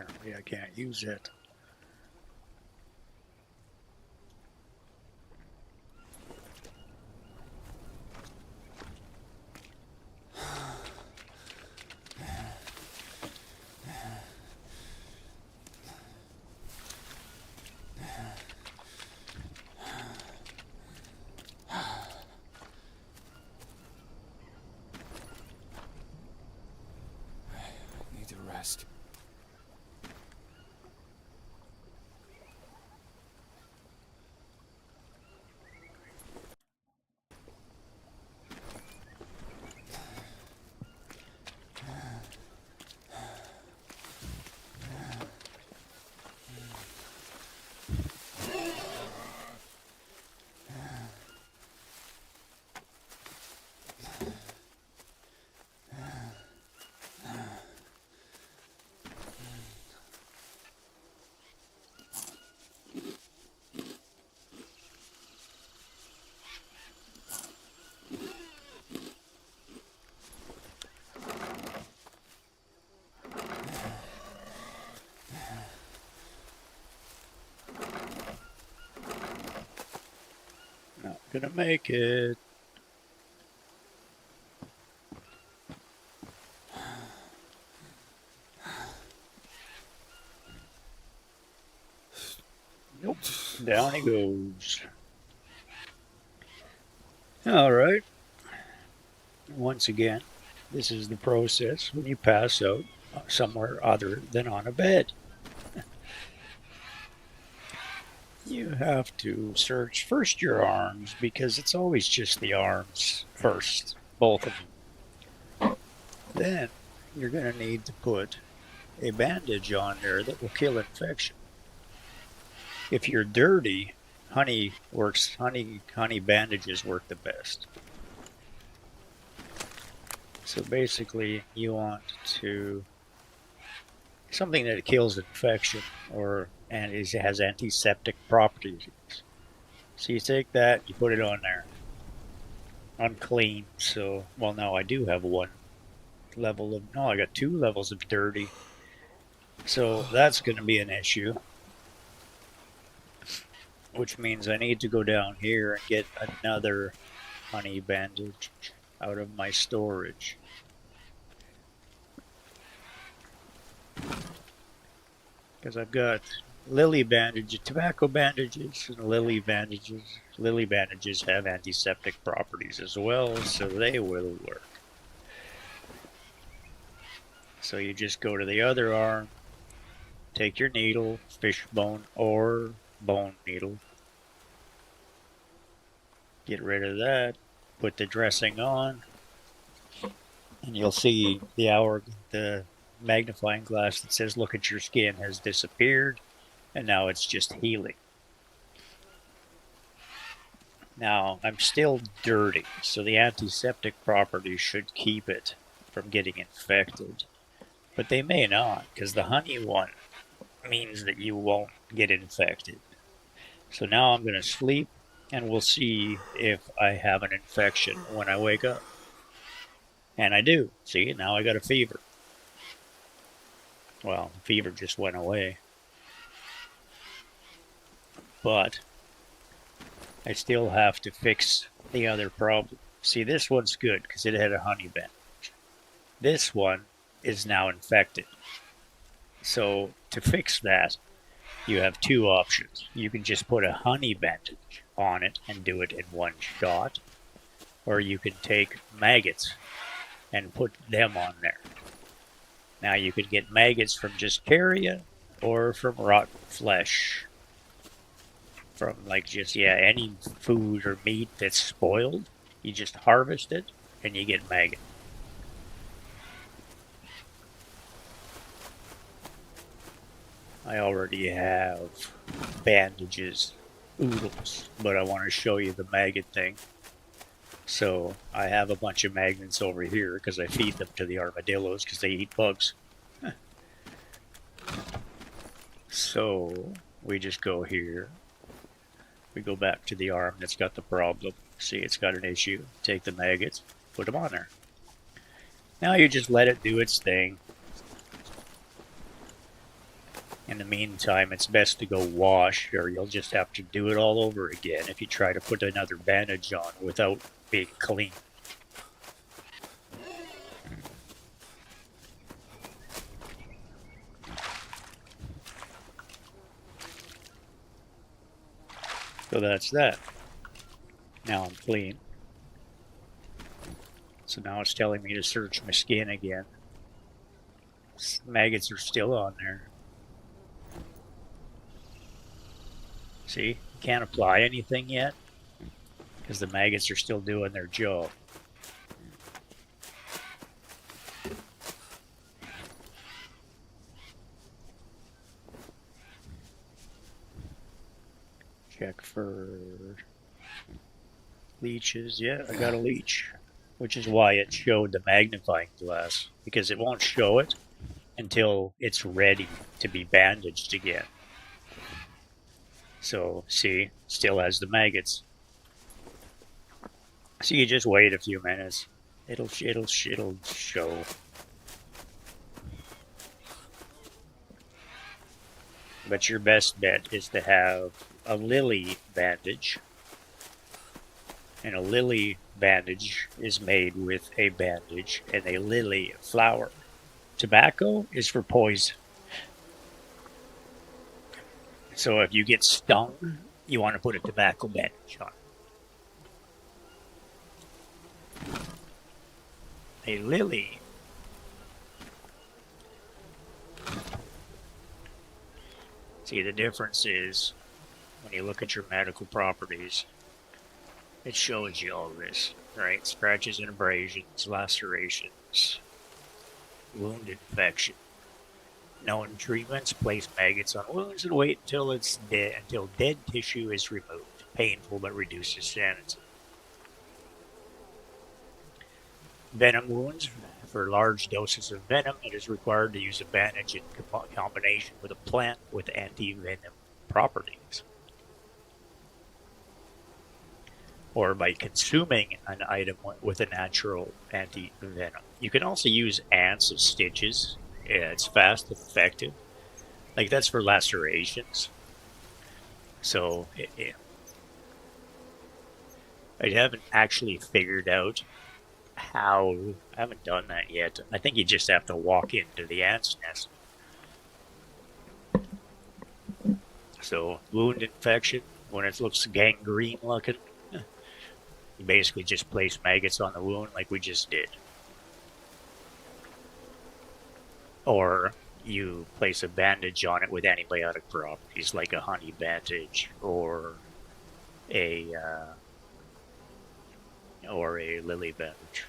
Apparently I can't use it. Need to rest. Not gonna make it. Nope. Down he goes. All right. Once again, this is the process when you pass out somewhere other than on a bed. You have to search first your arms because it's always just the arms first, both of them. Then you're going to need to put a bandage on there that will kill infection. If you're dirty, honey bandages work the best. So basically you want to something that kills infection and has antiseptic properties. So you take that, you put it on there. Unclean, so well now I do have one level of I got 2 levels of dirty. So that's gonna be an issue. Which means I need to go down here and get another honey bandage out of my storage. Because I've got lily bandages, tobacco bandages, and lily bandages. Lily bandages have antiseptic properties as well, so they will work. So you just go to the other arm, take your needle, fish bone or bone needle, get rid of that, put the dressing on, and you'll see the magnifying glass that says look at your skin has disappeared, and now it's just healing. Now I'm still dirty, so the antiseptic properties should keep it from getting infected, but they may not, because the honey one means that you won't get infected. So now I'm going to sleep and we'll see if I have an infection when I wake up. And I do. See, now I got a fever. Well, the fever just went away. But I still have to fix the other problem. See, this one's good because it had a honey bandage. This one is now infected. So to fix that, you have 2 options. You can just put a honey bandage on it and do it in one shot, or you can take maggots and put them on there. Now you could get maggots from just carrion or from rotten flesh. from like just, yeah, any food or meat that's spoiled. You just harvest it and you get maggot. I already have bandages, oodles, but I want to show you the maggot thing. So I have a bunch of magnets over here because I feed them to the armadillos because they eat bugs. So we just go here. We go back to the arm that's got the problem. See, it's got an issue. Take the maggots, put them on there. Now you just let it do its thing. In the meantime, it's best to go wash, or you'll just have to do it all over again if you try to put another bandage on without being clean. So that's that. Now I'm clean. So now it's telling me to search my skin again. Maggots are still on there. See, can't apply anything yet because the maggots are still doing their job. Check for leeches. Yeah, I got a leech, which is why it showed the magnifying glass, because it won't show it until it's ready to be bandaged again. So, see, still has the maggots. So you just wait a few minutes. It'll show. But your best bet is to have a lily bandage. And a lily bandage is made with a bandage and a lily flower. Tobacco is for poison. So if you get stung, you want to put a tobacco bandage on. A lily see, the difference is when you look at your medical properties, it shows you all this, right? Scratches and abrasions, lacerations, wound infection. Known treatments: place maggots on wounds and wait until it's dead, until dead tissue is removed. Painful but reduces sanity. Venom wounds: for large doses of venom, it is required to use a bandage in combination with a plant with anti-venom properties, or by consuming an item with a natural anti-venom. You can also use ants as stitches. Yeah, it's fast, effective. Like, that's for lacerations. So, I haven't actually figured out how. I haven't done that yet. I think you just have to walk into the ant's nest. So, wound infection, when it looks gangrene looking, you basically just place maggots on the wound like we just did. Or you place a bandage on it with antibiotic properties, like a honey bandage or a lily bandage.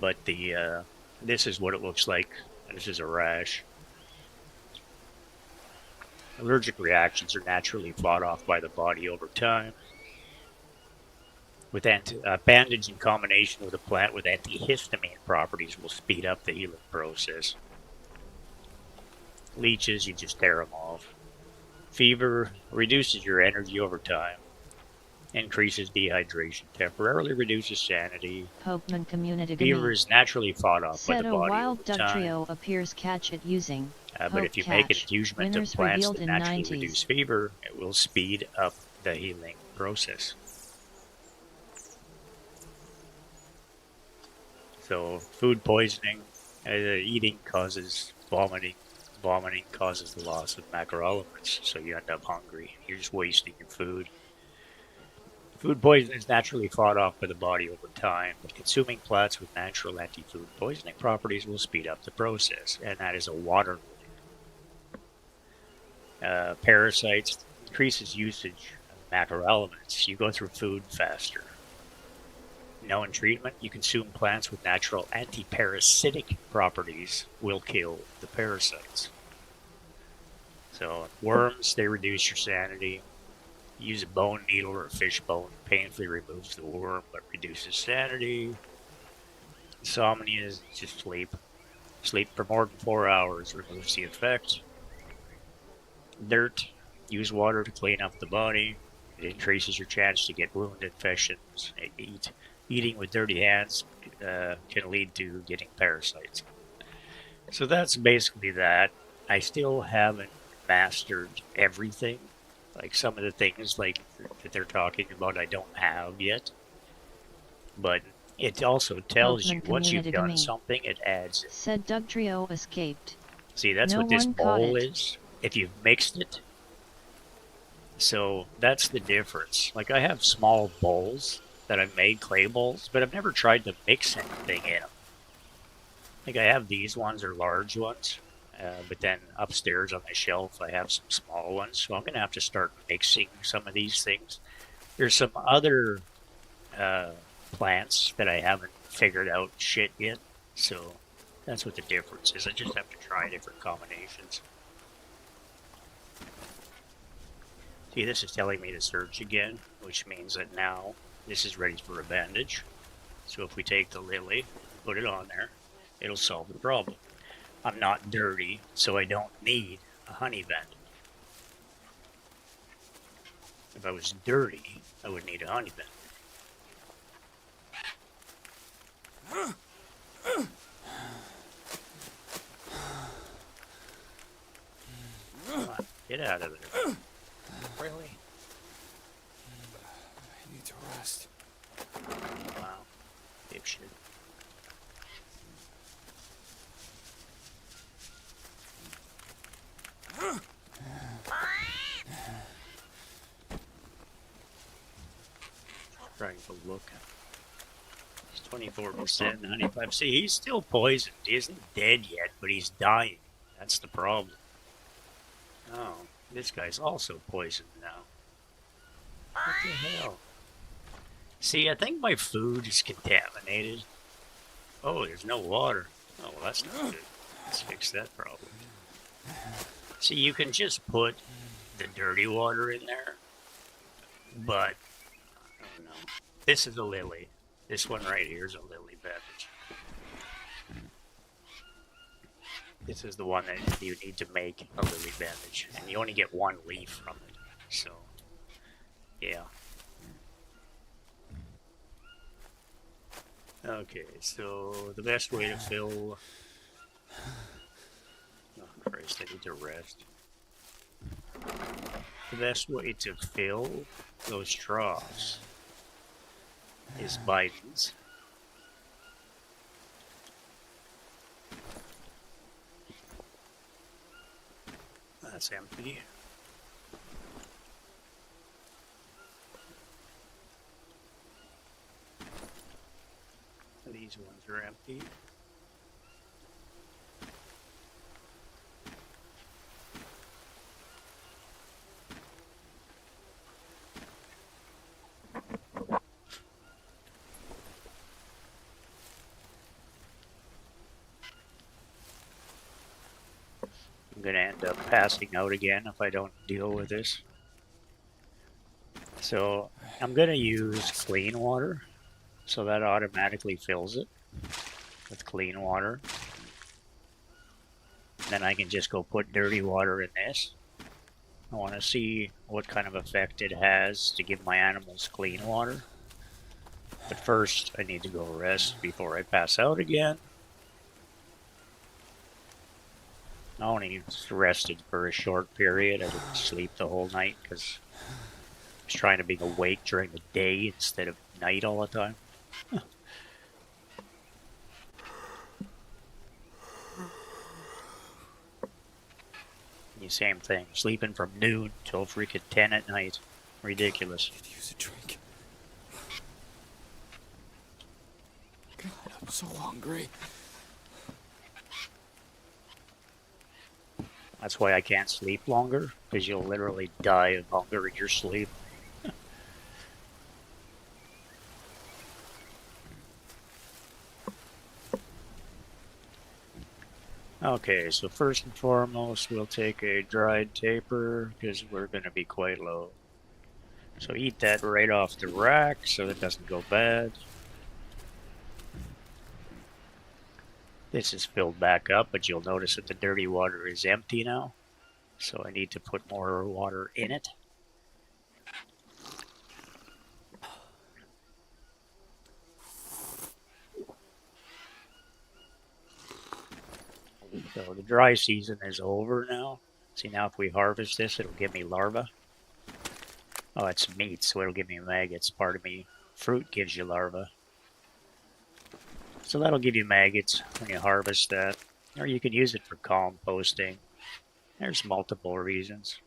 But this is what it looks like. This is a rash. Allergic reactions are naturally fought off by the body over time. With bandage in combination with a plant with antihistamine properties will speed up the healing process. Leeches, you just tear them off. Fever reduces your energy over time. Increases dehydration. Temporarily reduces sanity. Pokeman community. Fever is naturally fought off by Said the a body wild over duck time. trio appears catch it using. But if you make an infusement of Winners plants revealed that in naturally 90s. reduce fever, it will speed up the healing process. So, food poisoning, eating causes vomiting. Vomiting causes the loss of macroelements, so you end up hungry. You're just wasting your food. Food poisoning is naturally fought off by the body over time, but consuming plants with natural anti-food poisoning properties will speed up the process, and that is a water lily. Parasites increases usage macroelements. You go through food faster. Known treatment, you consume plants with natural anti-parasitic properties will kill the parasites. So worms, they reduce your sanity. Use a bone needle or a fish bone, painfully removes the worm but reduces sanity. Insomnia is just sleep. Sleep for more than 4 hours removes the effect. Dirt, use water to clean up the body. It increases your chance to get wound infections. Eating with dirty hands can lead to getting parasites. So that's basically that. I still haven't mastered everything. Like some of the things like that they're talking about I don't have yet. But it also tells you Oakman once you've communicated to done me. something, it adds it. Said Dugtrio escaped. See, that's No what this one caught bowl it. is. If you've mixed it. So that's the difference. Like I have small bowls that I've made, clay bowls, but I've never tried to mix anything in them. Like I have these ones or large ones, but then upstairs on my shelf I have some small ones. So I'm gonna have to start mixing some of these things. There's some other plants that I haven't figured out shit yet. So that's what the difference is. I just have to try different combinations. See, this is telling me to search again, which means that now this is ready for a bandage. So if we take the lily, put it on there, it'll solve the problem. I'm not dirty, so I don't need a honey bandage. If I was dirty, I would need a honey bandage. Come on, get out of there. Really? I need to rest. Wow. Dipshit. Trying to look. He's 24%, 95. See, he's still poisoned. He isn't dead yet, but he's dying. That's the problem. Oh, this guy's also poisoned now. What the hell? See, I think my food is contaminated. Oh, there's no water. Oh, well, that's not good. Let's fix that problem. See, you can just put the dirty water in there, but I don't know. This is a lily. This one right here is a lily bandage. This is the one that you need to make a lily bandage, and you only get one leaf from it. So, yeah. Okay, so the best way to fill... Oh Christ, I need to rest. The best way to fill those troughs is Biden's. That's empty. These ones are empty. I'm gonna end up passing out again if I don't deal with this. So I'm gonna use clean water, so that automatically fills it with clean water. Then I can just go put dirty water in this. I want to see what kind of effect it has to give my animals clean water. But first, I need to go rest before I pass out again. I only rested for a short period. I didn't sleep the whole night because I was trying to be awake during the day instead of night all the time. The same thing. Sleeping from noon till freaking 10 at night. Ridiculous. Could use a drink. God, I'm so hungry. That's why I can't sleep longer, because you'll literally die of hunger in your sleep. Okay, so first and foremost, we'll take a dried taper because we're going to be quite low. So eat that right off the rack so it doesn't go bad. This is filled back up, but you'll notice that the dirty water is empty now. So I need to put more water in it. So the dry season is over now. See, now if we harvest this, it'll give me larvae. Oh, it's meat, so it'll give me maggots. Pardon me. Fruit gives you larvae. So that'll give you maggots when you harvest that. Or you can use it for composting. There's multiple reasons.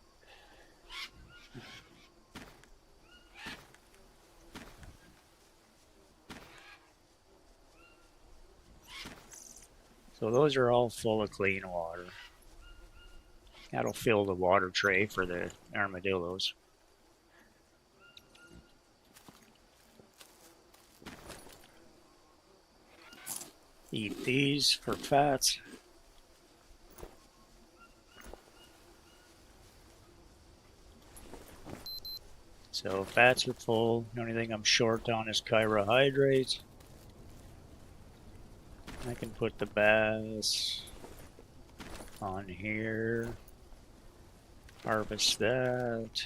So those are all full of clean water. That'll fill the water tray for the armadillos. Eat these for fats. So fats are full. The only thing I'm short on is carbohydrates. I can put the bass on here. Harvest that.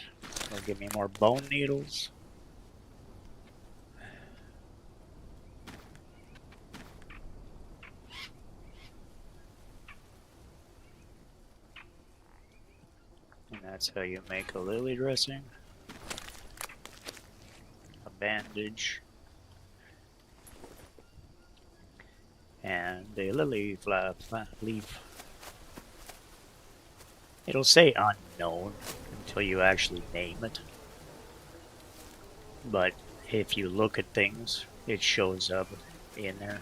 It'll give me more bone needles. And that's how you make a lily dressing. A bandage. And a lily leaf. It'll say unknown until you actually name it. But if you look at things, it shows up in there.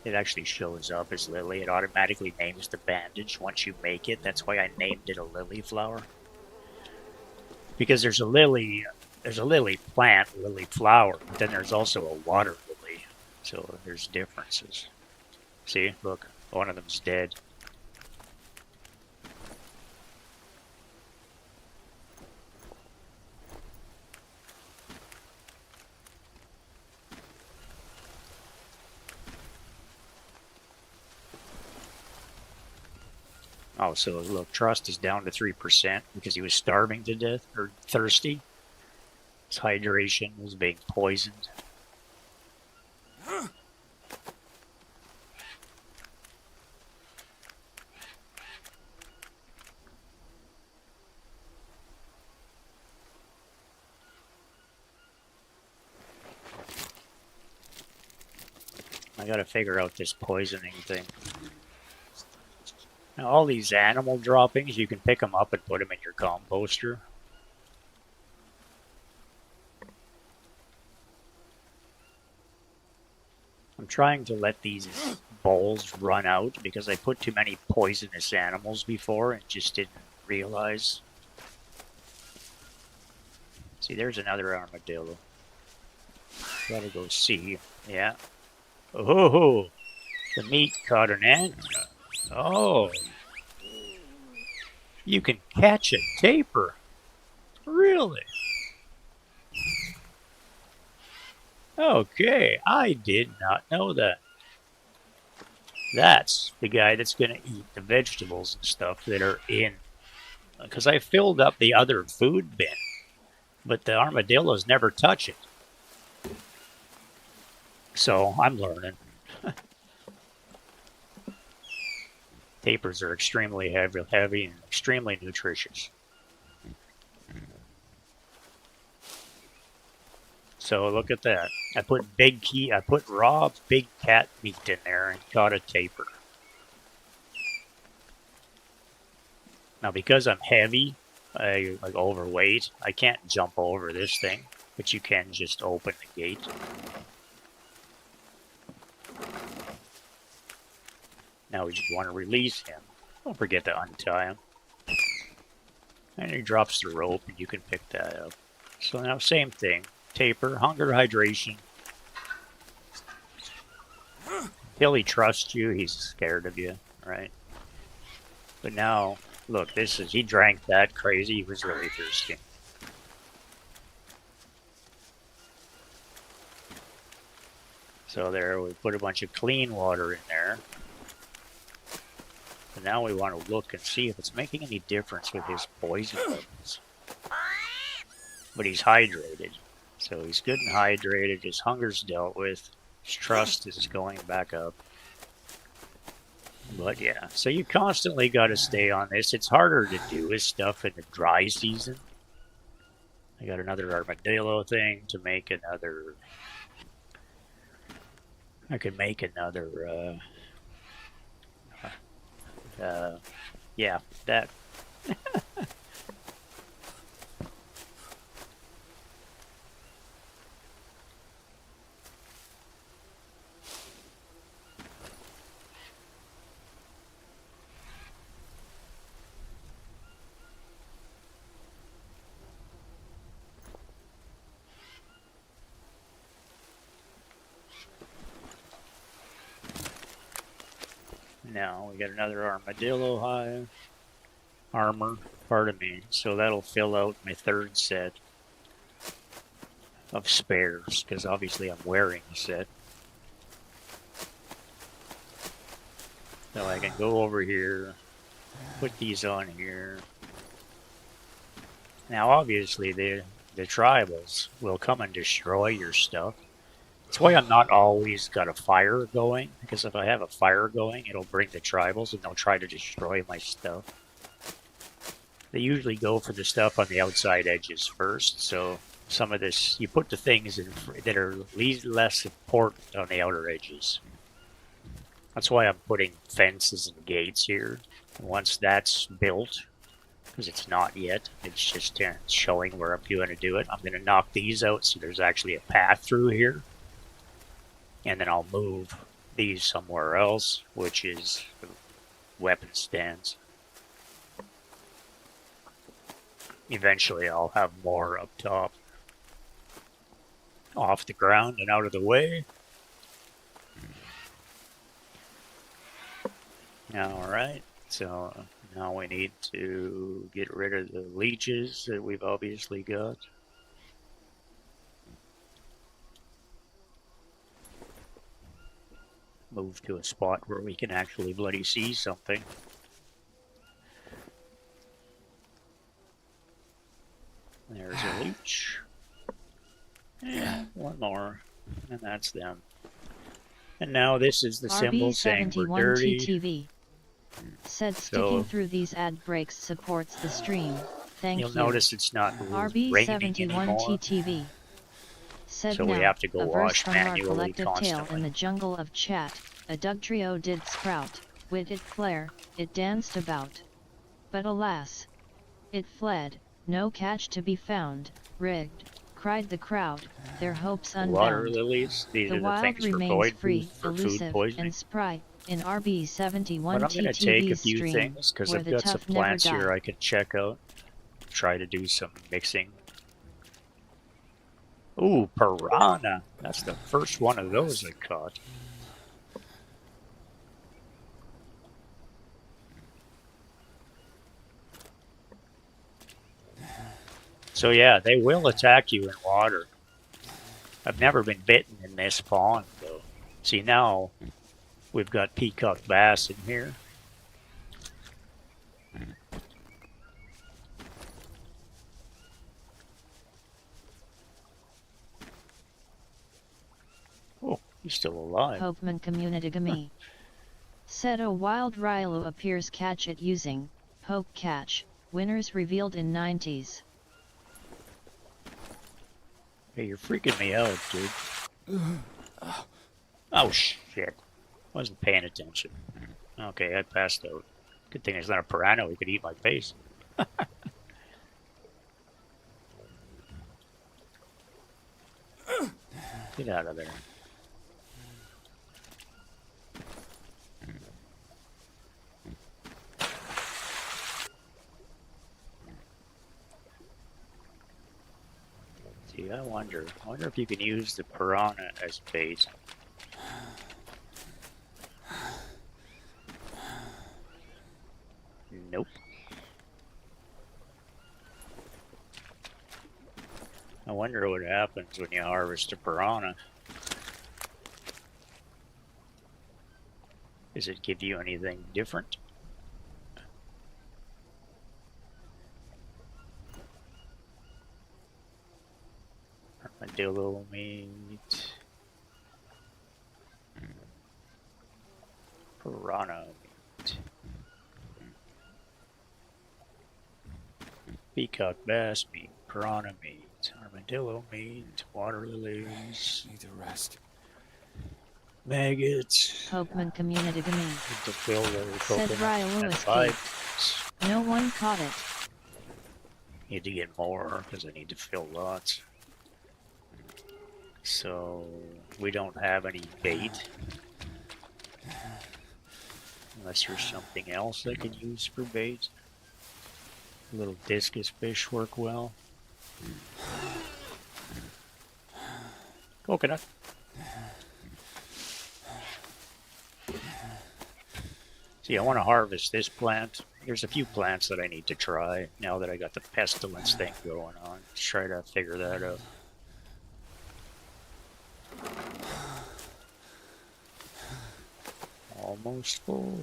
It actually shows up as lily. It automatically names the bandage once you make it. That's why I named it a lily flower. Because there's a lily plant, lily flower, but then there's also a water lily. So there's differences. See, look, one of them's dead. Oh, so look, trust is down to 3% because he was starving to death or thirsty. His hydration was being poisoned. I gotta figure out this poisoning thing. Now, all these animal droppings, you can pick them up and put them in your composter. I'm trying to let these bowls run out because I put too many poisonous animals before and just didn't realize. See, there's another armadillo. Gotta go see. Yeah. Oh, the meat caught an ant. Oh. You can catch a tapir. Really? Okay, I did not know that. That's the guy that's going to eat the vegetables and stuff that are in. Because I filled up the other food bin, but the armadillos never touch it. So I'm learning. Tapirs are extremely heavy and extremely nutritious. So look at that. I put raw big cat meat in there and caught a tapir. Now because I'm heavy, like overweight, I can't jump over this thing, but you can just open the gate. Now we just want to release him. Don't forget to untie him. And he drops the rope and you can pick that up. So now same thing. Tapir, hunger, hydration. Until he trusts you, he's scared of you, right? But now, look, he drank that crazy, he was really thirsty. So there, we put a bunch of clean water in there. And now we want to look and see if it's making any difference with his poison levels. But he's hydrated. So he's good and hydrated, his hunger's dealt with, his trust is going back up. But yeah, so you constantly got to stay on this. It's harder to do his stuff in the dry season. I got another armadillo thing to make another... I could make another, yeah, that. Now we got another armadillo hive armor, pardon me, so that'll fill out my third set of spares, because obviously I'm wearing a set. So I can go over here, put these on here. Now obviously the tribals will come and destroy your stuff. That's why I'm not always got a fire going, because if I have a fire going, it'll bring the tribals and they'll try to destroy my stuff. They usually go for the stuff on the outside edges first, so some of this, you put the things in that are less important on the outer edges. That's why I'm putting fences and gates here. And once that's built, because it's not yet, it's just showing where I'm going to do it, I'm going to knock these out so there's actually a path through here. And then I'll move these somewhere else, which is weapon stands. Eventually I'll have more up top. Off the ground and out of the way. Alright, so now we need to get rid of the leeches that we've obviously got. Move to a spot where we can actually bloody see something. There's a leech. Yeah, one more. And that's them. And now this is the symbol saying we're dirty. RB71TTV said sticking through these ad breaks supports the stream. Thank you. You'll notice it's not raining anymore. RB71TTV said So now, we have to go a verse wash from our manually collective tale constantly. in the jungle of chat, a Dugtrio did sprout, wit it flare, it danced about. But alas, it fled, no catch to be found, rigged, cried the crowd, their hopes Water unbound. lilies, these The are the wild things for remains void free, for food elusive, poisoning. and spry, in RB71 But I'm going to take a TTV's few stream, things because where I've the got some tough never plants here die. I can check out. Try to do some mixing. Ooh, piranha. That's the first one of those I caught. So yeah, they will attack you in water. I've never been bitten in this pond though. See, now we've got peacock bass in here. Oh, he's still alive. Hopeman Communitygami said a wild Rylo appears catch it using Hope Catch, winners revealed in 90s. Hey, you're freaking me out, dude. Oh, shit. Wasn't paying attention. Okay, I passed out. Good thing there's not a piranha who could eat my face. Get out of there. See, I wonder if you can use the piranha as bait. Nope. I wonder what happens when you harvest a piranha. Does it give you anything different? Armadillo meat. Piranha meat. Peacock bass meat. Piranha meat. Armadillo meat. Water lilies. Need to rest. Maggots. Hopeman community to me. Need to fill their Said coconut Ryan and Lewis five. No one caught it. Need to get more because I need to fill lots. So we don't have any bait. Unless there's something else I can use for bait. A little discus fish work well. Coconut. See, I want to harvest this plant. There's a few plants that I need to try now that I got the pestilence thing going on. Just try to figure that out. Almost full.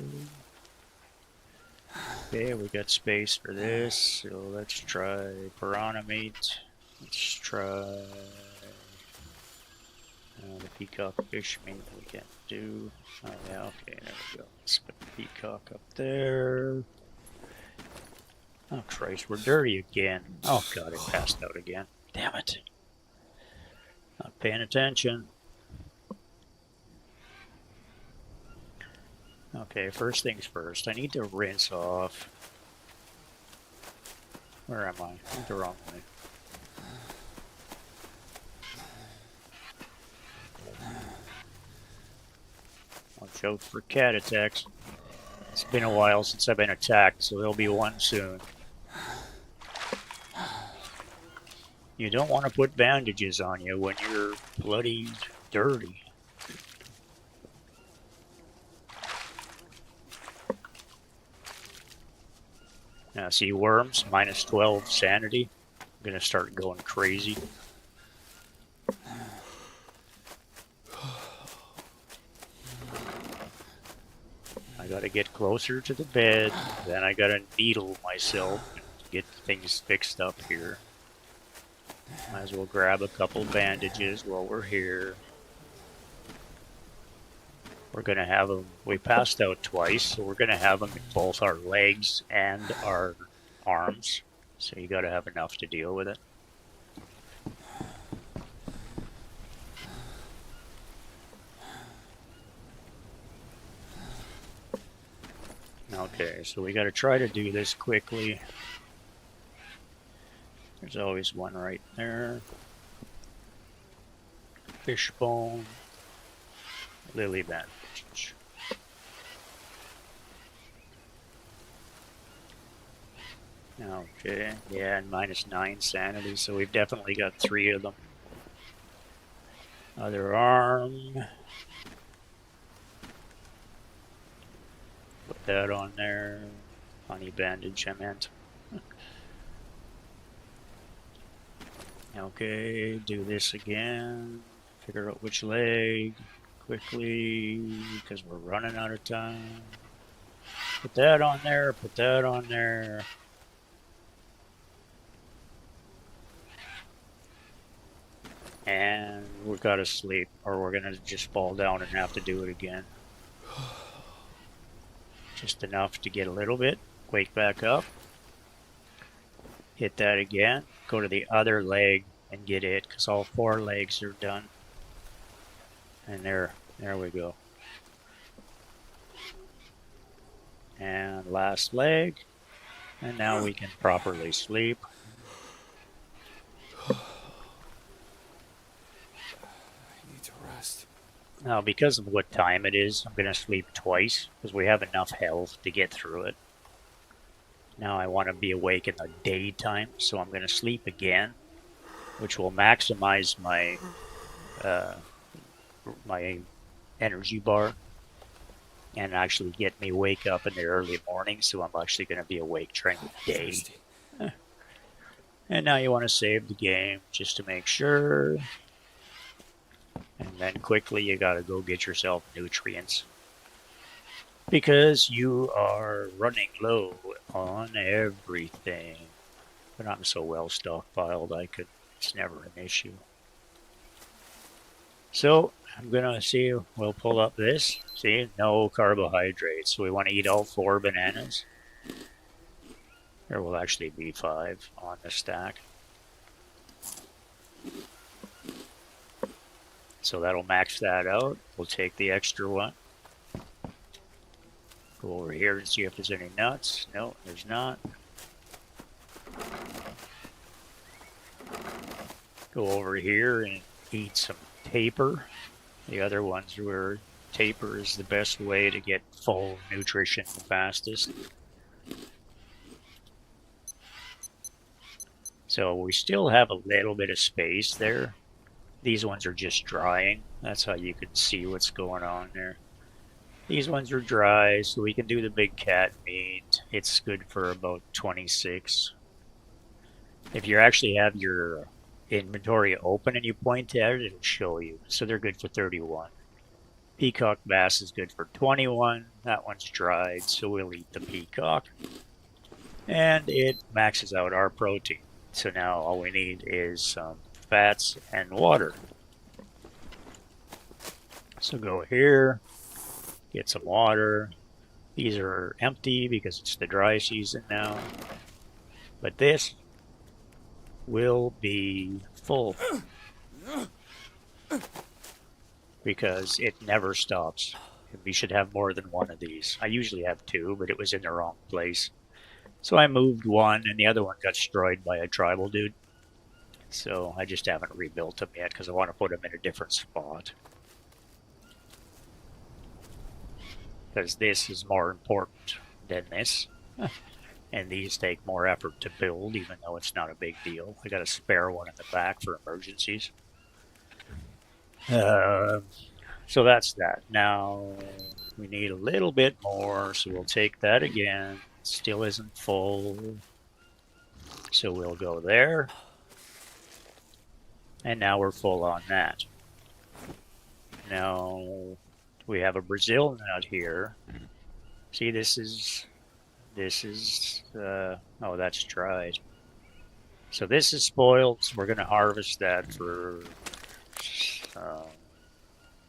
Okay, we got space for this, so let's try piranha meat. Let's try the peacock fish meat we can do. Oh yeah, okay, there we go. Let's put the peacock up there. Oh Christ, we're dirty again. Oh God, it passed out again. Damn it. Not paying attention. Okay, first things first. I need to rinse off. Where am I? I went the wrong way. Watch out for cat attacks. It's been a while since I've been attacked, so there'll be one soon. You don't want to put bandages on you when you're bloody dirty. Now see worms, minus 12 sanity. I'm gonna start going crazy. I gotta get closer to the bed, then I gotta needle myself to get things fixed up here. Might as well grab a couple bandages while we're here. We're gonna have them, we passed out twice, so we're gonna have them in both our legs and our arms. So you gotta have enough to deal with it. Okay, so we gotta try to do this quickly. There's always one right there. Fishbone. Lily bandage. Okay, yeah, and minus 9 sanity, so we've definitely got 3 of them. Other arm. Put that on there. Honey bandage, I meant. Okay, do this again. Figure out which leg quickly, because we're running out of time. Put that on there, put that on there. And we've got to sleep, or we're going to just fall down and have to do it again. Just enough to get a little bit, wake back up. Hit that again, go to the other leg and get it, because all 4 legs are done. And there we go. And last leg, and now we can properly sleep. Now, because of what time it is, I'm going to sleep twice, because we have enough health to get through it. Now I want to be awake in the daytime, so I'm going to sleep again, which will maximize my my energy bar. and actually get me wake up in the early morning, so I'm actually going to be awake during the day. Thirsty. And now you want to save the game just to make sure. And then quickly you got to go get yourself nutrients. Because you are running low on everything. But I'm so well stockpiled, it's never an issue. So I'm gonna see, we'll pull up this. See, no carbohydrates. So we want to eat all 4 bananas. There will actually be 5 on the stack. So that'll max that out. We'll take the extra one. Go over here and see if there's any nuts. No, there's not. Go over here and eat some taper. The other ones where taper is the best way to get full nutrition the fastest. So we still have a little bit of space there. These ones are just drying. That's how you can see what's going on there. These ones are dry, so we can do the big cat meat. It's good for about 26. If you actually have your inventory open and you point at it, it'll show you. So they're good for 31. Peacock bass is good for 21. That one's dried, so we'll eat the peacock. And it maxes out our protein. So now all we need is some fats and water. So go here, get some water. These are empty because it's the dry season now. But this will be full because it never stops. We should have more than one of these. I usually have 2, but it was in the wrong place. So I moved one, and the other one got destroyed by a tribal dude. So I just haven't rebuilt them yet because I want to put them in a different spot. Because this is more important than this. And these take more effort to build, even though it's not a big deal. I got a spare one in the back for emergencies. So that's that. Now we need a little bit more, so we'll take that again. Still isn't full. So we'll go there. And now we're full on that. Now we have a Brazil nut here. See, this is oh, that's dried. So this is spoiled, so we're going to harvest that for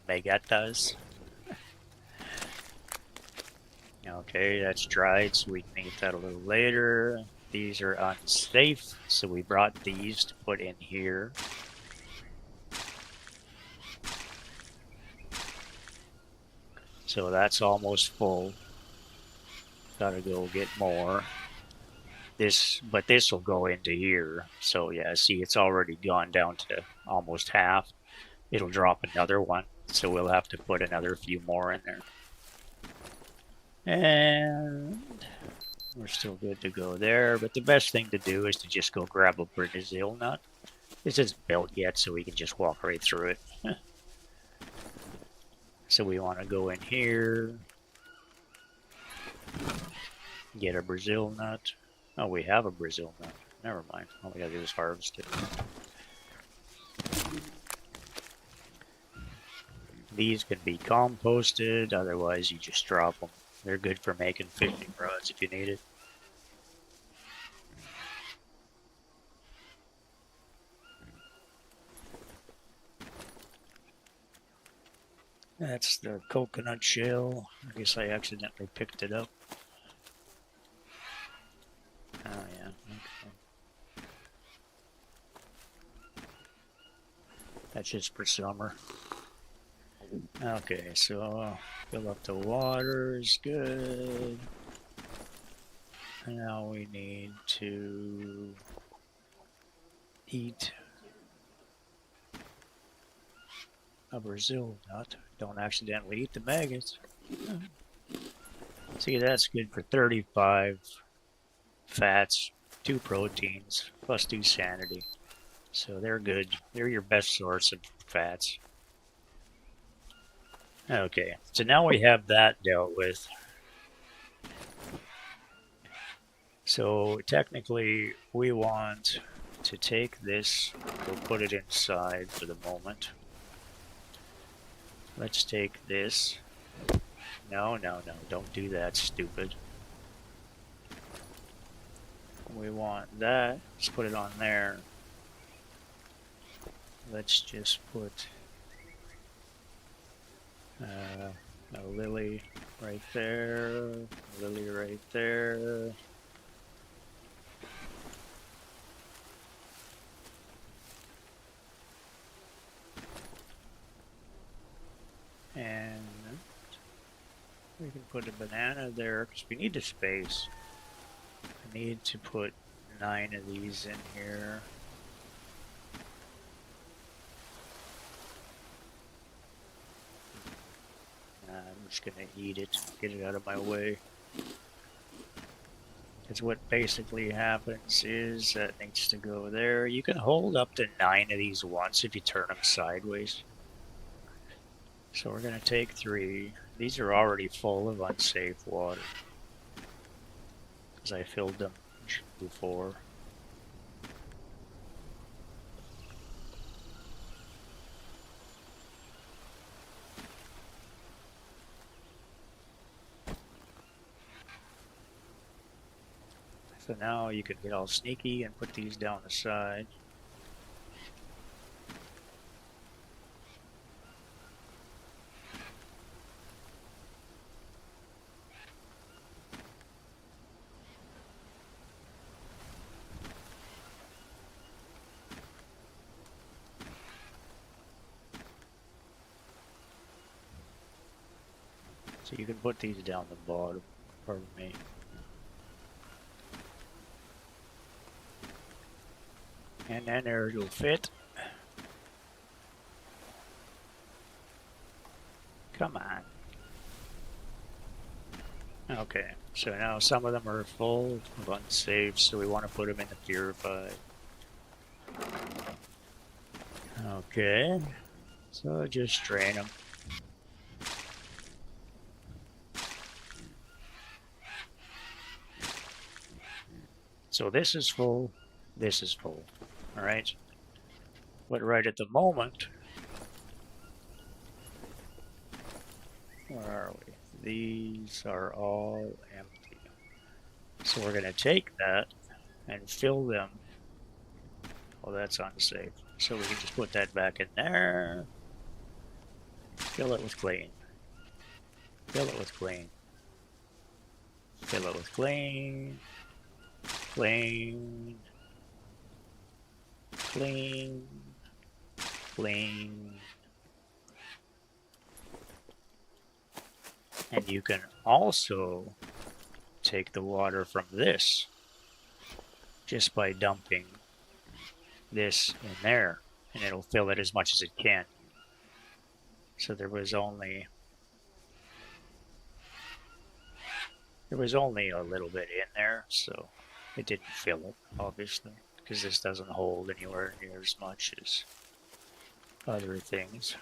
megatas. Okay, that's dried, so we can eat that a little later. These are unsafe, so we brought these to put in here. So that's almost full. Gotta go get more. But this will go into here. So yeah, see, it's already gone down to almost half. It'll drop another one, so we'll have to put another few more in there. And we're still good to go there, but the best thing to do is to just go grab a Brazil nut. This isn't built yet, so we can just walk right through it. So we want to go in here, get a Brazil nut. Oh, we have a Brazil nut. Never mind. All we gotta do is harvest it. These can be composted, otherwise you just drop them. They're good for making fishing rods if you need it. That's the coconut shell. I guess I accidentally picked it up. Oh yeah, okay. That's just for summer. Okay, so fill up the water is good. And now we need to eat a Brazil nut. Don't accidentally eat the maggots. See, that's good for 35 fats, 2 proteins, plus 2 sanity. So they're good. They're your best source of fats. Okay, so now we have that dealt with. So technically, we want to take this, we'll put it inside for the moment. Let's take this. No, don't do that, stupid. We want that. Let's put it on there. Let's just put a lily right there, a lily right there. And we can put a banana there because we need the space. I need to put 9 of these in here. I'm just gonna eat it, get it out of my way. Because what basically happens is that needs to go there. You can hold up to 9 of these once if you turn them sideways. So we're gonna take 3. These are already full of unsafe water. Because I filled them before. So now you can get all sneaky and put these down the side. So you can put these down the bottom, pardon me. And then there it'll fit. Come on. Okay, so now some of them are full of unsafe, so we want to put them in the purified. Okay, so just drain them. So this is full, this is full, all right? But right at the moment, where are we? These are all empty. So we're gonna take that and fill them. Oh, that's unsafe. So we can just put that back in there. Fill it with clean. Fill it with clean. Fill it with clean. Clean. Clean. Clean. And you can also take the water from this just by dumping this in there, and it'll fill it as much as it can. So there was only a little bit in there, so it didn't fill it, obviously, because this doesn't hold anywhere near as much as other things.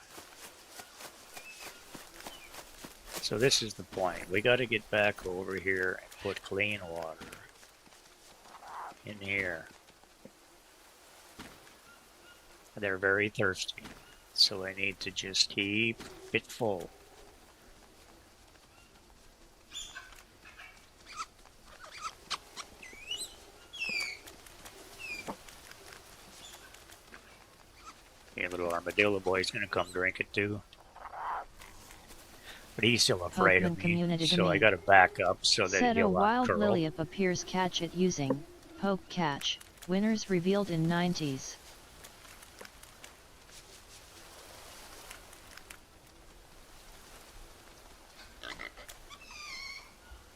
So this is the point. We got to get back over here and put clean water in here. They're very thirsty, so I need to just keep it full. Your little armadillo boy's gonna come drink it too. But he's still afraid of me, so I gotta back up so that Said he'll a wild curl. lily up appears, catch it using poke catch. Winners revealed in 90s.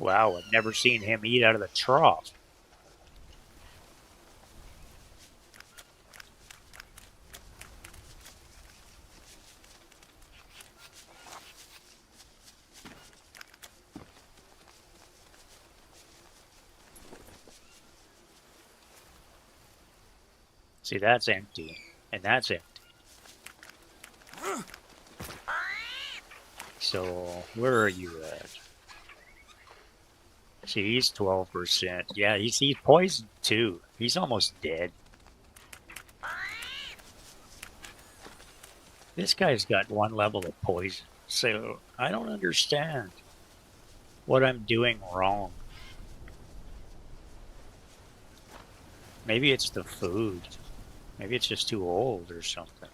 Wow, I've never seen him eat out of the trough. See, that's empty, and that's empty. So, where are you at? See, he's 12%. Yeah, he's poisoned too. He's almost dead. This guy's got 1 level of poison. So, I don't understand what I'm doing wrong. Maybe it's the food. Maybe it's just too old or something.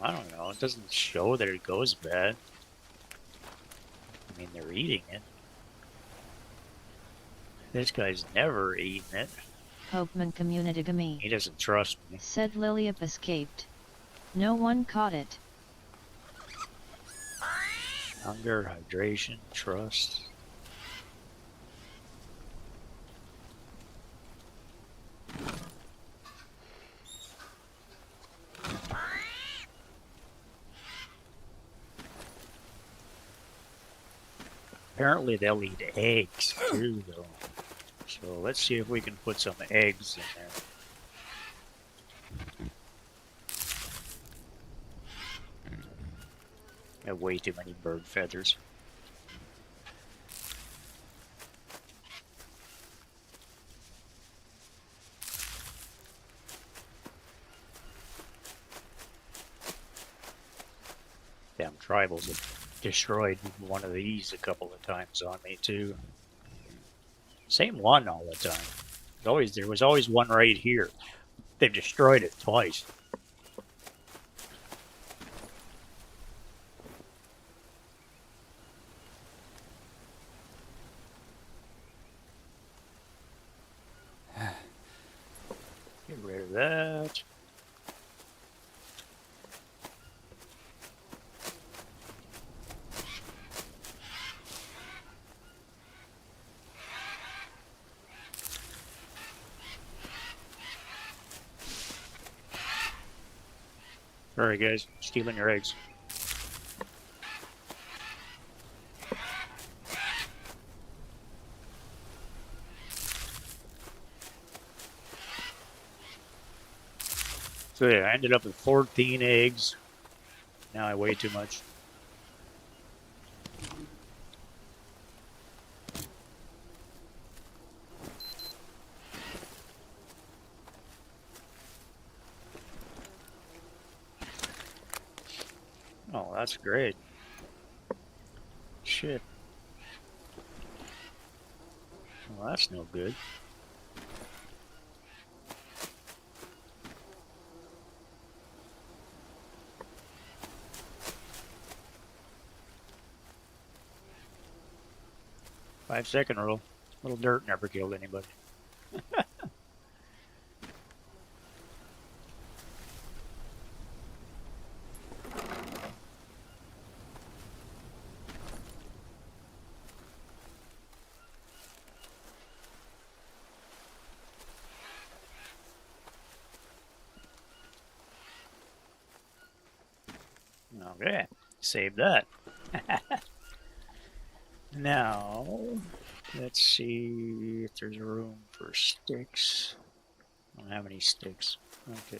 I don't know. It doesn't show that it goes bad. I mean, they're eating it. This guy's never eaten it. Hopeman communitygamy. He doesn't trust me. Said Liliup escaped. No one caught it. Hunger, hydration, trust. Apparently they'll eat eggs too, though. So let's see if we can put some eggs in there. I have way too many bird feathers. Damn tribals have destroyed one of these a couple of times on me too. Same one all the time. There was always one right here. They've destroyed it twice. Get rid of that. Sorry guys, stealing your eggs. So yeah, I ended up with 14 eggs. Now I weigh too much. Oh, that's great. Shit. Well, that's no good. Five-second rule. Little dirt never killed anybody. Okay, save that. Now, let's see if there's room for sticks. I don't have any sticks. Okay.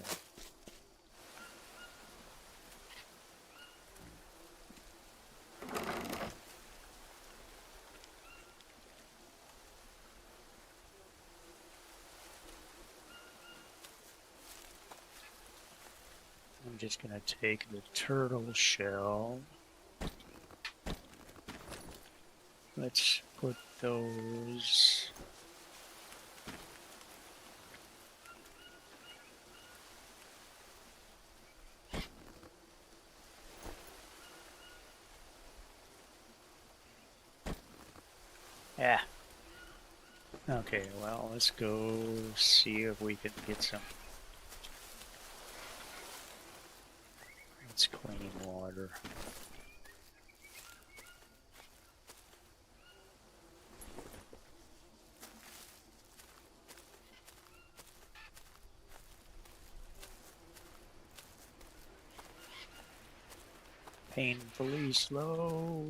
I'm just gonna take the turtle shell. Let's put those. Yeah. Okay, well, let's go see if we can get some. It's clean water. Painfully slow.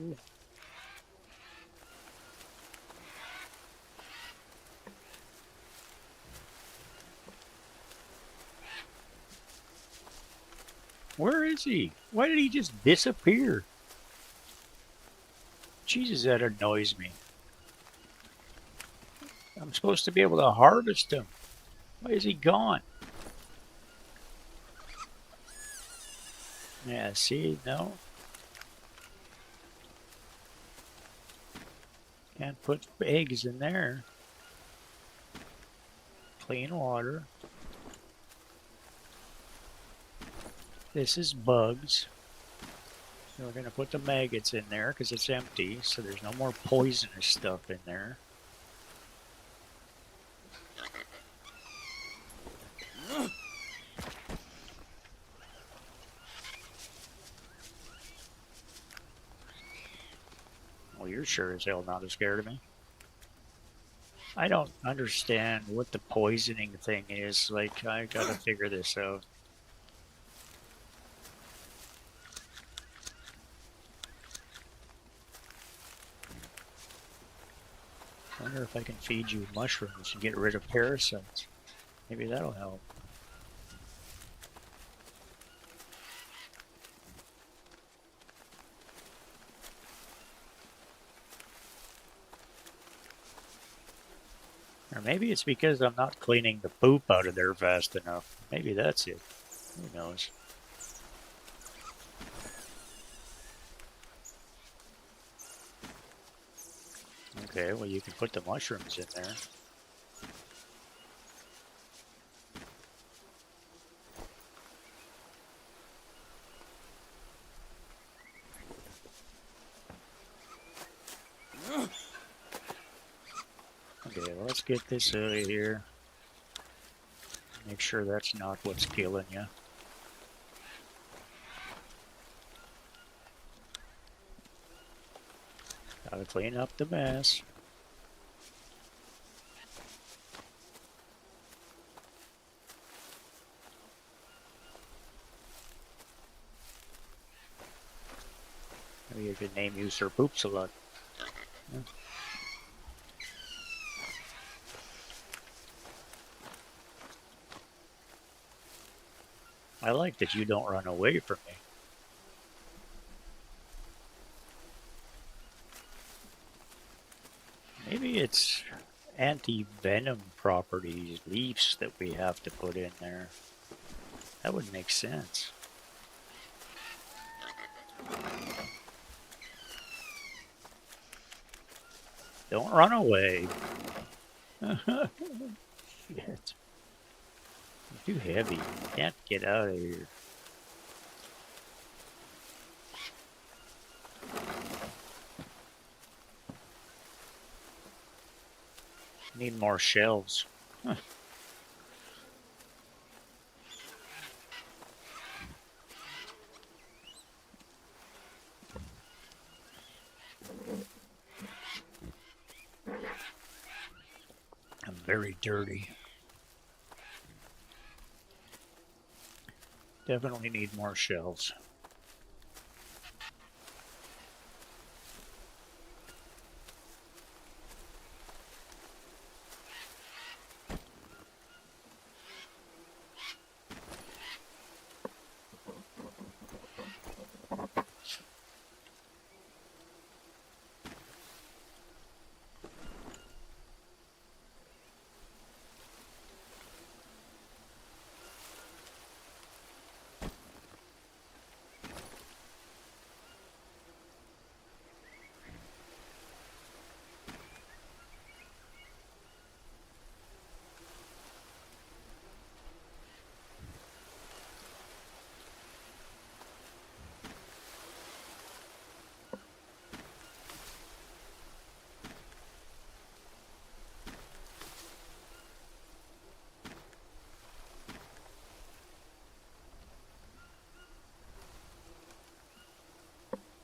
is he? Why did he just disappear? Jesus, that annoys me. I'm supposed to be able to harvest him. Why is he gone? Yeah, see, no. Can't put eggs in there. Clean water. This is bugs. So we're going to put the maggots in there because it's empty, so there's no more poisonous stuff in there. Well, you're sure as hell not as scared of me. I don't understand what the poisoning thing is. Like, I gotta figure this out. I wonder if I can feed you mushrooms and get rid of parasites. Maybe that'll help. Or maybe it's because I'm not cleaning the poop out of there fast enough. Maybe that's it. Who knows? Okay, well you can put the mushrooms in there. Okay, well, let's get this out of here. Make sure that's not what's killing you. Gotta clean up the mess. Maybe you could name you Sir Poops a lot. Yeah. I like that you don't run away from me. Maybe it's anti-venom properties, leaves that we have to put in there. That would make sense. Don't run away. Shit. You're too heavy. You can't get out of here. Need more shelves. Huh. I'm very dirty. Definitely need more shelves.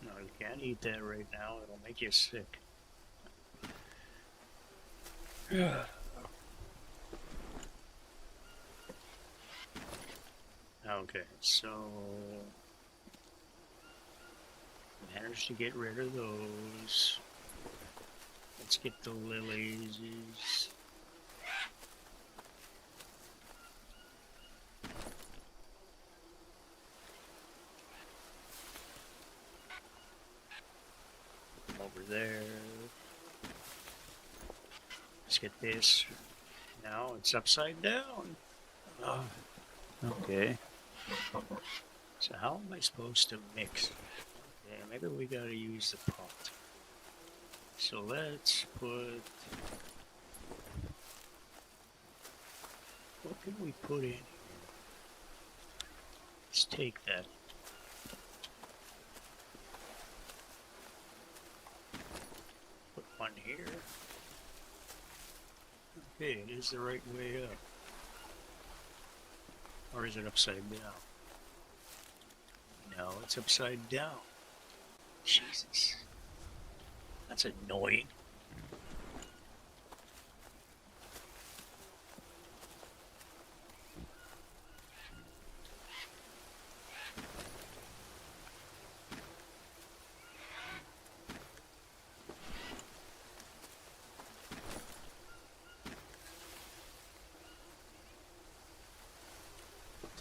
No, you can't eat that right now. It'll make you sick. Okay, so managed to get rid of those. Let's get the lilies. over there. Let's get this. Now it's upside down. Oh, okay. So how am I supposed to mix? Okay, maybe we gotta use the pot. So let's put... What can we put in here? Let's take that. Put one here. Okay, it is the right way up. Or is it upside down? No, it's upside down. Jesus. That's annoying.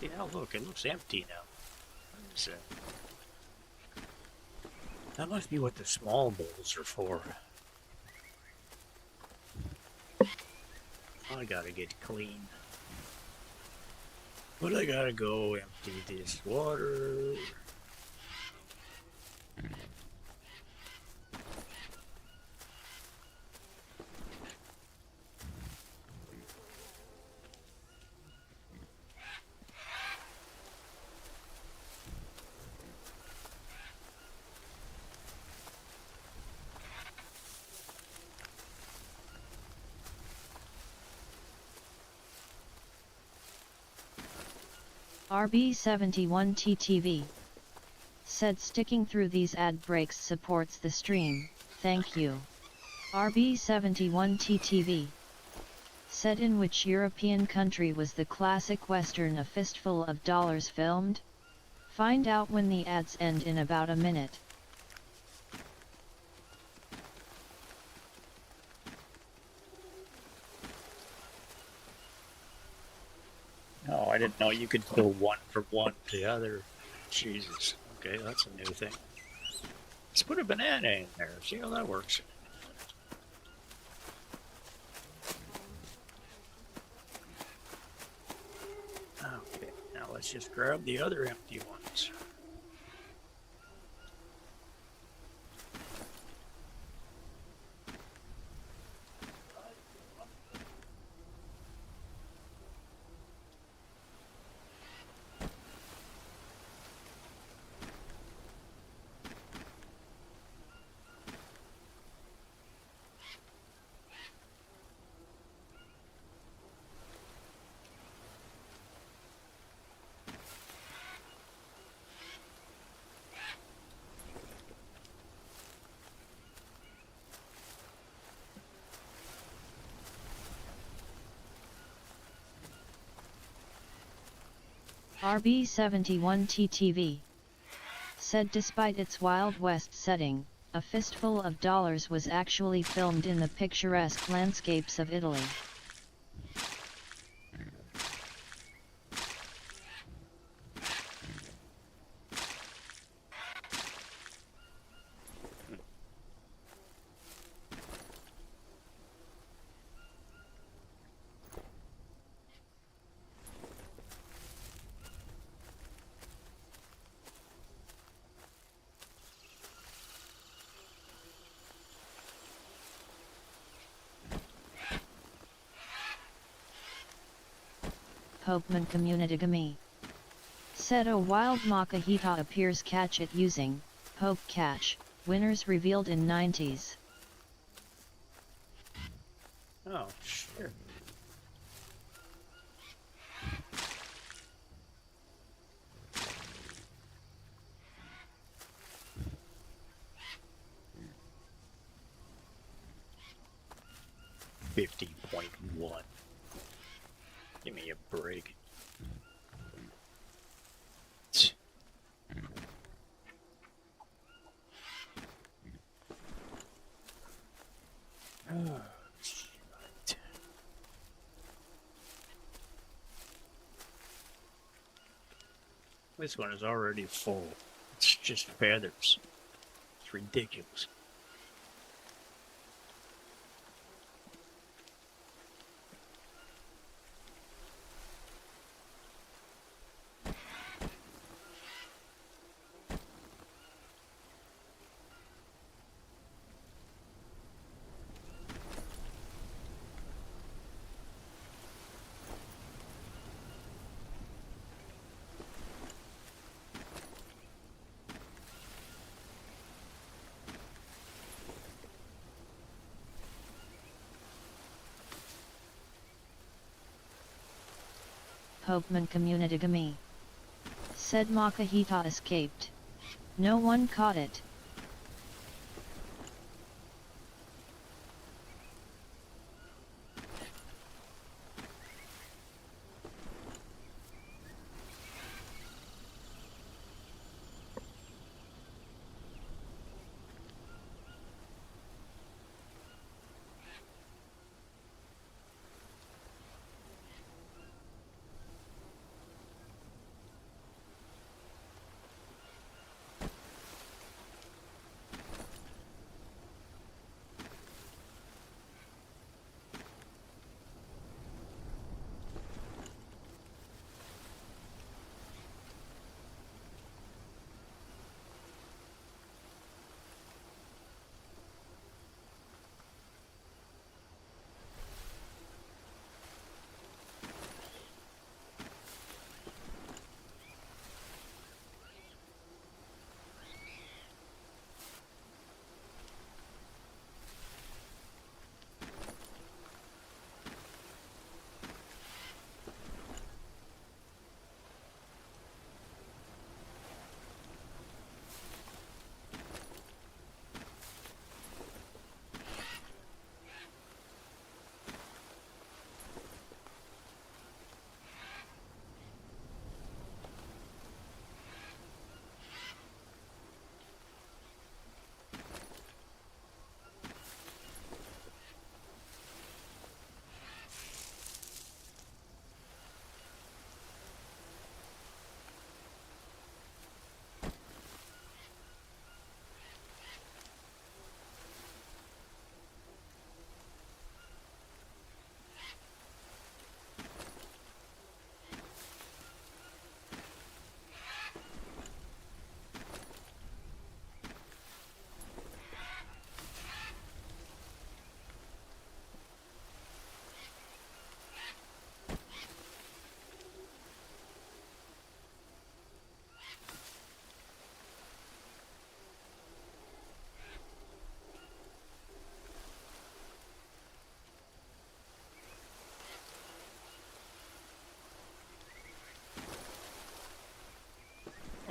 See, now look, it looks empty now. What is that? That must be what the small bowls are for. I gotta get clean. But I gotta go empty this water. RB71TTV said sticking through these ad breaks supports the stream, thank you. RB71TTV said in which European country was the classic western A Fistful of Dollars filmed? Find out when the ads end in about a minute. Oh, I didn't know you could go one from one to the other. Jesus. Okay, that's a new thing. Let's put a banana in there. See how that works. Okay, now let's just grab the other empty ones. RB71TTV said despite its Wild West setting, A Fistful of Dollars was actually filmed in the picturesque landscapes of Italy. Popeman Communitygami said a wild Makahita appears catch it using Pope catch, winners revealed in 90s. Oh, sure. $50.1. Give me a break. Oh, shit. This one is already full. It's just feathers. It's ridiculous. Pokemon community. Said Makahita escaped. No one caught it.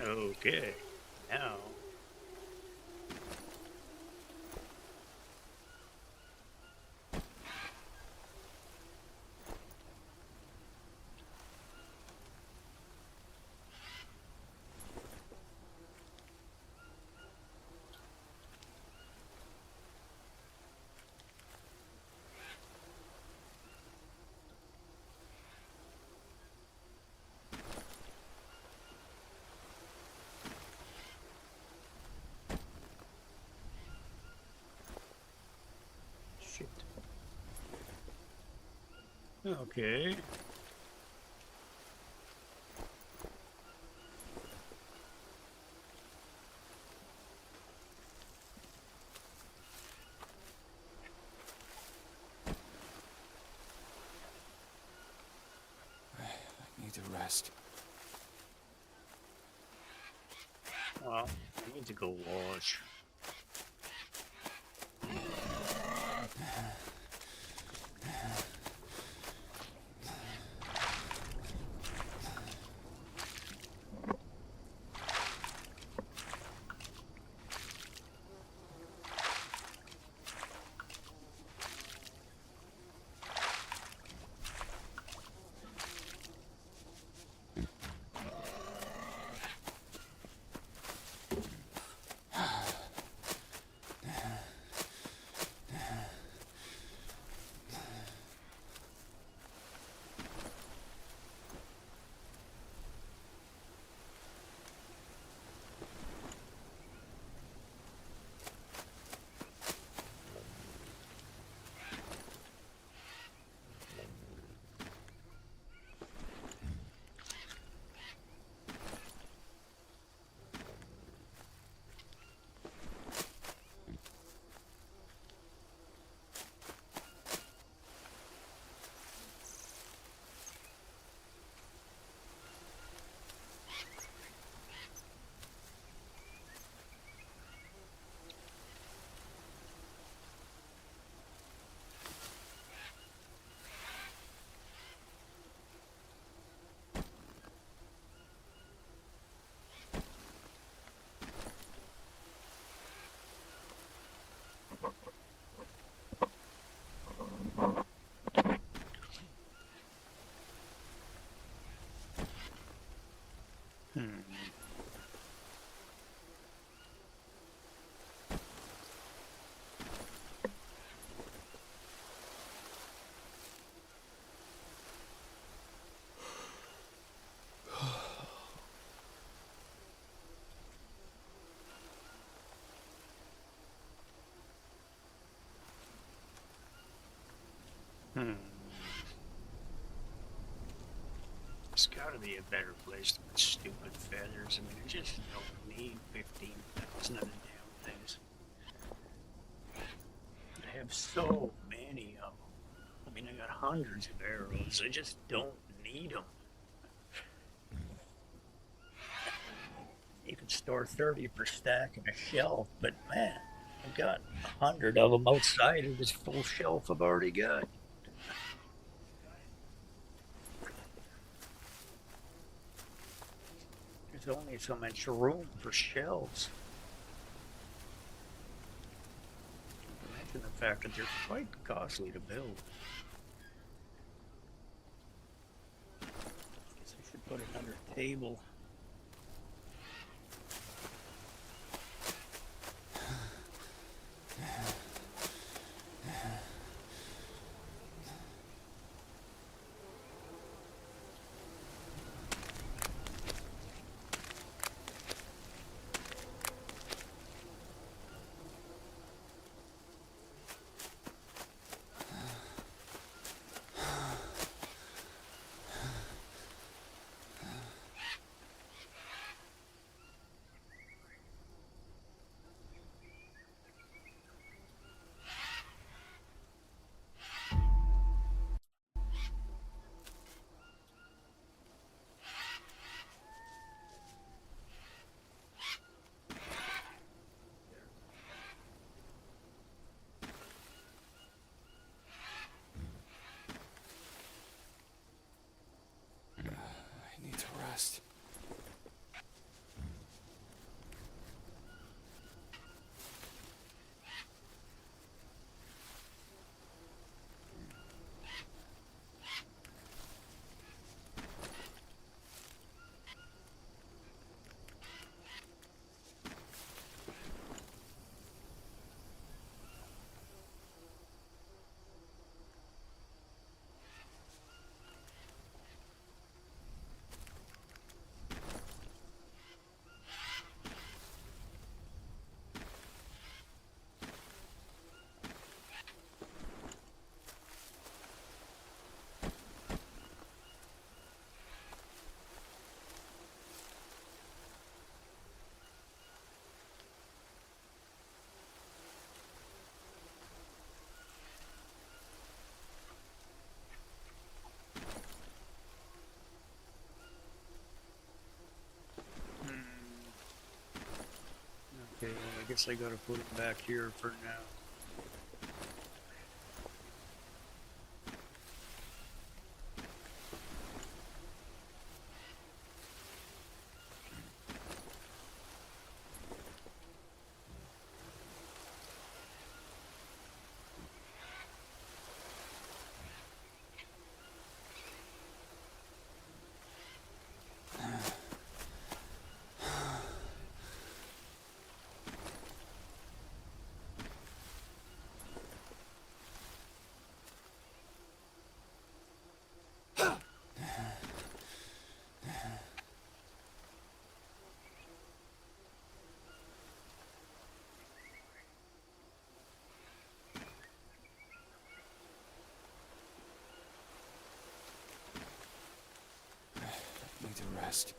Okay, now. Shit. Okay. I need to rest. Well, I need to go wash. There's gotta be a better place to put stupid feathers. I mean, I just don't need 15,000 of the damn things. I have so many of them. I mean, I got hundreds of arrows. I just don't need them. You can store 30 per stack in a shelf, but man, I've got 100 of them outside of this full shelf I've already got. There's only so much room for shelves. Imagine the fact that they're quite costly to build. Guess I should put it under a table. I need to rest. Okay, well, I guess I gotta put it back here for now. I need to rest.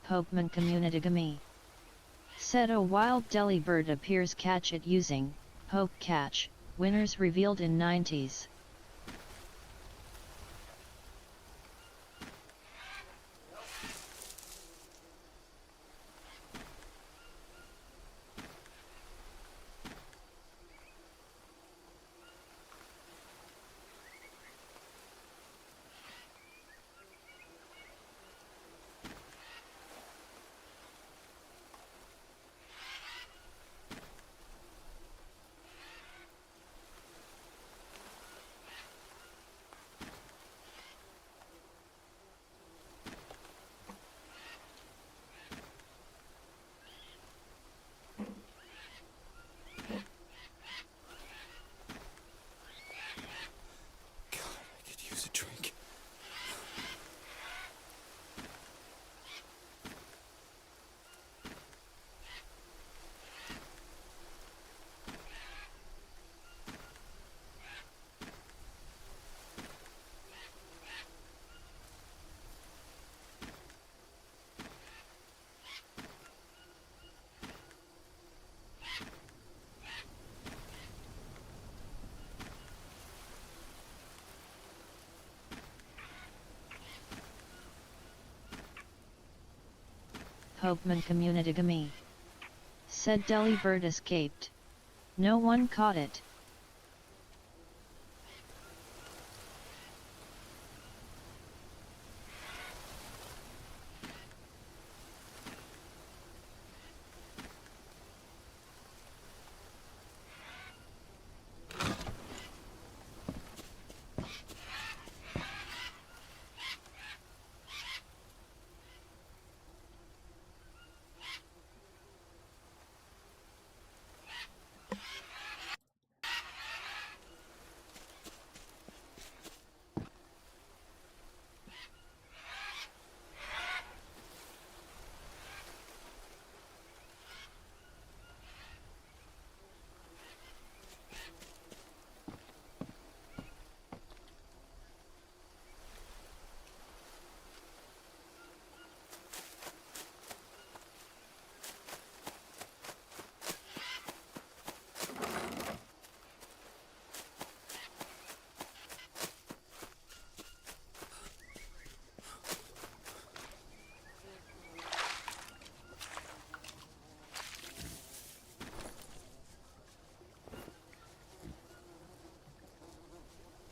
Hopeman Communitygami. Said a wild delibird appears catch it using, Hope catch, winners revealed in 90s. God, I could use a drink. Hopeman Communitygami. Said delibird escaped. No one caught it.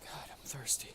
God, I'm thirsty.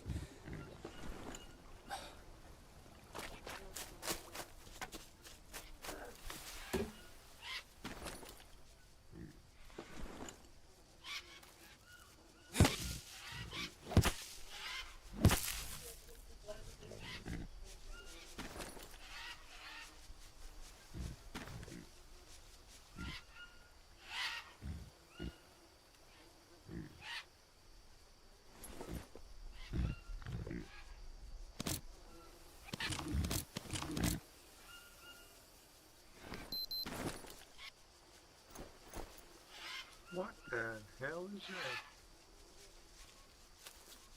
What the hell is that?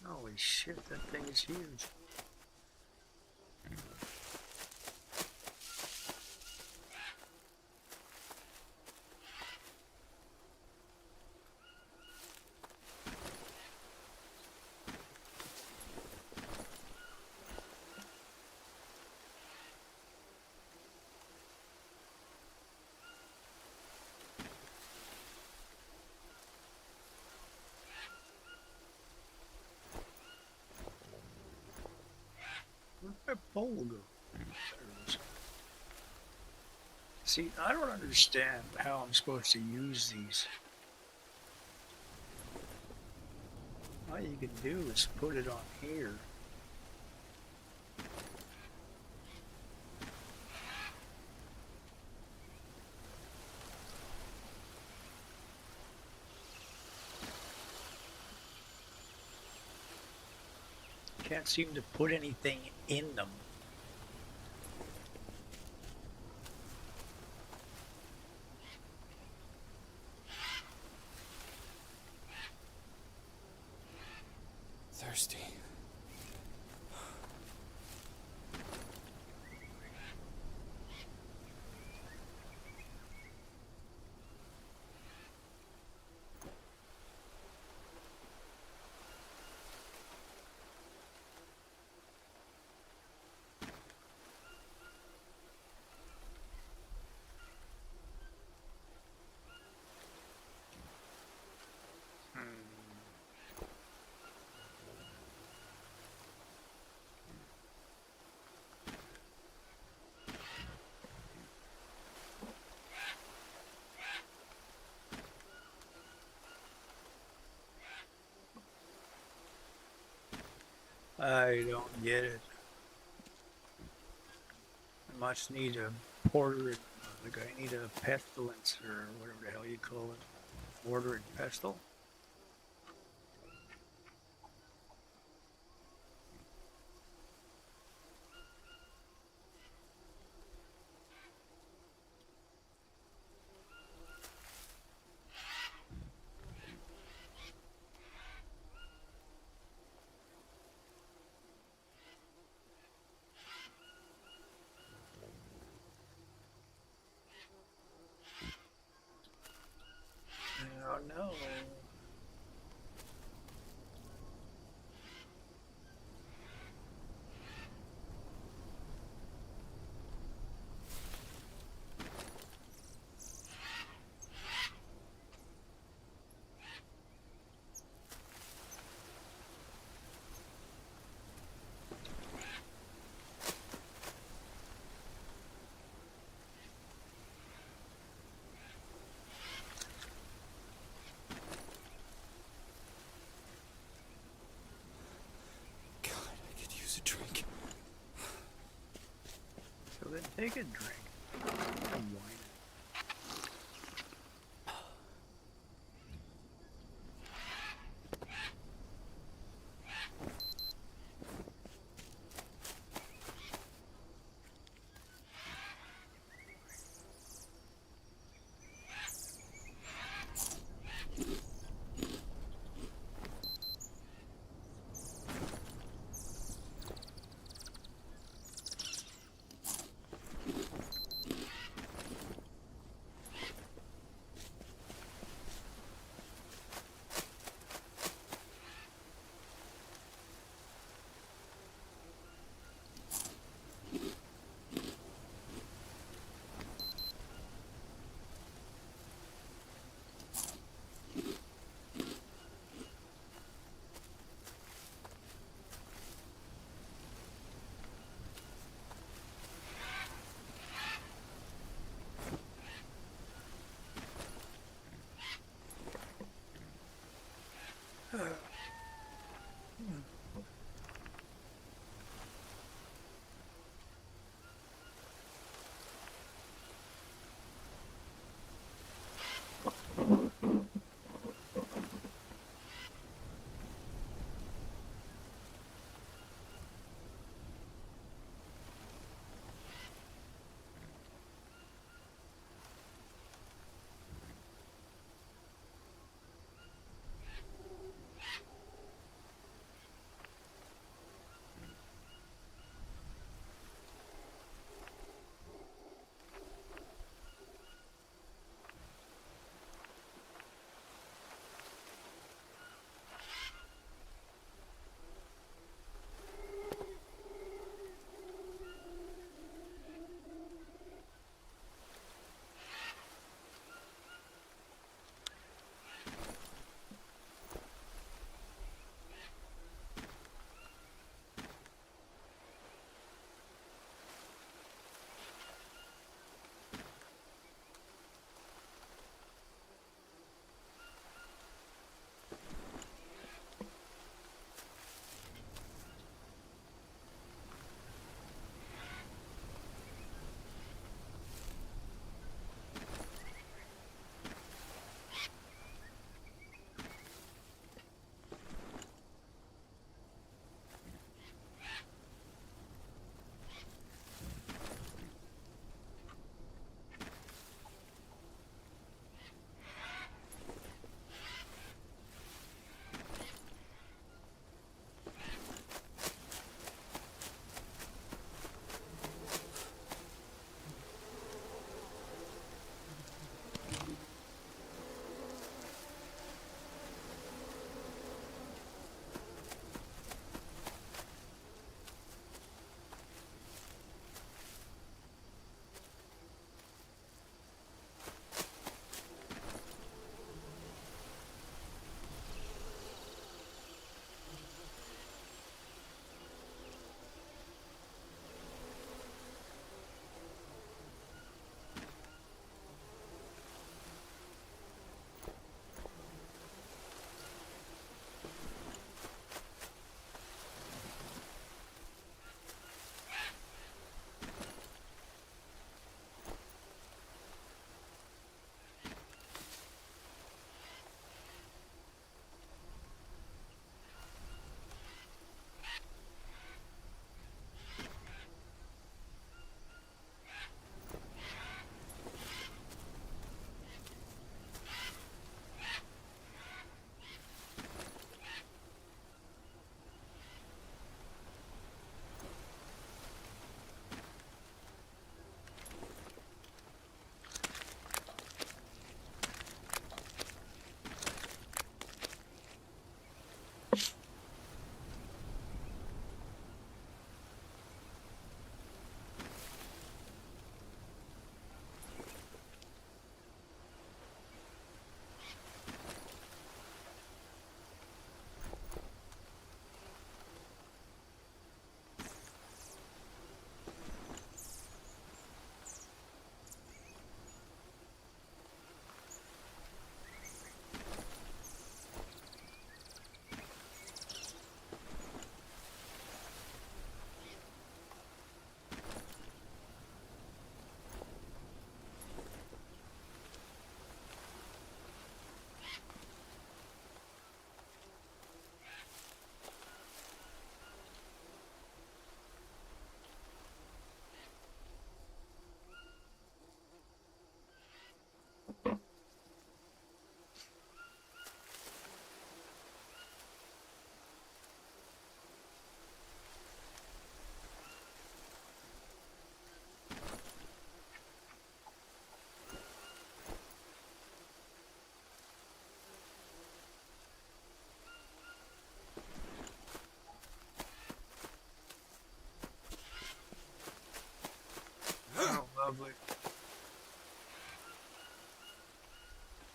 Holy shit, that thing is huge. Where'd that pole go? There it is. See, I don't understand how I'm supposed to use these. All you can do is put it on here. Can't seem to put anything in them. Thirsty. I don't get it. I must need a porter, like I need a pestilence or whatever the hell you call it. Mortar and pestle? I don't know. God, I could use a drink. So then take a drink. I'm whining.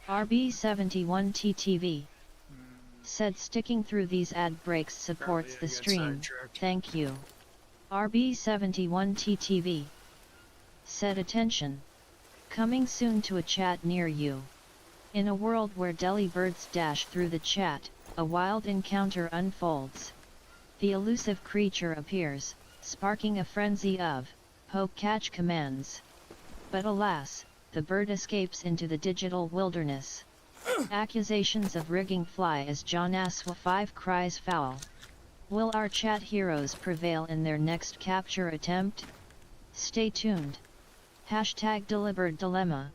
RB71TTV said sticking through these ad breaks supports Apparently I the got stream, sidetracked. thank you. RB71TTV said attention. Coming soon to a chat near you. In a world where deli birds dash through the chat, a wild encounter unfolds. The elusive creature appears, sparking a frenzy of poke catch commands. But alas, the bird escapes into the digital wilderness. Accusations of rigging fly as John Aswa 5 cries foul. Will our chat heroes prevail in their next capture attempt? Stay tuned. Hashtag Deliberate Dilemma.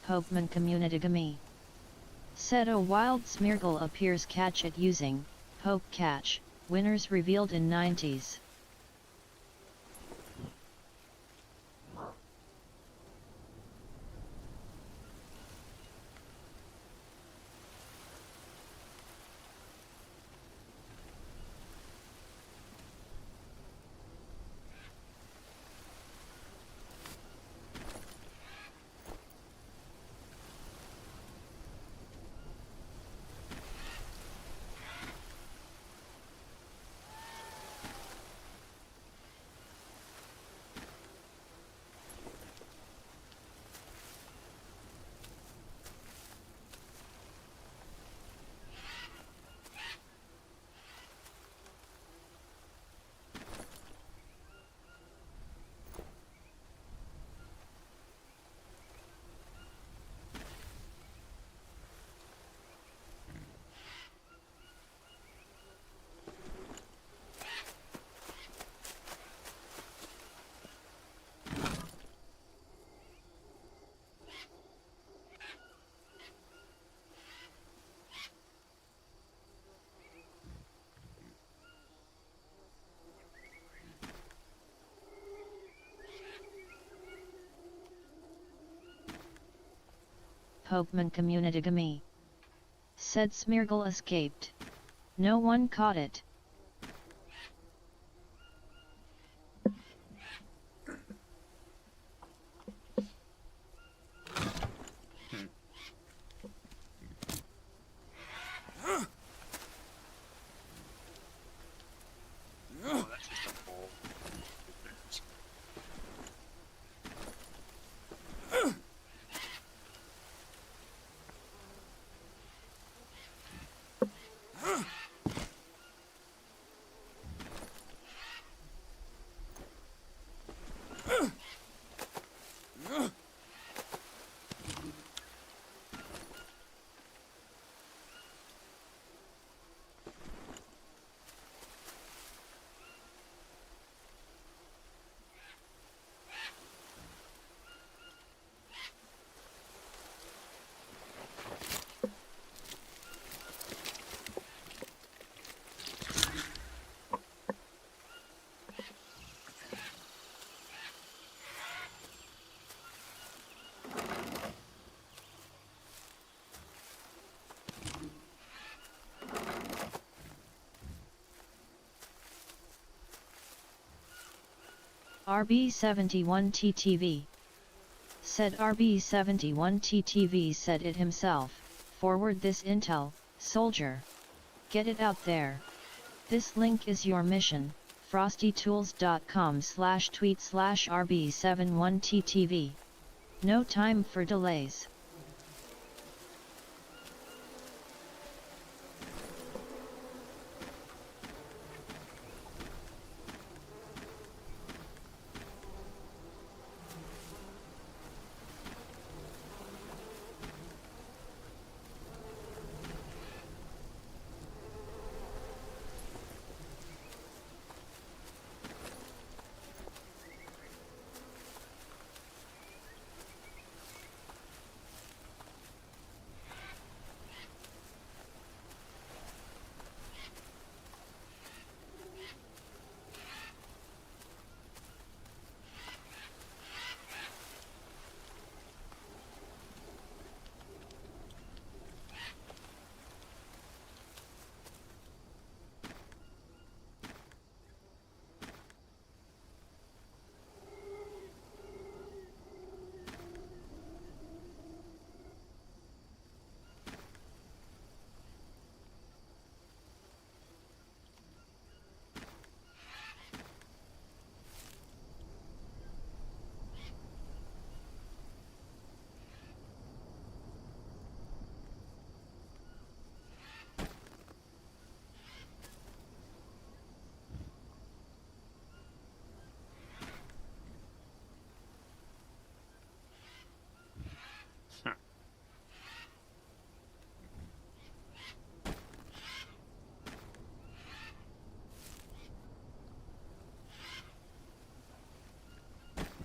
Hopeman Communitygamy said a wild Smeargle appears catch it using Hope Catch, winners revealed in 90s. Hopeman Communitygamy said Smeargle escaped. No one caught it. Oh, that's just a bull. RB71TTV. Said RB71TTV said it himself, forward this intel, soldier. Get it out there. This link is your mission, frostytools.com/tweet/RB71TTV. No time for delays.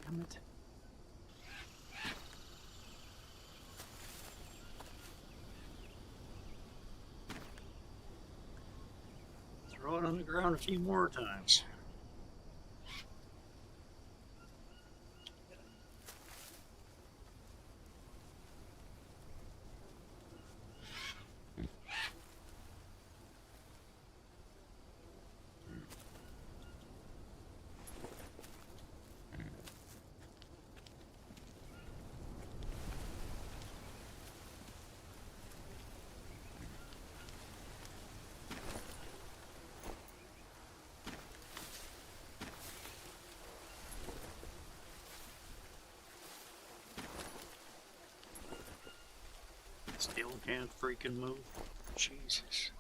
Damn it. Throw it on the ground a few more times. Still can't freaking move. Jesus.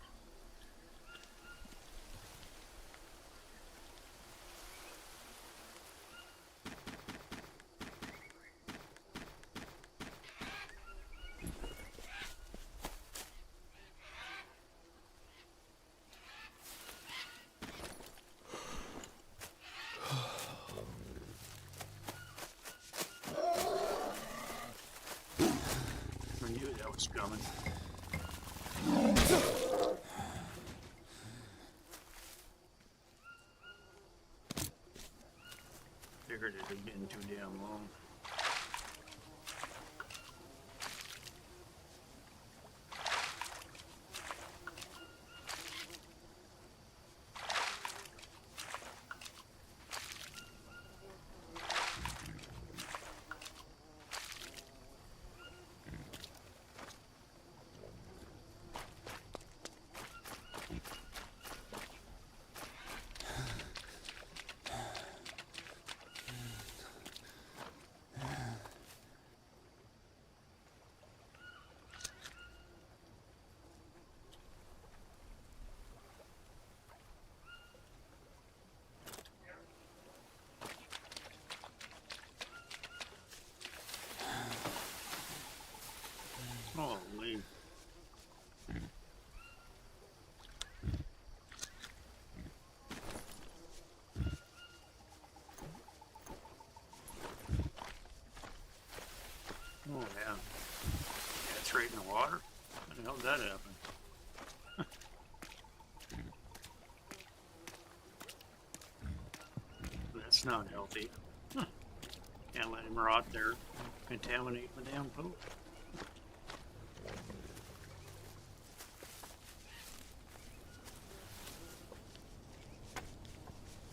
I knew that was coming. Figured it had been too damn long. Holy. Oh yeah. That's right in the water? How the hell did that happen? That's not healthy. Huh. Can't let him rot there. Contaminate the damn poop.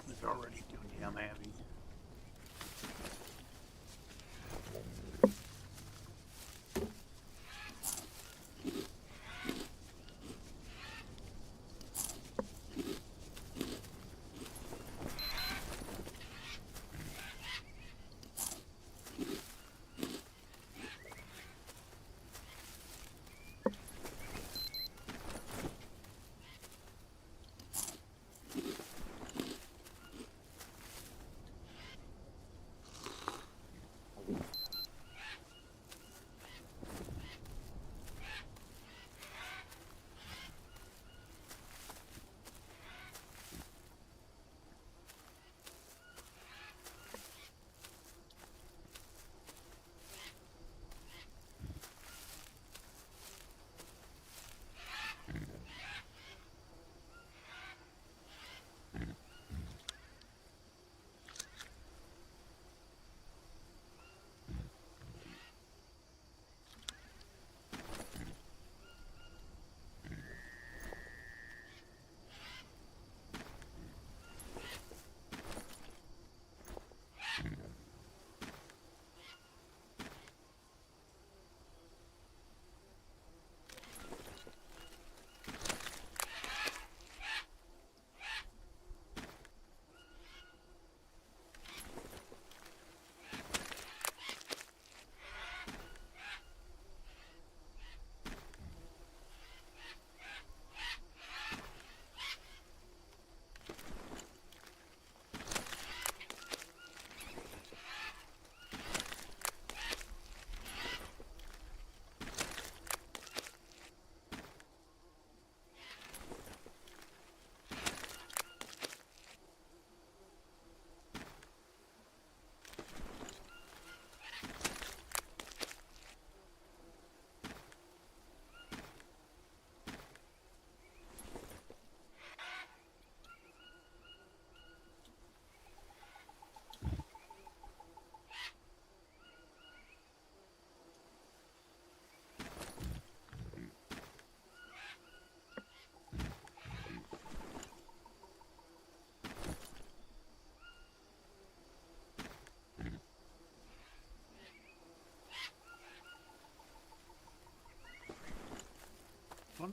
It's already too damn heavy.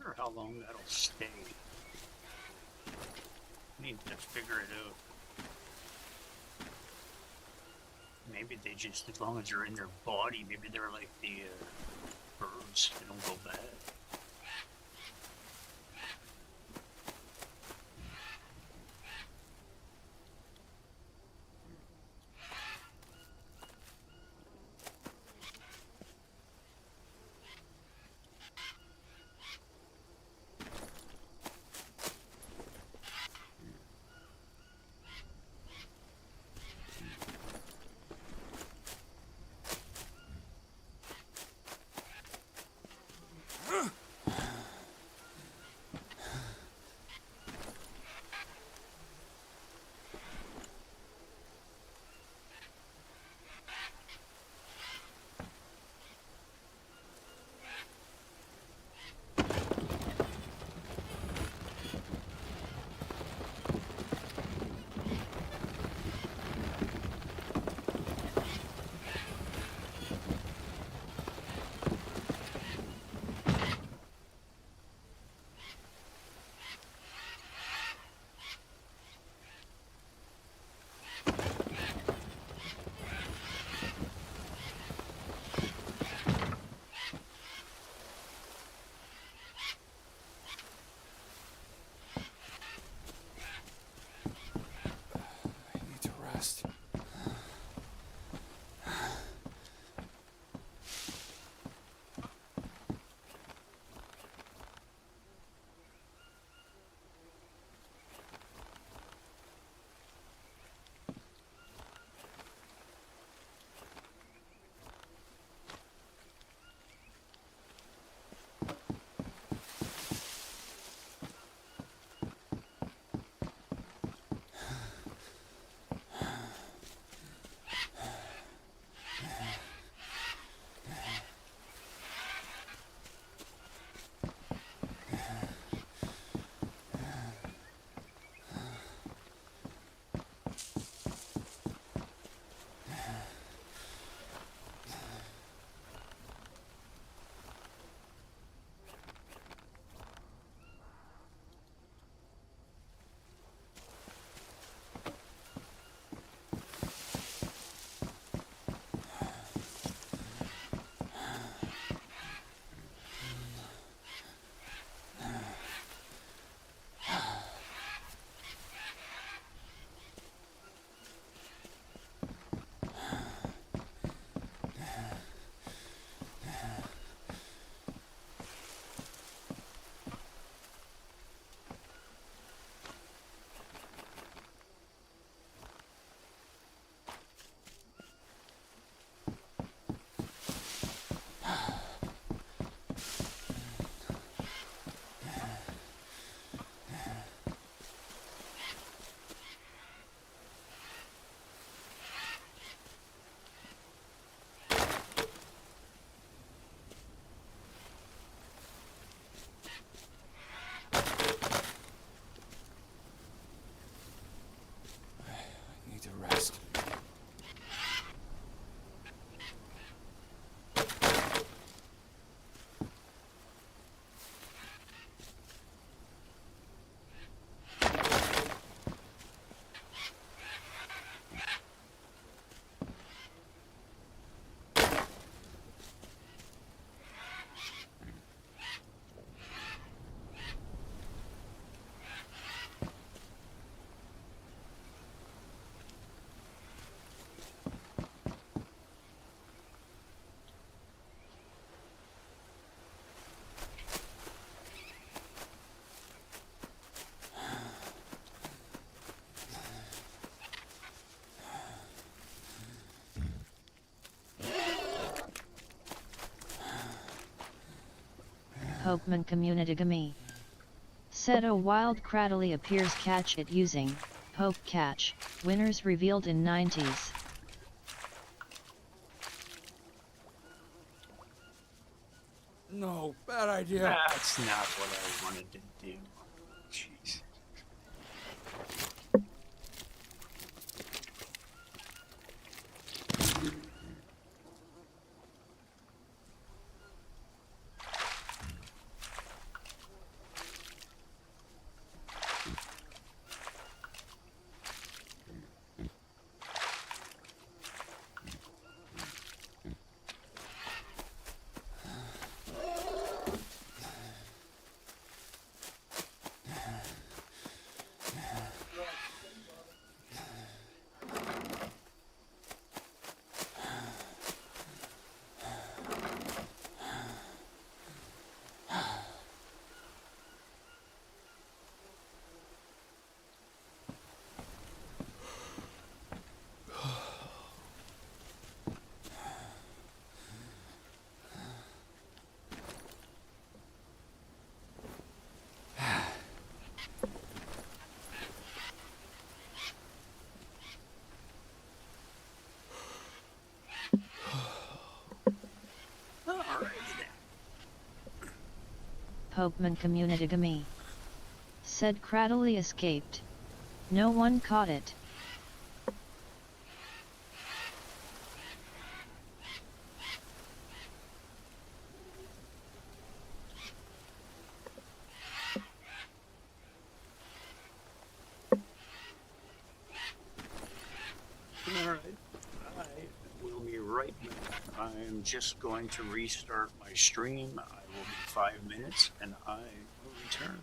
wonder how long that'll stay. Need to figure it out. Maybe they just, as long as they're in their body, maybe they're like the birds. They don't go bad. I need to rest. I need to rest. Hokeman Communitygami. Said a wild cradley appears catch it using, Hope catch, winners revealed in 90s. No, bad idea. That's not what I wanted to do. Jeez. Pokemon community. Said Cradley escaped. No one caught it. Alright, I will be right back. I'm just going to restart my stream. I will be 5 minutes and I will return.